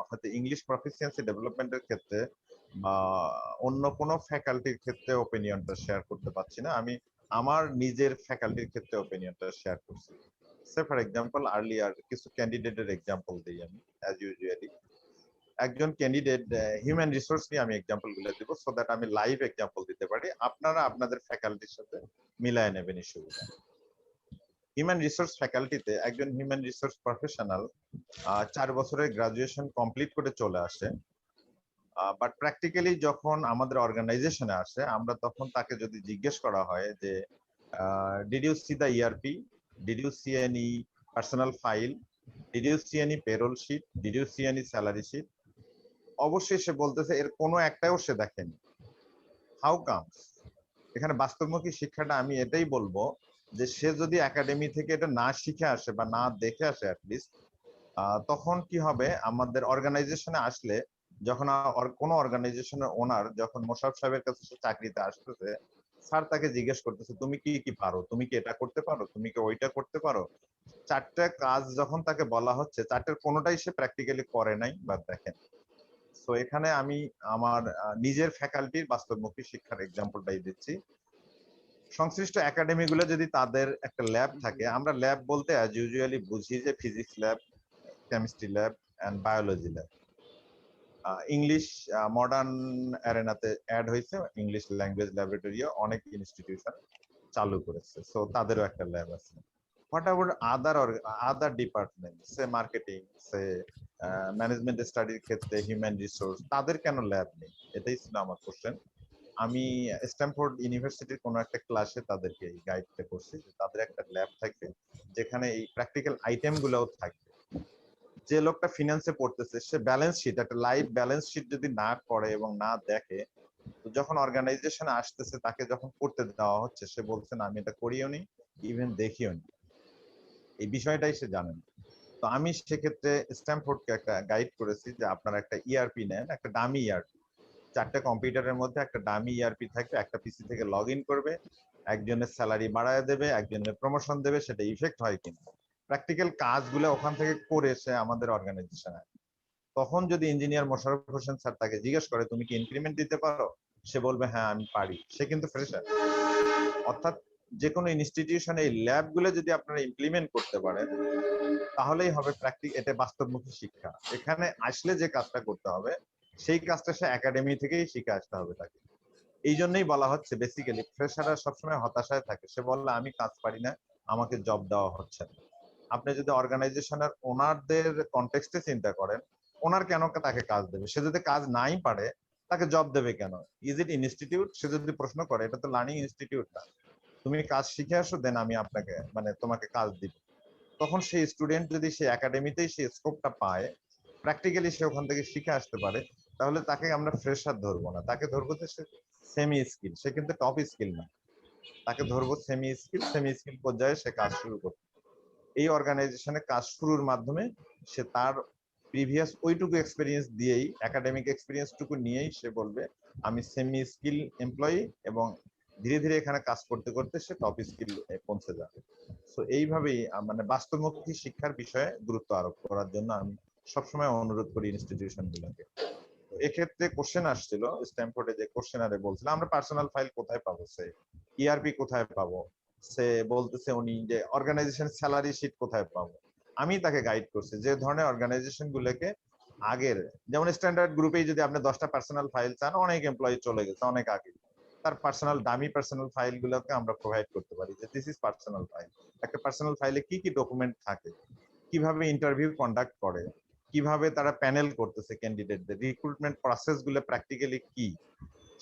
হয়তো ইংলিশ প্রফিসিয়েন্সি ডেভেলপমেন্টের ক্ষেত্রে বা অন্য কোনো ফ্যাকাল্টির ক্ষেত্রে ওপিনিয়নটা শেয়ার করতে পারছি না। আমি আমার নিজের ফ্যাকাল্টির ক্ষেত্রে ওপিনিয়নটা শেয়ার করছি। সে ফর এক্সাম্পল আর্লিয়ার কিছু ক্যান্ডিডেটের এক্সাম্পল দিই আমি অ্যাজ ইউজুয়ালি। একজন ক্যান্ডিডেট হিউম্যান রিসোর্স নিয়ে আমি এক্সাম্পল গুলো দিব সো দ্যাট আমি লাইভ এক্সাম্পল দিতে পারি, আপনারা আপনাদের ফ্যাকাল্টির সাথে মিলায় নেবেন এই সুবিধা। হিউম্যান রিসোর্স ফ্যাকাল্টিতে একজন হিউম্যান রিসোর্স প্রফেশনাল 4 বছরের গ্রাজুয়েশন কমপ্লিট করে চলে আসে, বাট প্র্যাকটিক্যালি যখন আমাদের অর্গানাইজেশনে আসে আমরা তখন তাকে যদি জিজ্ঞেস করা হয় যে did you see the ERP, did you see any personal file, did you see any payroll sheet, did you see any salary sheet, অবশ্যই সে বলতেছে এর কোনো একটাও সে দেখেনি। How comes? এখানে বাস্তবমুখী শিক্ষাটা আমি এটাই বলবো যে সে যদি একাডেমি থেকে এটা না শিখে আসে বা না দেখে আসে অ্যাটলিস্ট, তখন কি হবে আমাদের অর্গানাইজেশনে আসলে যখন কোনো অর্গানাইজেশনের ওনার যখন মোশাররফ সাহেবের কাছে সে চাকরিতে আসতেছে, স্যার তাকে জিজ্ঞেস করতেছে তুমি কি কি পারো, তুমি কি এটা করতে পারো, তুমি কি ওইটা করতে পারো। 4টা কাজ যখন তাকে বলা হচ্ছে 4টের কোনোটাই সে প্র্যাকটিক্যালি করে নাই বা দেখেন। তো এখানে আমি আমার নিজের ফ্যাকাল্টির বাস্তবমুখী শিক্ষার এক্সাম্পলটাই দিচ্ছি। সংশ্লিষ্ট একাডেমি গুলো যদি তাদের একটা ল্যাব থাকে, আমরা ল্যাব বলতে অ্যাজ ইউজুয়ালি বুঝি যে physics lab, chemistry lab and biology lab. English modern অ্যারেনাতে অ্যাড হয়েছে, ইংলিশ ল্যাঙ্গুয়েজ ল্যাবরেটরিও অনেক ইনস্টিটিউশন চালু করেছে, সো তাদেরও একটা ল্যাব আছে। What about other department, say marketing, say management স্টাডির ক্ষেত্রে হিউম্যান রিসোর্স, তাদের কেন ল্যাব নেই? এটাই ছিল আমার কোশ্চেন। আমি স্ট্যামফোর্ড ইউনিভার্সিটির কোনো একটা ক্লাসে তাদেরকে এই গাইডটা করছি যে তাদের একটা ল্যাব থাকবে যেখানে এই প্র্যাকটিক্যাল আইটেম গুলোও থাকবে। যে লোকটা ফিনান্সে পড়তেছে সে ব্যালেন্স শিট, একটা লাইভ ব্যালেন্স শিট যদি না করে এবং না দেখে, তো যখন অর্গানাইজেশনে আসতেছে তাকে যখন করতে দেওয়া হচ্ছে সে বলছে না আমি এটা করিও নি, ইভেন দেখিও নি, এই বিষয়টাই সে জানেন। তো আমি সেক্ষেত্রে স্ট্যামফোর্ডকে একটা গাইড করেছি যে আপনারা একটা ইআরপি নেন, একটা ডামি ইআরপি, 4টা কম্পিউটারের মধ্যে একটা ডামি ইআরপি থাকবে, একটা পিসি থেকে লগ ইন করবে, একজনের স্যালারি বাড়ায় দেবে, একজনের প্রমোশন দেবে, সেটা ইফেক্ট হয় কিনা প্র্যাকটিক্যাল কাজগুলো ওখান থেকে করে সে আমাদের অর্গানাইজেশনে। তখন যদি ইঞ্জিনিয়ার মোশাররফ হোসেন স্যার তাকে জিজ্ঞেস করে তুমি কি ইনক্রিমেন্ট দিতে পারো, সে বলবে হ্যাঁ আমি পারি, সে কিন্তু ফ্রেশার। অর্থাৎ যে কোনো ইনস্টিটিউশনে এই ল্যাবগুলো যদি আপনারা ইমপ্লিমেন্ট করতে পারেন তাহলেই হবে এটা বাস্তবমুখী শিক্ষা। এখানে আসলে যে কাজটা করতে হবে সেই কাজটা সে একাডেমি থেকেই শিখে আসতে হবে তাকে। এই জন্যই বলা হচ্ছে বেসিক্যালি ফ্রেশাররা সবসময় হতাশায় থাকে, সে বললে আমি কাজ পারি না, আমাকে জব দেওয়া হচ্ছে না। আপনি যদি অর্গানাইজেশনের ওনারদের কনটেক্সটে চিন্তা করেন, ওনার কেন তাকে কাজ দেবে? সে যদি কাজ নাই পারে তাকে জব দেবে কেন? Is it institute? সে যদি প্রশ্ন করে, এটা তো লার্নিং ইনস্টিটিউট না। তুমি কাজ শিখে আসো, দেন আমি আপনাকে মানে তোমাকে কাজ দিব। তখন সেই স্টুডেন্ট যদি সেই একাডেমিতেই সেই স্কোপটা পায়, প্র্যাকটিক্যালি সে ওখান থেকে শিখে আসতে পারে, তাহলে তাকে আমরা ফ্রেশার ধরবো না, তাকে ধরবো যে সে সেমি স্কিল। সে কিন্তু টপ স্কিল না, তাকে ধরবো সেমি স্কিল পর্যায়ে সে কাজ শুরু করবে। এই অর্গানাইজেশনে কাজ শুরুর মাধ্যমে সে তার প্রিভিয়াস ওইটুকু এক্সপিরিয়েন্স দিয়েই, একাডেমিক এক্সপিরিয়েন্স টুকু নিয়েই সে বলবে আমি সেমি স্কিল এমপ্লয়ি, এবং ধীরে ধীরে এখানে কাজ করতে করতে সে টপ স্কিল পৌঁছে যাবে। সো এইভাবেই মানে বাস্তবমুখী শিক্ষার বিষয়ে গুরুত্ব আরোপ করার জন্য আমি সবসময় অনুরোধ করি ইনস্টিটিউশন গুলোকে। এক্ষেত্রে কোশ্চেন আসছিল স্ট্যামফোর্ডে, যে কোশ্চেনারে বলছিল আমরা পার্সোনাল ফাইল কোথায় পাবো, সে ইআরপি কোথায় পাবো, সে বলতেছে উনি যে অর্গানাইজেশন স্যালারি শিট কোথায় পাবো। আমি তাকে গাইড করছি যে ধরনের অর্গানাইজেশন গুলোকে আগের, যেমন স্ট্যান্ডার্ড গ্রুপেই যদি আপনি 10টা পার্সোনাল ফাইল চান, অনেক এমপ্লয়ি চলে গেছে অনেক আগে, তার পার্সোনাল দামি পার্সোনাল ফাইল গুলোকে আমরা প্রোভাইড করতে পারি যে দিস ইজ পার্সোনাল ফাইল। একটা পার্সোনাল ফাইলে কি কি ডকুমেন্ট থাকে, কিভাবে ইন্টারভিউ কন্ডাক্ট করে, কিভাবে তারা প্যানেল করতেছে ক্যান্ডিডেটদের, রিক্রুটমেন্ট প্রসেস গুলো প্র্যাকটিক্যালি কি,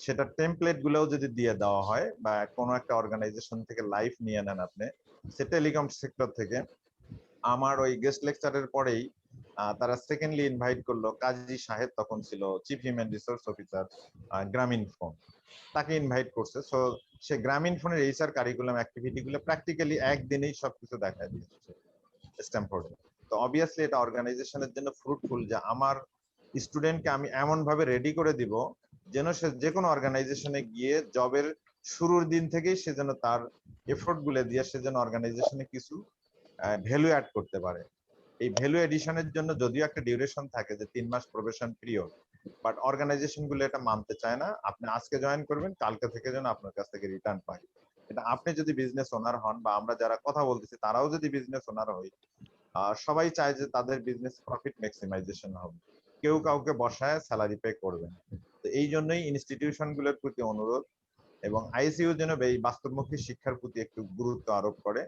সেটা টেমপ্লেট গুলোও যদি দিয়ে দেওয়া হয়, বা কোনো একটা অর্গানাইজেশন থেকে লাইভ নিয়ে নেন আপনি, সে টেলিকম সেক্টর থেকে। আমার ওই গেস্ট লেকচারের পরেই তারা সেকেন্ডলি ইনভাইট করলো কাজী সাহেব, তখন ছিল চিফ হিউম্যান রিসোর্স অফিসার গ্রামীণ ফোন, তাকে ইনভাইট করছে। সো সে গ্রামীণ ফোনের এইচআর কারিকুলাম অ্যাক্টিভিটি গুলো প্র্যাকটিক্যালি একদিনেই সবকিছু দেখা দিয়েছে স্ট্যামফোর্ডে। তো অবভিয়াসলি এটা অর্গানাইজেশনের জন্য ফ্রুটফুল যে আমার স্টুডেন্টকে আমি এমন ভাবে রেডি করে দিব যেন সে যে কোনো অর্গানাইজেশনে গিয়ে জবের শুরুর দিন থেকেই সে যেন তার এফোর্ট গুলো দিয়ে সে যেন অর্গানাইজেশনে কিছু ভ্যালু অ্যাড করতে পারে। এই ভ্যালু এডিশনের জন্য যদিও একটা ডিউরেশন থাকে যে 3 মাস প্রবেশন পিরিয়ড, বাট অর্গানাইজেশন গুলো এটা মানতে চায় না। আপনি আজকে জয়েন করবেন, কালকে থেকে যেন আপনার কাছ থেকে রিটার্ন পাই। এটা আপনি যদি বিজনেস ওনার হন, বা আমরা যারা কথা বলতেছি তারাও যদি বিজনেস ওনার হই, সবাই চায় যে তাদের বিজনেস প্রফিট ম্যাক্সিমাইজেশন হবে, কেউ কাউকে বসায় স্যালারি পে করবেন। তো এই জন্যই ইনস্টিটিউশন গুলোর প্রতি অনুরোধ, এবং আইসিইউ যেন এই বাস্তবমুখী শিক্ষার প্রতি একটু গুরুত্ব আরোপ করে।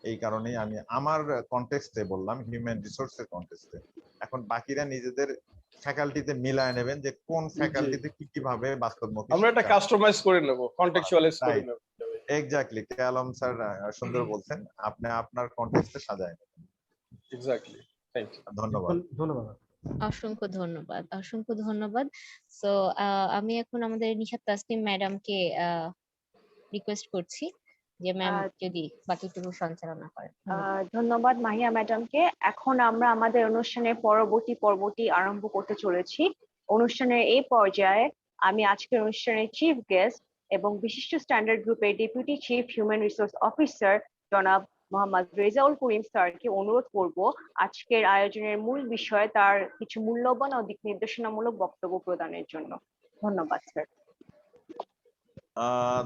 এই কারণেই আমি আমার কনটেক্সটে বললাম, হিউম্যান রিসোর্সের কনটেক্সটে। এখন বাকিরা নিজেদের ফ্যাকাল্টিতে মিলায় নেবেন যে কোন ফ্যাকাল্টিতে কি কিভাবে বাস্তবমুখী আমরা এটা কাস্টমাইজ করে নেব, কন্টেক্সচুয়ালাইজ করে নেব। এক্স্যাক্টলি, কেয়ালম স্যার সুন্দর বলছেন, আপনি আপনার কনটেক্সটে সাজায় নেবেন। Exactly, thank you. ধন্যবাদ। ধন্যবাদ। অসংখ্য ধন্যবাদ, অসংখ্য ধন্যবাদ। সো আমি এখন আমাদের নিশাত তাসনিম ম্যাডামকে রিকোয়েস্ট করছি যে ম্যাম যদি বাকিটুকু সঞ্চালনা করেন। ধন্যবাদ মাহিয়া ম্যাডামকে। এখন আমরা আমাদের অনুষ্ঠানের পরবর্তী পর্বটি আরম্ভ করতে চলেছি। অনুষ্ঠানের এই পর্যায়ে আমি আজকের অনুষ্ঠানের চিফ গেস্ট এবং বিশিষ্ট স্ট্যান্ডার্ড গ্রুপের deputy chief human resource officer জনাব মোহাম্মদ রেজাউল করিম স্যারকে অনুরোধ করব আজকের আয়োজনের মূল বিষয়ে তার কিছু মূল্যবান ও দিক নির্দেশনামূলক বক্তব্য প্রদানের জন্য। ধন্যবাদ স্যার।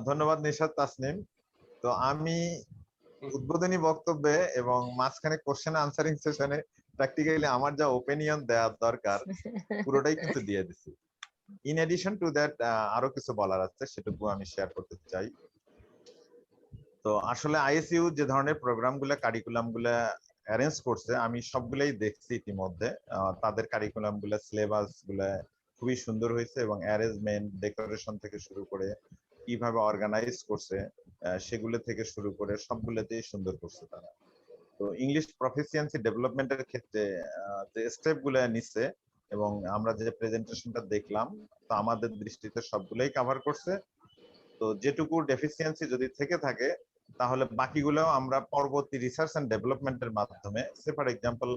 ধন্যবাদ নিশাত তাসনিম। তো আমি উদ্বোধনী বক্তব্যে এবং মাঝখানে কোশ্চেন আনসারিং সেশনে প্র্যাকটিক্যালি আমার যা ওপিনিয়ন দেওয়ার দরকার পুরোটাই কিন্তু দিয়ে দিছি। ইন এডিশন টু দ্যাট আরো কিছু বলার আছে, সেটুকু আমি শেয়ার করতে চাই। তো আসলে আইএসইউ যে ধরনের প্রোগ্রাম গুলা কারিকুলাম গুলা অ্যারেঞ্জ করছে, আমি সবগুলাই দেখছি ইতিমধ্যে। তাদের কারিকুলাম গুলা সিলেবাস গুলা খুবই সুন্দর হয়েছে, এবং অ্যারেঞ্জমেন্ট ডেকোরেশন থেকে শুরু করে কিভাবে অর্গানাইজ করছে সেগুলো থেকে শুরু করে সবগুলোতেই সুন্দর করছে তারা। তো ইংলিশ প্রফিসিয়েন্সি ডেভেলপমেন্টের ক্ষেত্রে যে স্টেপ গুলো নিচ্ছে, এবং আমরা যে প্রেজেন্টেশনটা দেখলাম, তো আমাদের দৃষ্টিতে সবগুলোই কভার করছে। তো যেটুকু ডেফিসিয়েন্সি যদি থেকে থাকে, তাহলে বাকিগুলো আমরা পরবর্তী রিসার্চ এন্ড ডেভেলপমেন্টের মাধ্যমে, say for example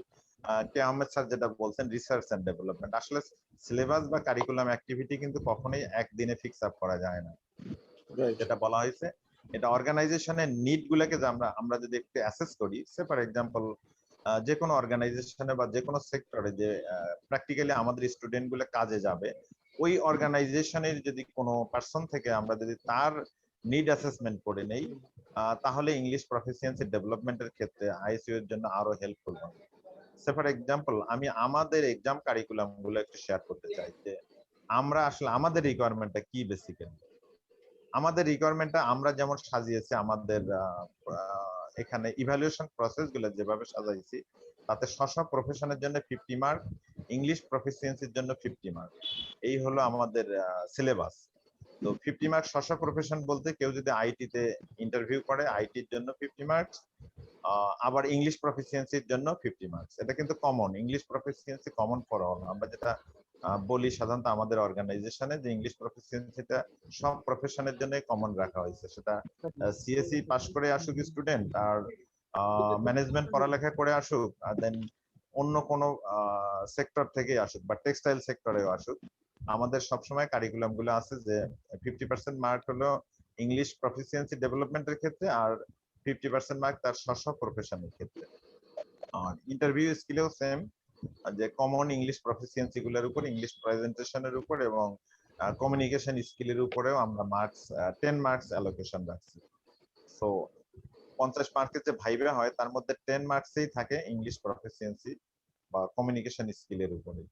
K Ahmed sir যেটা বলছেন রিসার্চ এন্ড ডেভেলপমেন্ট, আসলে সিলেবাস বা কারিকুলাম অ্যাক্টিভিটি কিন্তু কখনোই একদিনে ফিক্স আপ করা যায় না। যেটা বলা হয়েছে, এটা অর্গানাইজেশনের নিড গুলোকে যে আমরা যদি একটু অ্যাসেস করি, সে ফর এক্সাম্পল যে কোনো অর্গানাইজেশনে বা যে কোনো সেক্টরে যে প্র্যাকটিক্যালি আমাদের স্টুডেন্ট গুলো কাজে যাবে, ওই অর্গানাইজেশনের যদি কোনো পার্সন থেকে আমরা যদি তার নিড অ্যাসেসমেন্ট করে নেই, তাহলে ইংলিশ প্রফিসিয়েন্সি ডেভেলপমেন্টের ক্ষেত্রে আইসিইউ এর জন্য আরো হেল্পফুল হবে। সে ফর এক্সাম্পল আমি আমাদের এক্সাম কারিকুলাম গুলো একটু শেয়ার করতে চাই যে আমরা আসলে আমাদের রিকোয়ারমেন্টটা কি। বেসিক্যালি আমাদের রিকোয়ারমেন্টটা আমরা যেমন সাজিয়েছি, আমাদের এখানে ইভ্যালুয়েশন প্রসেস গুলো যেভাবে সাজাইছি, তাতে স্ব প্রফেশনের জন্য 50 মার্ক ইংলিশ প্রফিসিয়েন্সির জন্য 50 মার্ক। এই হলো আমাদের সিলেবাস। তো 50 মার্কস স্ব প্রফেশন বলতে কেউ যদি আইটিতে ইন্টারভিউ করে আইটির জন্য 50 মার্কস, আবার ইংলিশ প্রফিসিয়েন্সির জন্য 50 মার্কস। এটা কিন্তু common, English proficiency common for all. আমরা যেটা বলি সাধারণত আমাদের অর্গানাইজেশনে যে ইংলিশ প্রফিসিয়েন্সিটা সব প্রফেশনের জন্য কমন রাখা হয়েছে, সেটা সিএসসি পাস করে আসুক স্টুডেন্ট, আর ম্যানেজমেন্ট পড়ালেখা করে আসুক, আর দেন অন্য কোনো সেক্টর থেকে আসুক বা টেক্সটাইল সেক্টরেও আসুক। আমাদের সবসময় কারিকুলাম গুলো আছে যে 50% মার্ক হলো ইংলিশ প্রফিসিয়েন্সি ডেভেলপমেন্টের ক্ষেত্রে, আর 50% মার্ক তার স্ব প্রফেশনের ক্ষেত্রে। আর ইন্টারভিউ স্কিলেও সেম, যে কমন ইংলিশ প্রফিসিয়েন্সি গুলোর উপর, ইংলিশ প্রেজেন্টেশনের উপর এবং কমিউনিকেশন স্কিলের উপরেও আমরা মার্কস 10 মার্কস অ্যালোকেশন রাখছি। সো 50 মার্কের যে ভাইবা হয় তার মধ্যে 10 মার্কসেই থাকে ইংলিশ প্রফিসিয়েন্সি বা কমিউনিকেশন স্কিলের উপরে।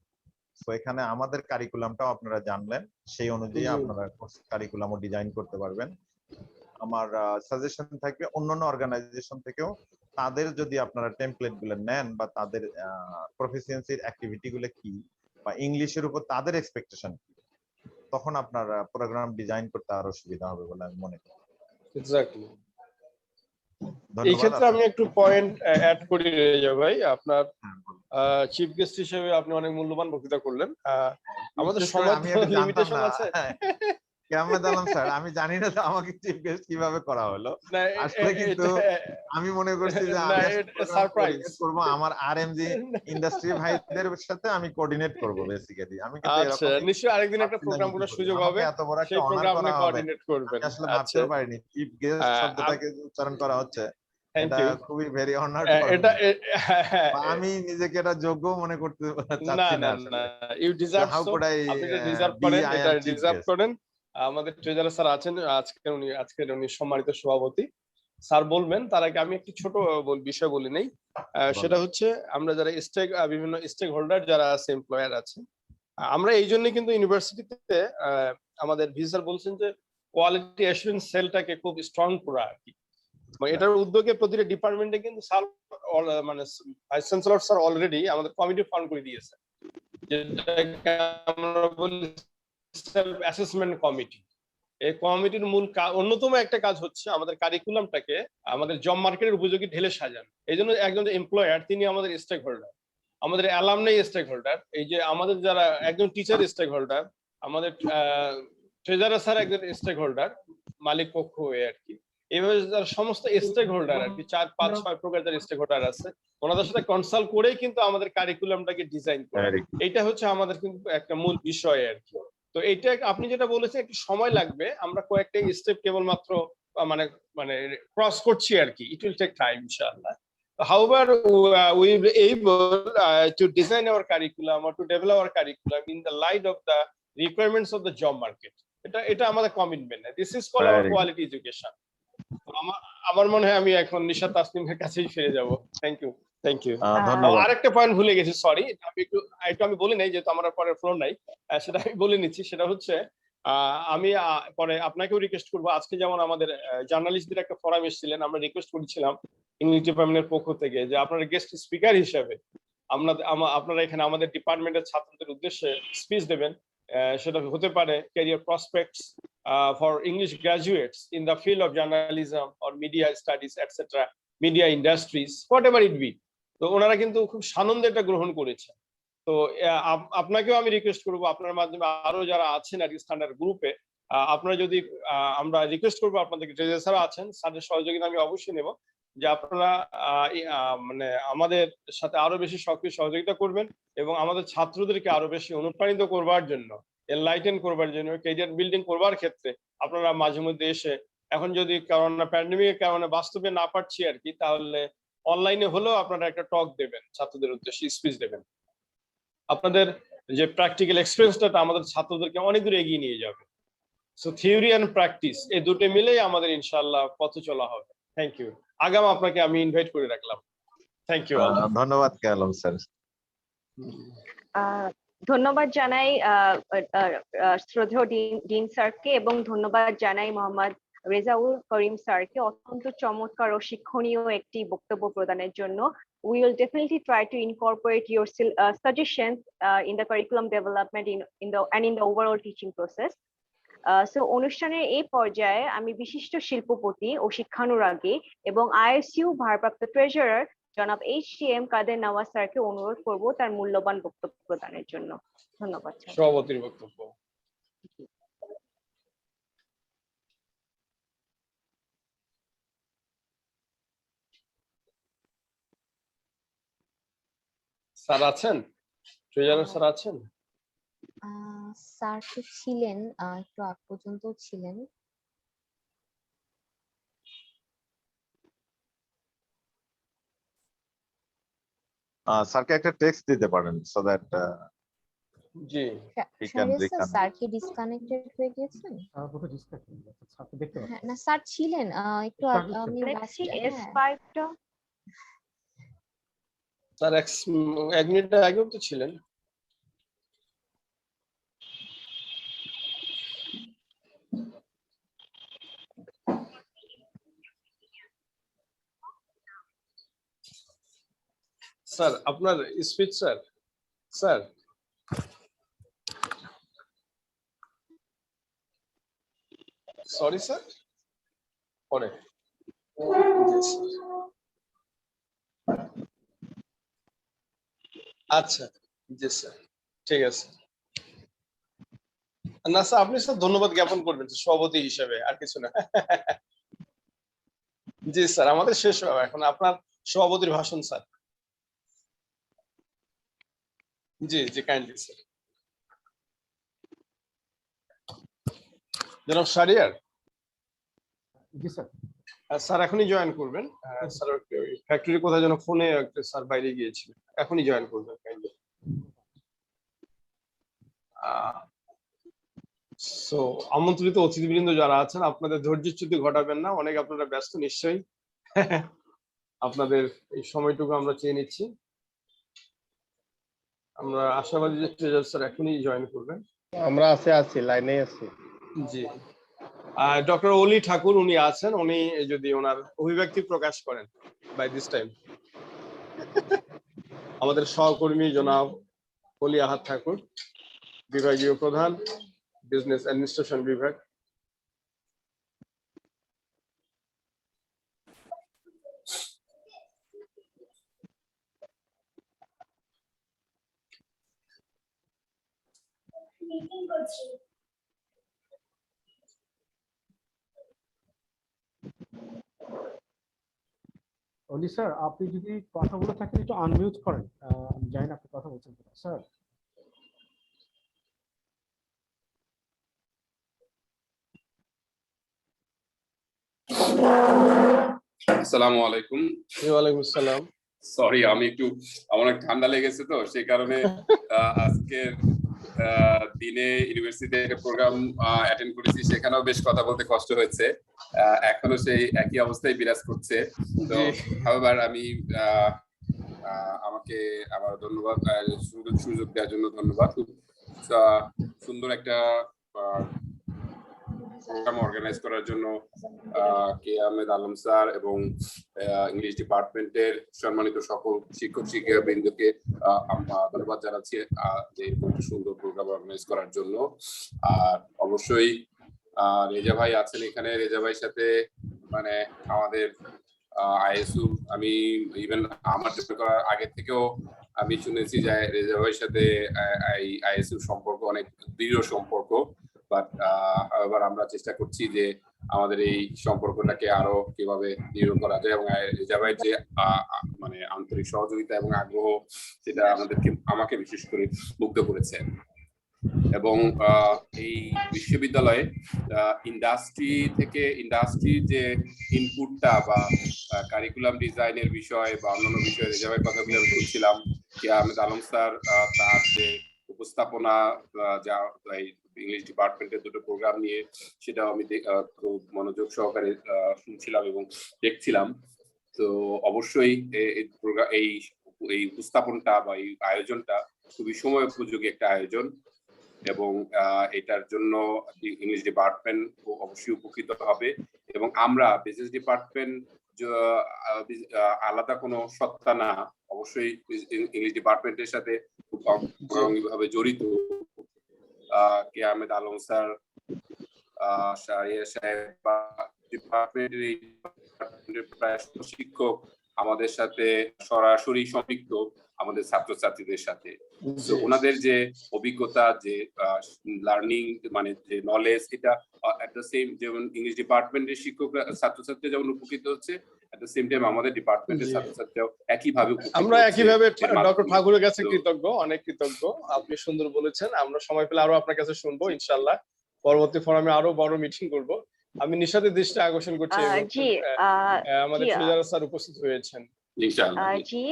সো এখানে আমাদের কারিকুলামটাও আপনারা জানলেন, সেই অনুযায়ী আপনারা কারিকুলামও ডিজাইন করতে পারবেন। আমার সাজেশন থাকবে অন্যান্য অর্গানাইজেশন থেকেও তাদের যদি আপনারা টেমপ্লেট গুলো নেন বা তাদের প্রফিসিয়েন্সির অ্যাক্টিভিটি গুলো কি বা ইংলিশের উপর তাদের এক্সপেকটেশন কি, তখন আপনার প্রোগ্রাম ডিজাইন করতে আরো সুবিধা হবে বলে আমি মনে করি। এক্স্যাক্টলি। এই ক্ষেত্রে আমি একটু পয়েন্ট অ্যাড করি রেজা ভাই, আপনার চিফ গেস্ট হিসেবে আপনি অনেক মূল্যবান বক্তৃতা করলেন। আমাদের সময় লিমিটেশন আছে। কেমন আলম স্যার, আমি জানি না আমাকে চিফ গেস্ট কিভাবে করা হলো আসলে, কিন্তু আমি মনে করছি যে আমি সারপ্রাইজ করব আমার আরএমজি ইন্ডাস্ট্রি ভাইদের সাথে আমি কোঅর্ডিনেট করব বেসিক্যালি। আমি কিন্তু আচ্ছা, নিশ্চয়ই আরেকদিন একটা প্রোগ্রাম করার সুযোগ হবে, এত বড় একটা সেই অনার প্রোগ্রামে করা হবে কোঅর্ডিনেট করবেন। আসলে ভাবতে পারিনি চিফ গেস্ট শব্দটাকে উচ্চারণ করা হচ্ছে, এটা খুবই ভেরি অনার্ড। এটা আমি নিজেকে এটা যোগ্য মনে করতে চাচ্ছি না আসলে। ইউ ডিজার্ভ, আপনি এটা ডিজার্ভ করেন, এটা ডিজার্ভ করেন। আমাদের ট্রেজারার স্যার আছেন, আজকের উনি সম্মানিত সভাপতি স্যার বলবেন। তার আগে আমি একটি ছোট বিষয় বলি নেই, সেটা হচ্ছে আমরা যারা বিভিন্ন স্টেক হোল্ডার যারা আছে, এমপ্লয়ার আছে, আমরা এই জন্য কিন্তু ইউনিভার্সিটিতে আমাদের ভিসার বলছেন যে কোয়ালিটি অ্যাসুরেন্স সেলটাকে খুব স্ট্রং করা আর কি। এটার উদ্যোগে প্রতিটা ডিপার্টমেন্টে কিন্তু স্যার মানে ভাইস চ্যান্সেলর স্যার অলরেডি আমাদের কমিটি ফর্ম করে দিয়েছে, যেটাকে আমরা বলি সেলফ অ্যাসেসমেন্ট কমিটি। এই কমিটির মূল অন্যতম একটা কাজ হচ্ছে আমাদের কারিকুলামটাকে আমাদের জব মার্কেটের উপযোগী ঢেলে সাজানো। এই জন্য একজন এমপ্লয়ার তিনি আমাদের স্টেক হোল্ডার, আমাদের অ্যালামনাই স্টেক হোল্ডার, এই যে আমাদের যারা একজন টিচার স্টেক হোল্ডার, আমাদের ট্রেজারার স্যার একজন স্টেক হোল্ডার, মালিক পক্ষ হয়ে আর কি। এইভাবে যারা সমস্ত স্টেক হোল্ডার আর কি 4, 5, 6 প্রকার যারা স্টেক হোল্ডার আছে, ওনাদের সাথে কনসাল্ট করেই কিন্তু আমাদের কারিকুলামটাকে ডিজাইন করা। এটা হচ্ছে আমাদের কিন্তু একটা মূল বিষয় আর কি। তো এইটা আপনি যেটা বলেছেন একটু সময় লাগবে, আমরা কয়েকটা স্টেপ কেবলমাত্র মানে মানে ক্রস করছি আর কি। ইট উইল টেক টাইম ইনশাআল্লাহ। However, we will be able to design our curriculum or to develop our curriculum in the light of the requirements of the job market. এটা আমাদের commitment. This is called our quality education. আমার মনে হয় আমি এখন নিশাত তাসনিমের কাছেই ফিরে যাব। Thank you. আরেকটা পয়েন্ট ভুলে গেছি, সরি। আমি বলি নাই, যেহেতু আমার পরে ফ্লো নাই, সেটা আমি বলে নিচ্ছি। সেটা হচ্ছে আমি পরে আপনাকেও রিকোয়েস্ট করবো, আজকে যেমন আমাদের জার্নালিস্টদের একটা ফোরাম এসেছিলেন, আমরা রিকোয়েস্ট করেছিলাম ইংলিশ ডিপার্টমেন্টের পক্ষ থেকে যে আপনারা গেস্ট স্পিকার হিসেবে আপনারা এখানে আমাদের ডিপার্টমেন্টের ছাত্রদের উদ্দেশ্যে স্পিচ দেবেন। সেটা হতে পারে career prospects for English graduates in the field of journalism or media studies etcetera, media industries, what ever it be. তো ওনারা কিন্তু খুব সানন্দে এটা গ্রহণ করেছে। তো আপনাকেও আমি রিকোয়েস্ট করবো, আপনার মাধ্যমে আরো যারা আছেন আর কি স্ট্যান্ডার্ড গ্রুপে, আপনারা যদি আমরা রিকোয়েস্ট করবো আপনাদেরকে, ট্রেজারার স্যার আছেন, স্যারের সহযোগিতা আমি অবশ্যই নেব, যে আপনারা মানে আমাদের সাথে আরো বেশি সক্রিয় সহযোগিতা করবেন এবং আমাদের ছাত্রদেরকে আরো বেশি অনুপ্রাণিত করবার জন্য, এনলাইটেন করবার জন্য, ক্যারিয়ার বিল্ডিং করবার ক্ষেত্রে আপনারা মাঝে মধ্যে এসে, এখন যদি করোনা প্যান্ডেমিকের কারণে বাস্তবে না পারছি আর কি, তাহলে অনলাইনে হলেও আপনারা একটা টক দেবেন, ছাত্রদের উদ্দেশ্যে স্পিচ দেবেন। আপনাদের যে প্র্যাকটিক্যাল এক্সপেরিয়েন্সটা আমাদের ছাত্রদেরকে অনেক দূর এগিয়ে নিয়ে যাবে। সো থিওরি এন্ড প্র্যাকটিস এই দুটো মিলেই আমাদের ইনশাআল্লাহ পথে চলা হবে। Thank you. আগাম আপনাকে আমি ইনভাইট করে রাখলাম। Thank you. ধন্যবাদ কালাম স্যার। ধন্যবাদ জানাই শ্রদ্ধেয় ডিন স্যারকে এবং ধন্যবাদ জানাই মোহাম্মদ রেজাউল করিম স্যারকে অত্যন্ত চমৎকার ও শিক্ষণীয় একটি বক্তব্য প্রদানের জন্য। we will definitely try to incorporate your suggestions in the curriculum development in the overall teaching process. So অনুষ্ঠানের এই পর্যায়ে আমি বিশিষ্ট শিল্পপতি ও শিক্ষানুরাগী এবং ISU ভারপ্রাপ্ত ট্রেজারার জনাব HTM কাদের নওয়াজ স্যারকে অনুরোধ করব তার মূল্যবান বক্তব্য প্রদানের জন্য। ধন্যবাদ। সভাপতির বক্তব্য। স্যার আছেন? ট্রেজারার স্যার আছেন? স্যার তো ছিলেন, একটু আগ পর্যন্ত ছিলেন। স্যারকে একটা টেক্সট দিতে পারেন সো দ্যাট জি স্যার কি ডিসকানেক্টেড হয়ে গেছেন? হ্যাঁ, না স্যার ছিলেন, একটু আমি S5 টা স্যার এক মিনিট আগেও তো ছিলেন। স্যার আপনার speech sir. Sir sorry sir পরে। আচ্ছা জি স্যার ঠিক আছে। না স্যার আপনি স্যার ধন্যবাদ জ্ঞাপন করবেন সভাপতি হিসেবে, আর কিছু না। জি স্যার আমাদের শেষ হবে এখন, আপনার সভাপতির ভাষণ স্যার। জি জি কাইন্ডলি স্যার। জনাব শাহরিয়ার। জি স্যার। স্যার এখনই জয়েন করবেন। স্যার ফ্যাক্টরি কোথায় যেন ফোনে স্যার বাইরে গিয়েছিলেন, এখনই জয়েন করবেন কাইন্ডলি। সো আমন্ত্রিত অতিথিবৃন্দ যারা আছেন আপনাদের ধৈর্যচ্যুতি ঘটাবেন না, অনেক আপনারা ব্যস্ত নিশ্চয়ই। আপনাদের এই সময়টুকু আমরা চেয়ে নিচ্ছি। আমরা আশাবাদী যে ট্রেজার স্যার এখনই জয়েন করবেন। আমরা আছি লাইনে আছি। জি ডক্টর অলি ঠাকুর উনি আছেন, উনি যদি ওনার অভিব্যক্তি প্রকাশ করেন বাই দিস টাইম। আমাদের সহকর্মী জনাব অলি আহাদ ঠাকুর, বিভাগীয় প্রধান, বিজনেস অ্যাডমিনিস্ট্রেশন বিভাগ। অলি স্যার আপনি যদি কথা বলে থাকেন একটু আনমিউট করেন, আমি জানি না আপনি কথা বলছেন কিনা স্যার। আসসালামু আলাইকুম। ওয়ালাইকুম আসসালাম। সরি আমি একটু আমার অনেক ঠান্ডা লেগেছে তো সেই কারণে আজকের দিনে ইউনিভার্সিটিতে একটা প্রোগ্রাম অ্যাটেন্ড করেছি, সেখানেও বেশ কথা বলতে কষ্ট হয়েছে, এখনো সেই একই অবস্থায় বিরাজ করছে। তো হাওয়েভার আমি আমাকে আমার ধন্যবাদ, সুযোগ দেওয়ার জন্য ধন্যবাদ। খুব সুন্দর একটা প্রোগ্রাম অর্গানাইজ করার জন্য কে আহমেদ আলম স্যার এবং ইংলিশ ডিপার্টমেন্টের সম্মানিত সকল শিক্ষক শিক্ষিকাবৃন্দকে ধন্যবাদ জানাচ্ছি যে এরকম সুন্দর প্রোগ্রাম অর্গানাইজ করার জন্য। আর অবশ্যই রেজা ভাই আছেন এখানে, রেজা ভাইয়ের সাথে মানে আমাদের ISU আমি ইভেন আমার করার আগে থেকেও আমি শুনেছি যে রেজা ভাইয়ের সাথে ISU সম্পর্ক অনেক দৃঢ় সম্পর্ক। বাট এবার আমরা চেষ্টা করছি যে আমাদের এই সম্পর্কটাকে আরো কিভাবে দৃঢ় করা যায়, এবং রেজা ভাইয়ের যে মানে আন্তরিক সহযোগিতা এবং আগ্রহ সেটা আমাকে বিশেষ করে মুগ্ধ করেছে। এবং এই বিশ্ববিদ্যালয়ে ইন্ডাস্ট্রির যে ইনপুটটা বা কারিকুলাম ডিজাইনের বিষয় বা অন্যান্য বিষয়ে রেজা ভাইয়ের কথাগুলো আমি শুনছিলাম, কে আহমেদ আলম স্যার তার যে উপস্থাপনা যা ইংলিশ ডিপার্টমেন্টের দুটো প্রোগ্রাম নিয়ে, সেটাও আমি খুব মনোযোগ সহকারে শুনছিলাম এবং দেখছিলাম। তো অবশ্যই এই উপস্থাপনটা বা এই আয়োজনটা খুবই সময় উপযোগী একটা আয়োজন, এবং এটার জন্য ইংলিশ ডিপার্টমেন্ট অবশ্যই উপকৃত হবে। এবং আমরা বিজনেস ডিপার্টমেন্ট আলাদা কোনো সত্তা না, অবশ্যই ইংলিশ ডিপার্টমেন্টের সাথে খুব অঙ্গাঙ্গিভাবে জড়িত। কে আহমেদ আলম স্যার, শাহরিয়ার সাহেব বা ডিপার্টমেন্টের প্রায় শিক্ষক আমাদের সাথে সরাসরি সম্পৃক্ত আমাদের ছাত্রছাত্রীদের সাথে। ওনাদের যে অভিজ্ঞতা, যে লার্নিং মানে যে নলেজ, এটা এট দ্য সেম, যেমন ইংলিশ ডিপার্টমেন্টের শিক্ষকরা ছাত্রছাত্রী যেমন উপকৃত হচ্ছে, এট দ্য সেম টাইম আমাদের ডিপার্টমেন্টের ছাত্রছাত্রীরাও একইভাবে আমরা একইভাবে ডক্টর ঠাকুরের কাছে কৃতজ্ঞ, অনেক কৃতজ্ঞ। আপনি সুন্দর বলেছেন। আমরা সময় পেলে আরো আপনার কাছে শুনবো ইনশাআল্লাহ। পরবর্তী ফোরামে আরো বড় মিটিং করব। আমি নিশাতের দৃষ্টি আকর্ষণ করছি আমাদের ফিজার স্যার উপস্থিত হয়েছেন। ইনশাআল্লাহ। জি,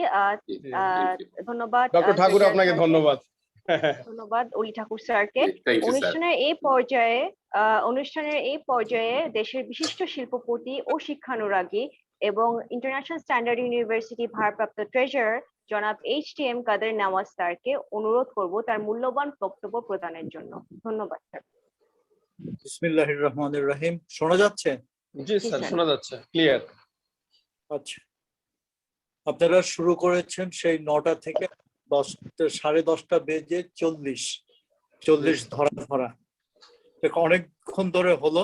ধন্যবাদ ডক্টর ঠাকুর, আপনাকে ধন্যবাদ। ধন্যবাদ অলি ঠাকুর স্যারকে। অনুষ্ঠানের এই পর্যায়ে দেশের বিশিষ্ট শিল্পপতি ও শিক্ষানুরাগী এবং ইন্টারন্যাশনাল স্ট্যান্ডার্ড ইউনিভার্সিটি ভারপ্রাপ্ত ট্রেজারার জনাব HTM কাদের নওয়াজ স্যারকে অনুরোধ করব তার মূল্যবান বক্তব্য প্রদানের জন্য। ধন্যবাদ স্যার। বিসমিল্লাহির রহমানির রহিম। শোনা যাচ্ছে? জি স্যার, শোনা যাচ্ছে, ক্লিয়ার। আচ্ছা, আপনারা শুরু করেছেন সেই 9টা থেকে 10:30 বেজে 40 ধরা অনেকক্ষণ ধরে হলো।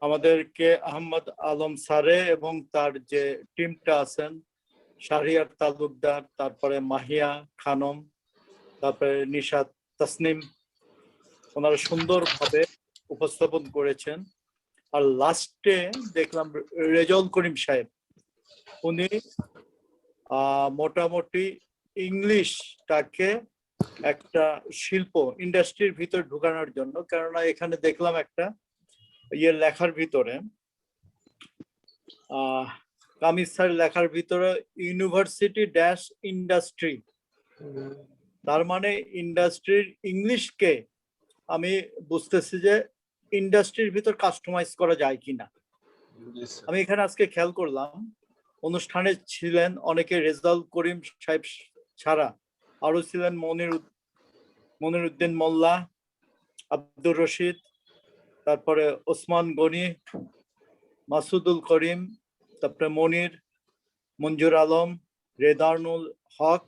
আমাদেরকে আহমদ আলম স্যারে এবং তার যে টিমটা আছেন, শাহরিয়ার তালুকদার, তারপরে মাহিয়া খানম, তারপরে নিশাত তাসনিম, ওনারা সুন্দরভাবে উপস্থাপন করেছেন। আর লাস্টে দেখলাম রেজাউল করিম সাহেব, উনি মোটামুটি ইংলিশটাকে একটা শিল্প ইন্ডাস্ট্রির ভিতর ঢুকানোর জন্য, কেননা এখানে দেখলাম একটা লেখার ভিতরে কামিজ স্যার লেখার ভিতরে ইউনিভার্সিটি ড্যাশ ইন্ডাস্ট্রি, তার মানে ইন্ডাস্ট্রির ইংলিশকে আমি বুঝতেছি যে ইন্ডাস্ট্রির ভিতর কাস্টমাইজ করা যায় কিনা। আমি এখানে আজকে খেয়াল করলাম অনুষ্ঠানে ছিলেন অনেকে, রেজাউল করিম সাহেব ছাড়া আরো ছিলেন মনির উদ্দিন মোল্লা, আব্দুর রশিদ, তারপরে ওসমান গনি, মাসুদুল করিম, তারপরে মঞ্জুর আলম, রেদানুল হক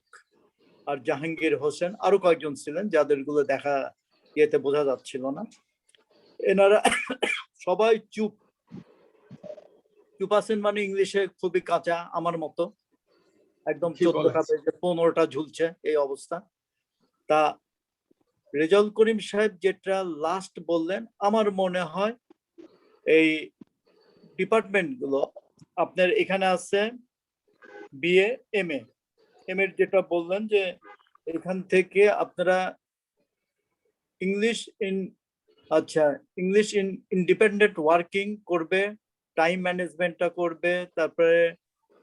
আর জাহাঙ্গীর হোসেন, আরো কয়েকজন ছিলেন যাদেরগুলো দেখা ইয়েতে বোঝা যাচ্ছিল না। এনারা সবাই চুপ আছেন, মানে ইংলিশে খুবই কাঁচা, আমার মতো একদম 14টা বেজে 15টা ঝুলছে এই অবস্থা। তা রেজাউল করিম সাহেব যেটা লাস্ট বললেন, আমার মনে হয় এই ডিপার্টমেন্ট গুলো আপনার এখানে আছে BA MA এর যেটা বললেন যে এখান থেকে আপনারা ইংলিশ ইন ইন্ডিপেন্ডেন্ট ওয়ার্কিং করবে, টাইম ম্যানেজমেন্টটা করবে, তারপরে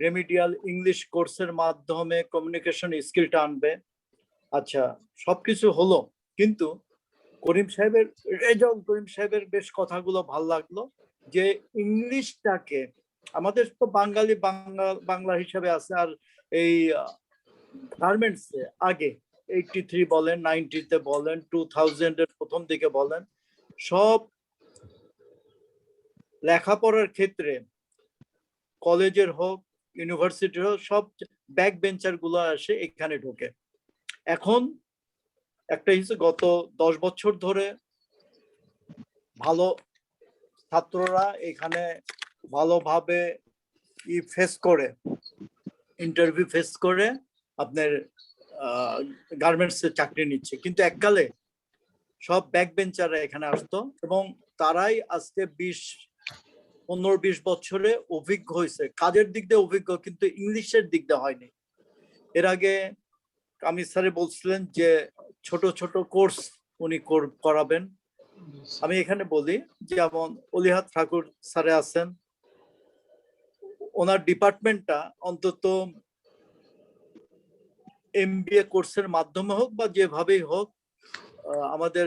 রেমিডিয়াল ইংলিশ কোর্সের মাধ্যমে কমিউনিকেশন স্কিলটা আনবে। আচ্ছা, সবকিছু হলো, কিন্তু রেজাউল করিম সাহেবের বেশ কথাগুলো ভাল লাগলো, যে ইংলিশটাকে আমাদের তো বাংলা হিসাবে আছে, আর এই গার্মেন্টসে আগে 83 বলেন, 90-তে বলেন, 2000-এর প্রথম দিকে বলেন, সব লেখাপড়ার ক্ষেত্রে কলেজের হোক ইউনিভার্সিটির হোক, সব ব্যাক বেঞ্চার গুলো আসে এখানে ঢোকে। এখন একটা হিসেবে গত 10 বছর ধরে ভালো ছাত্ররা এখানে ভালোভাবে ইন্টারভিউ ফেস করে আপনার গার্মেন্টসে চাকরি নিচ্ছে, কিন্তু এককালে সব ব্যাক বেঞ্চাররা এখানে আসতো এবং তারাই আজকে 15-20 বছরে অভিজ্ঞ হয়েছে, কাজের দিক দিয়ে অভিজ্ঞ, কিন্তু ইংলিশের দিক দিয়ে হয়নি। এর আগে কামিজ স্যারে বলছিলেন যে ছোট ছোট কোর্স উনি করাবেন। আমি এখানে বলি, যেমন অলিহাত ঠাকুর স্যারে আছেন, ওনার ডিপার্টমেন্টটা অন্তত MBA কোর্সের মাধ্যমে হোক বা যেভাবেই হোক, আমাদের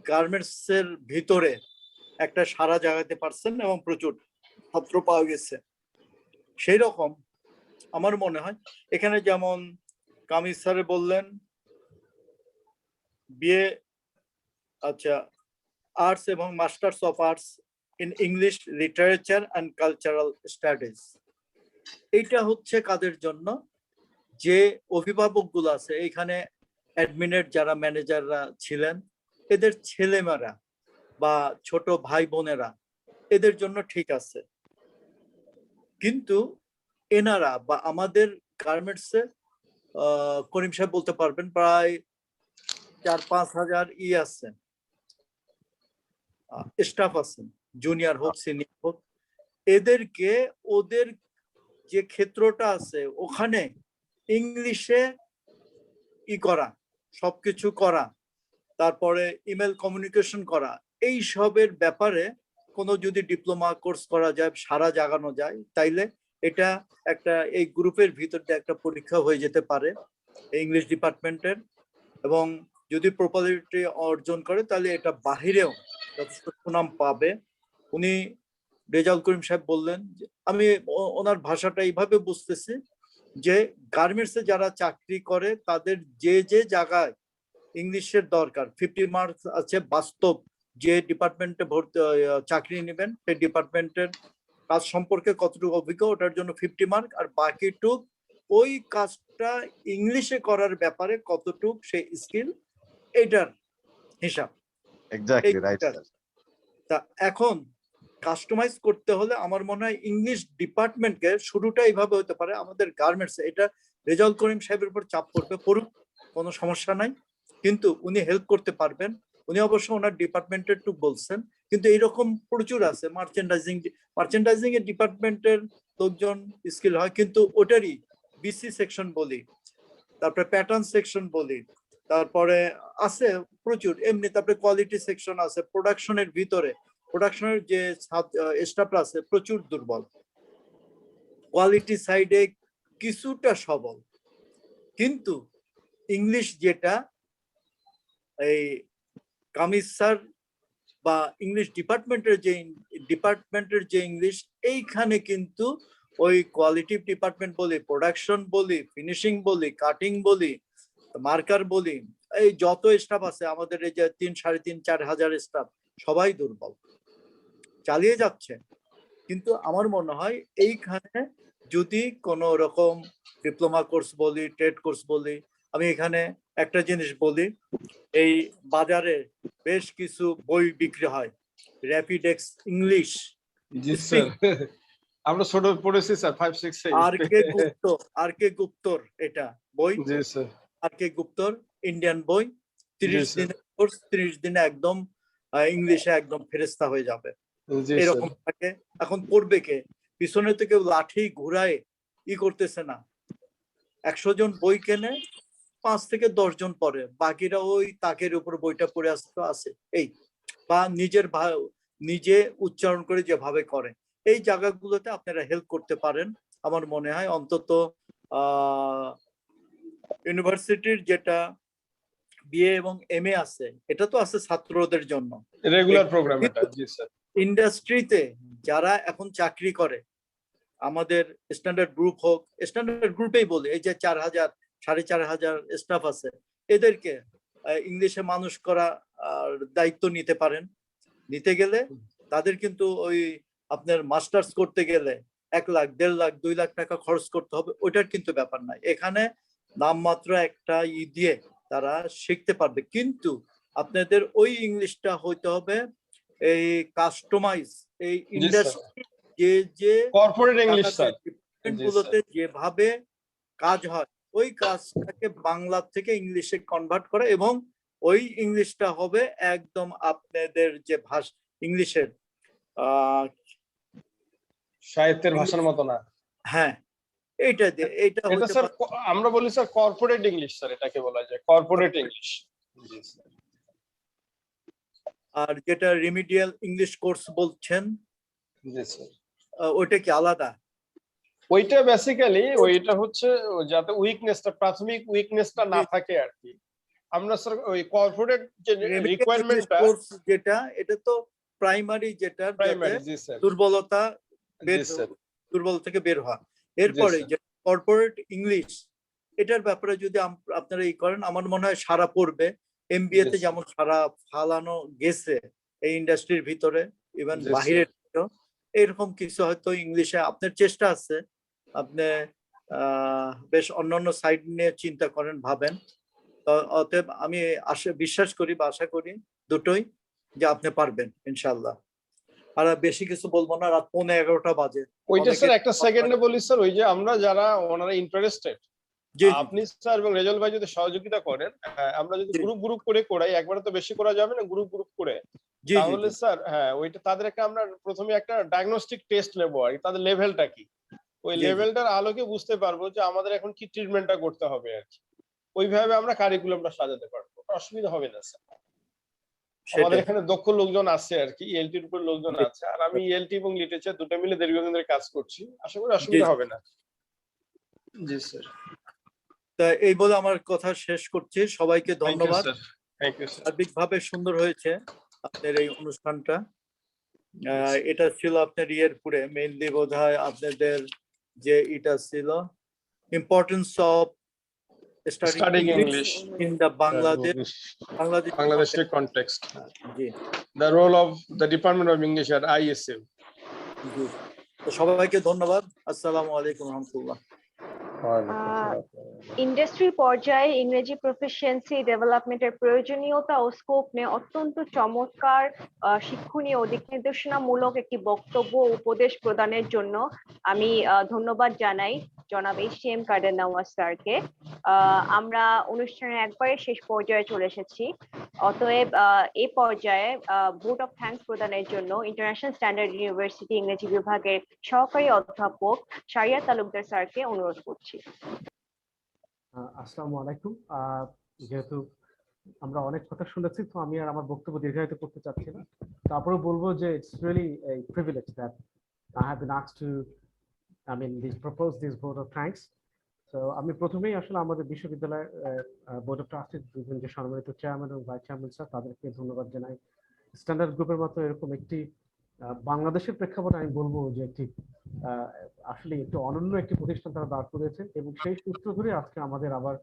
গার্মেন্টস এর ভিতরে একটা সারা জাগাতে পারছেন এবং প্রচুর ছাত্র পাওয়া গেছে। সেই রকম আমার মনে হয় এখানে যেমন কামিজ স্যারে বললেন BA আর্টস এবং masters of arts in English literature and cultural studies. এইটা হচ্ছে কাদের জন্য? যে অভিভাবকগুলো আছে এখানে, অ্যাডমিনের যারা ম্যানেজাররা ছিলেন, এদের ছেলেমেয়েরা বা ছোট ভাই বোনেরা, এদের জন্য ঠিক আছে। কিন্তু এনারা বা আমাদের গার্মেন্টসে করিম সাহেব বলতে পারবেন প্রায় 4-5 হাজার আছে, স্টাফ আছেন, জুনিয়র হোক সিনিয়র হোক। এদেরকে ওদের যে ক্ষেত্রটা আছে ওখানে ইংলিশে করা, সবকিছু করা, তারপরে ইমেল কমিউনিকেশন করা, এই সবের ব্যাপারে কোনো যদি ডিপ্লোমা কোর্স করা যায়, সারা জাগানো যায়, তাইলে এটা একটা এই গ্রুপের ভিতর দিয়ে একটা পরীক্ষা হয়ে যেতে পারে ইংলিশ ডিপার্টমেন্টের। এবং যদি প্রপারিটি অর্জন করে তাহলে এটা বাহিরেও যথেষ্ট সুনাম পাবে। উনি রেজাউল করিম সাহেব বললেন, আমি ওনার ভাষাটা এইভাবে বুঝতেছি যে গার্মেন্টসে যারা চাকরি করে তাদের যে যে জায়গায় ইংলিশের দরকার, 50 মার্কস আছে বাস্তব, যে ডিপার্টমেন্টে ভর্তি চাকরি নেবেন সেই ডিপার্টমেন্টের কাজ সম্পর্কে কতটুকু অভিজ্ঞ ওটার জন্য 50 মার্ক, আর বাকিটুক ওই কাজটা ইংলিশে করার ব্যাপারে কতটুক সেই স্কিল, এটার হিসাব। Exactly right sir. তা এখন কাস্টমাইজ করতে হলে আমার মনে হয় ইংলিশ ডিপার্টমেন্টকে শুরুটা এইভাবে হতে পারে আমাদের গার্মেন্টস, এটা রেজাউল করিম সাহেবের উপর চাপ পড়বে, পড়ুক, কোনো সমস্যা নাই, কিন্তু উনি হেল্প করতে পারবেন। উনি অবশ্য ওনার ডিপার্টমেন্টের টু বলছেন, কিন্তু এইরকম প্রচুর আছে মার্চেন্ডাইজিং এর ডিপার্টমেন্টের লোকজন স্কিল হয়, কিন্তু ওটারই বিসি সেকশন বলি, তারপরে প্যাটার্ন সেকশন বলি, তারপরে আছে প্রচুর এমনি, তারপরে কোয়ালিটি সেকশন আছে, প্রোডাকশনের ভিতরে প্রোডাকশনের যে স্টাফরা আছে প্রচুর দুর্বল, কোয়ালিটি সাইডে কিছুটা সবল, কিন্তু ইংলিশ যেটা এই কামিজ স্যার বা ইংলিশ ডিপার্টমেন্টের যে ইংলিশ, এইখানে কিন্তু ওই কোয়ালিটি ডিপার্টমেন্ট বলি, প্রোডাকশন বলি, ফিনিশিং বলি, কাটিং বলি, মার্কার বলি, এই যত স্টাফ আছে আমাদের এই যে 3-4.5 হাজার স্টাফ, সবাই দুর্বল, চালিয়ে যাচ্ছে। কিন্তু আমার মনে হয় এইখানে যদি কোনো রকম ডিপ্লোমা কোর্স বলি, ট্রেড কোর্স বলি, আমি এখানে একটা জিনিস বলি, এই বাজারে বেশ কিছু বই বিক্রি হয়, র্যাপিডেক্স ইংলিশ, জি স্যার, আমরা ছোট পড়েছি স্যার 5-6 আর কে গুপ্তর এটা বই, জি স্যার, আর কে গুপ্তর ইন্ডিয়ান বই, 30 দিনের কোর্স, 30 দিনে একদম ইংলিশে একদম ফেরেস্তা হয়ে যাবে, এরকম থাকে। এখন পড়বে কে? পিছনে থেকে লাঠি ঘুরায় করতেছে না, 100 জন বই কেনে, 5 থেকে 10 জন পড়ে, বাকিরা ওই তাকের উপর বইটা পড়ে আছে এই, বা নিজে উচ্চারণ করে যেভাবে করে, এই জায়গাগুলোতে আপনারা হেল্প করতে পারেন। আমার মনে হয় অন্তত ইউনিভার্সিটির যেটা বিএ এবং এমএ আছে, এটা তো আছে ছাত্রদের জন্য রেগুলার প্রোগ্রাম এটা। জি স্যার, ইন্ডাস্ট্রিতে যারা এখন চাকরি করে, আমাদের স্ট্যান্ডার্ড গ্রুপ হোক, স্ট্যান্ডার্ড গ্রুপেই বলে, এই যে 4,000-4,500 স্টাফ আছে, এদেরকে ইংলিশে মানুষ করা দায়িত্ব নিতে পারেন। নিতে গেলে তাদের কিন্তু ওই আপনার মাস্টার্স করতে গেলে 1 লাখ, 1.5 লাখ, 2 লাখ টাকা খরচ করতে হবে, ওইটার কিন্তু ব্যাপার নাই। এখানে নামমাত্র একটা দিয়ে তারা শিখতে পারবে, কিন্তু আপনাদের ওই ইংলিশটা হইতে হবে এই কাস্টমাইজ, এই ইন্ডাস্ট্রি যে কর্পোরেট ইংলিশ স্যার, গুলোতে যেভাবে কাজ হয়, ওই কাজটাকে বাংলা থেকে ইংলিশে কনভার্ট করা, এবং ওই ইংলিশটা হবে একদম আপনাদের যে ভাষা ইংলিশের সাহিত্যের ভাষার মতো না। হ্যাঁ, এটা স্যার আমরা বলি স্যার কর্পোরেট ইংলিশ স্যার, এটাকে বলা যায় কর্পোরেট ইংলিশ। আর যেটা রিমিডিয়াল ইংলিশ কোর্স বলছেন, জি স্যার, ওইটা কি আলাদা? ওইটা বেসিক্যালি ওইটা হচ্ছে যাতে উইকনেসটা, প্রাথমিক উইকনেসটা না থাকে আর কি। আমরা স্যার ওই কর্পোরেট যে রিকোয়ারমেন্টটা কোর্স যেটা, এটা তো প্রাইমারি, যেটা প্রাইমারি, জি স্যার, দুর্বলতা স্যার, দুর্বল থেকে বের হওয়া। এরপরে যে কর্পোরেট ইংলিশ, এটার ব্যাপারে যদি আপনারা করেন, আমার মনে হয় সারা পড়বে। এমবিএ তে যেমন সারা ফালানো গেছে এই ইন্ডাস্ট্রির ভিতরে, ইভেন জি, বাহিরে এরকম কিছু হয়তো ইংলিশে আপনার চেষ্টা আছে, আপনি বেশ অন্যান্য সাইড নিয়ে চিন্তা করেন, ভাবেন। তো অতএব আমি বিশ্বাস করি বা আশা করি দুটোই যে আপনি পারবেন ইনশাল্লাহ। আর বেশি কিছু বলবো না, রাত 11:15 বাজে। ওইটা অনেকে- স্যার একটা সেকেন্ডে বলি স্যার, ওই যে আমরা যারা ওনারা ইন্টারেস্টেড, জি আপনি স্যার এবং রেজাল ভাই যদি সহযোগিতা করেন, আমরা যদি জি। গ্রুপ গ্রুপ করে করাই, একবারে তো বেশি করা যাবে না, গ্রুপ গ্রুপ করে, জি জি তাহলে জি। স্যার হ্যাঁ ওইটা তাদের একটা আমরা প্রথমে একটা ডায়াগনস্টিক টেস্ট নেব আর কি, তাদের লেভেলটা কি, ওই জি, জি। লেভেলটার আলোকে বুঝতে পারবো যে আমাদের এখন কি ট্রিটমেন্টটা করতে হবে আর কি, ওইভাবে আমরা কারিকুলামটা সাজাতে পারবো, অসুবিধা হবে না স্যার। আমাদের সেটাই। এখানে দক্ষ লোকজন আছে আর কি, ইএলটির উপর লোকজন জি। আছে, আর আমি ইএলটি এবং লিটারেচার দুটো মিলে দীর্ঘদিন ধরে কাজ করছি, আশা করি জি, অসুবিধা জি। হবে না। জি স্যার, তা এই বলে আমার কথা শেষ করছি। সবাইকে ধন্যবাদ। Thank you sir. সার্বিকভাবে সুন্দর হয়েছে আপনার এই অনুষ্ঠানটা। এটা ছিল আপনার ইয়েরপুরে মেইনলি বোধহয় আপনাদের যে এটা ছিল importance of studying Studying English English. In the Bangladesh Bangladeshi context. G The role of the Department of English at ISM. জি। তো সবাইকে ধন্যবাদ। আসসালামু আলাইকুম রহমতুল্লাহ। ইন্ডাস্ট্রি পর্যায়ে ইংরেজি প্রফিসিয়েন্সি ডেভেলপমেন্টের প্রয়োজনীয়তা ও স্কোপ নিয়ে অত্যন্ত চমৎকার শিক্ষণীয় ও দিক নির্দেশনামূলক একটি বক্তব্য ও উপদেশ প্রদানের জন্য আমি ধন্যবাদ জানাই জনাব HTM কাদের নওয়াজ স্যারকে। আমরা অনুষ্ঠানের একবারে শেষ পর্যায়ে চলে এসেছি, অতএব এই পর্যায়ে ভোট অফ থ্যাঙ্কস প্রদানের জন্য ইন্টারন্যাশনাল স্ট্যান্ডার্ড ইউনিভার্সিটি ইংরেজি বিভাগের সহকারী অধ্যাপক শারিয়া তালুকদার স্যারকে অনুরোধ করছি। আসসালামু আলাইকুম। যেহেতু আমরা অনেক কথা শুনেছি, তো আমি আর আমার বক্তব্য দীর্ঘায়িত করতে চাচ্ছি না। তারপরে বলবো যে it's really A privilege that I have been asked two propose this vote of thanks. তো আমি প্রথমেই আসলে আমাদের বিশ্ববিদ্যালয়ের বোর্ড অফ ট্রাস্টিজ দুজন যে সম্মানিত চেয়ারম্যান এবং ভাইস চেয়ারম্যান স্যার, তাদেরকে ধন্যবাদ জানাই। স্ট্যান্ডার্ড গ্রুপের মতো এরকম একটি বাংলাদেশের প্রেক্ষাপটে আমি বলবো যে একটি আসলে একটু অনন্য একটি প্রতিষ্ঠান তারা দাঁড় করিয়েছেন, এবং সেই সূত্র ধরে আজকে আমাদের আবার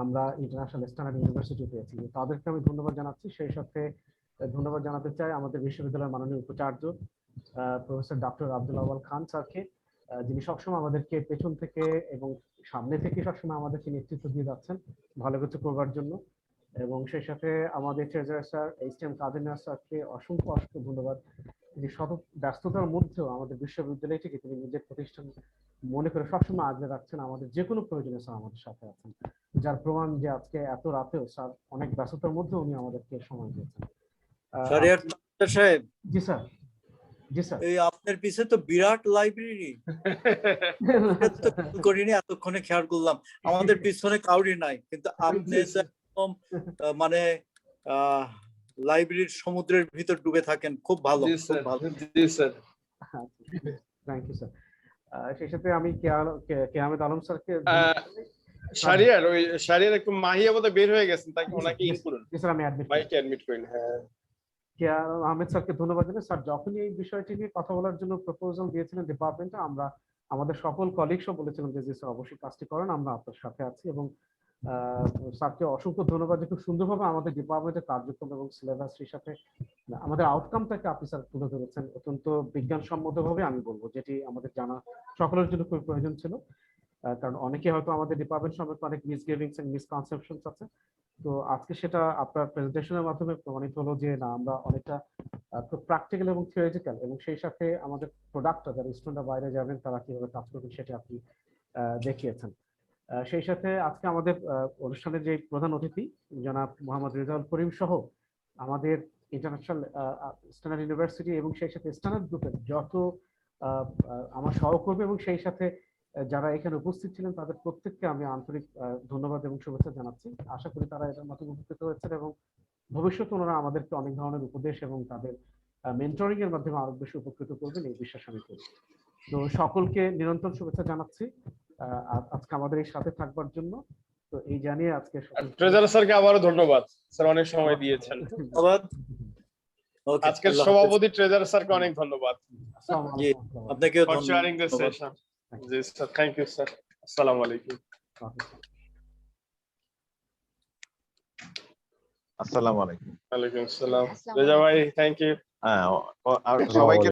আমরা ইন্টারন্যাশনাল স্ট্যান্ডার্ড ইউনিভার্সিটি পেয়েছি। তাদেরকে আমি ধন্যবাদ জানাচ্ছি। সেই সাথে ধন্যবাদ জানাতে চাই আমাদের বিশ্ববিদ্যালয়ের মাননীয় উপাচার্য প্রফেসর ডক্টর আব্দুল আওয়াল খান স্যারকে, যিনি সবসময় আমাদেরকে পেছন থেকে এবং সামনে থেকে সবসময় আমাদেরকে নেতৃত্ব দিয়ে যাচ্ছেন ভালো কিছু করবার জন্য। এবং সেই সাথে আমাদের ট্রেজারার স্যার HTM কাদের নওয়াজ স্যারকে অসংখ্য অসংখ্য ধন্যবাদ। তিনি শত ব্যস্ততার মধ্যেও আমাদের বিশ্ববিদ্যালয়টিকে তিনি নিজের প্রতিষ্ঠান মনে করে সবসময় আগলে রাখছেন, আমাদের যে কোনো প্রয়োজনে স্যার আমাদের সাথে আছেন, যার প্রমাণ যে আজকে এত রাতেও স্যার অনেক ব্যস্ততার মধ্যে উনি আমাদেরকে সময় দিয়েছেন। সাহেব, জি স্যার। জি স্যার। এই আপনার পিছে তো বিরাট লাইব্রেরি, করিনি এতক্ষণে খেয়াল করলাম। আমাদের পিছনে কাউরি নাই, কিন্তু আপনি একদম মানে লাইব্রেরির সমুদ্রের ভিতর ডুবে থাকেন। খুব ভালো, খুব ভালো। জি স্যার, থ্যাংক ইউ স্যার। সেই সাথে আমি কেয়ামত আলম স্যারকে শারিয়ার একটু মাহিয়া বোধহয় বের হয়ে গেছেন, তাকে ওনাকে ইন করুন। জি স্যার, আমি মাইকে অ্যাডমিট করেন। হ্যাঁ, আহমেদ স্যারকে ধন্যবাদ জানাই। স্যার যখনই এই বিষয়টি নিয়ে কথা বলার জন্য প্রপোজাল দিয়েছিলেন ডিপার্টমেন্টে, আমরা আমাদের সকল কলিগসও বলেছিলাম যে জি স্যার অবশ্যই কাজটি করেন, আমরা আপনার সাথে আছি। এবং স্যারকে অসংখ্য ধন্যবাদ যে খুব সুন্দরভাবে আমাদের ডিপার্টমেন্টের কার্যক্রম এবং সিলেবাসের সাথে আমাদের আউটকামটাকে আপনি স্যার তুলে ধরেছেন অত্যন্ত বিজ্ঞানসম্মতভাবে, আমি বলবো, যেটি আমাদের জানা সকলের জন্য খুব প্রয়োজন ছিল। কারণ অনেকে হয়তো আমাদের ডিপার্টমেন্ট সম্পর্কে অনেক মিসগিভিংস এন্ড মিসকনসেপশনস আছে। তো আজকে সেটা আপনার প্রেজেন্টেশনের মাধ্যমে প্রমাণিত হলো যে না, আমরা অনেকটা খুব প্র্যাকটিক্যাল এবং থিওরিটিক্যাল, এবং সেই সাথে আমাদের প্রোডাক্টটা যারা স্টুডেন্টরা বাইরে যাবেন তারা কিভাবে কাজ করবেন সেটা আপনি দেখিয়েছেন। সেই সাথে আজকে আমাদের অনুষ্ঠানের যে প্রধান অতিথি জনাব মোহাম্মদ রেজাউল করিম সহ আমাদের ইন্টারন্যাশনাল স্ট্যান্ডার্ড ইউনিভার্সিটি এবং সেই সাথে স্ট্যান্ডার্ড গ্রুপের যত আমার সহকর্মী এবং সেই সাথে যারা এখানে উপস্থিত ছিলেন, তাদের প্রত্যেককে আমি আন্তরিক ধন্যবাদ এবং শুভেচ্ছা জানাচ্ছি। আশা করি তারা এটার মাধ্যমে উপকৃত হয়েছেন এবং ভবিষ্যতে ওনারা আমাদেরকে অনেক ধরনের উপদেশ এবং তাদের মেন্টরিং এর মাধ্যমে আরো বেশি উপকৃত করবেন, এই বিশ্বাস আমি করি। তো সকলকে নিরন্তর শুভেচ্ছা জানাচ্ছি আজকে আমাদের এই সাথে থাকবার জন্য। তো এই জানিয়ে আজকে ট্রেজারার স্যারকে আবারও ধন্যবাদ, স্যার অনেক সময় দিয়েছেন। ধন্যবাদ। আজকের সভাপতি ট্রেজারার স্যারকে অনেক ধন্যবাদ। আপনাকেও for sharing this session. জি স্যার, থ্যাংক ইউ স্যার। আসসালামু আলাইকুম। আসসালামু আলাইকুম। ওয়ালাইকুম আসসালাম। রেজা ভাই, থ্যাংক ইউ। হ্যাঁ, আর সবাইকে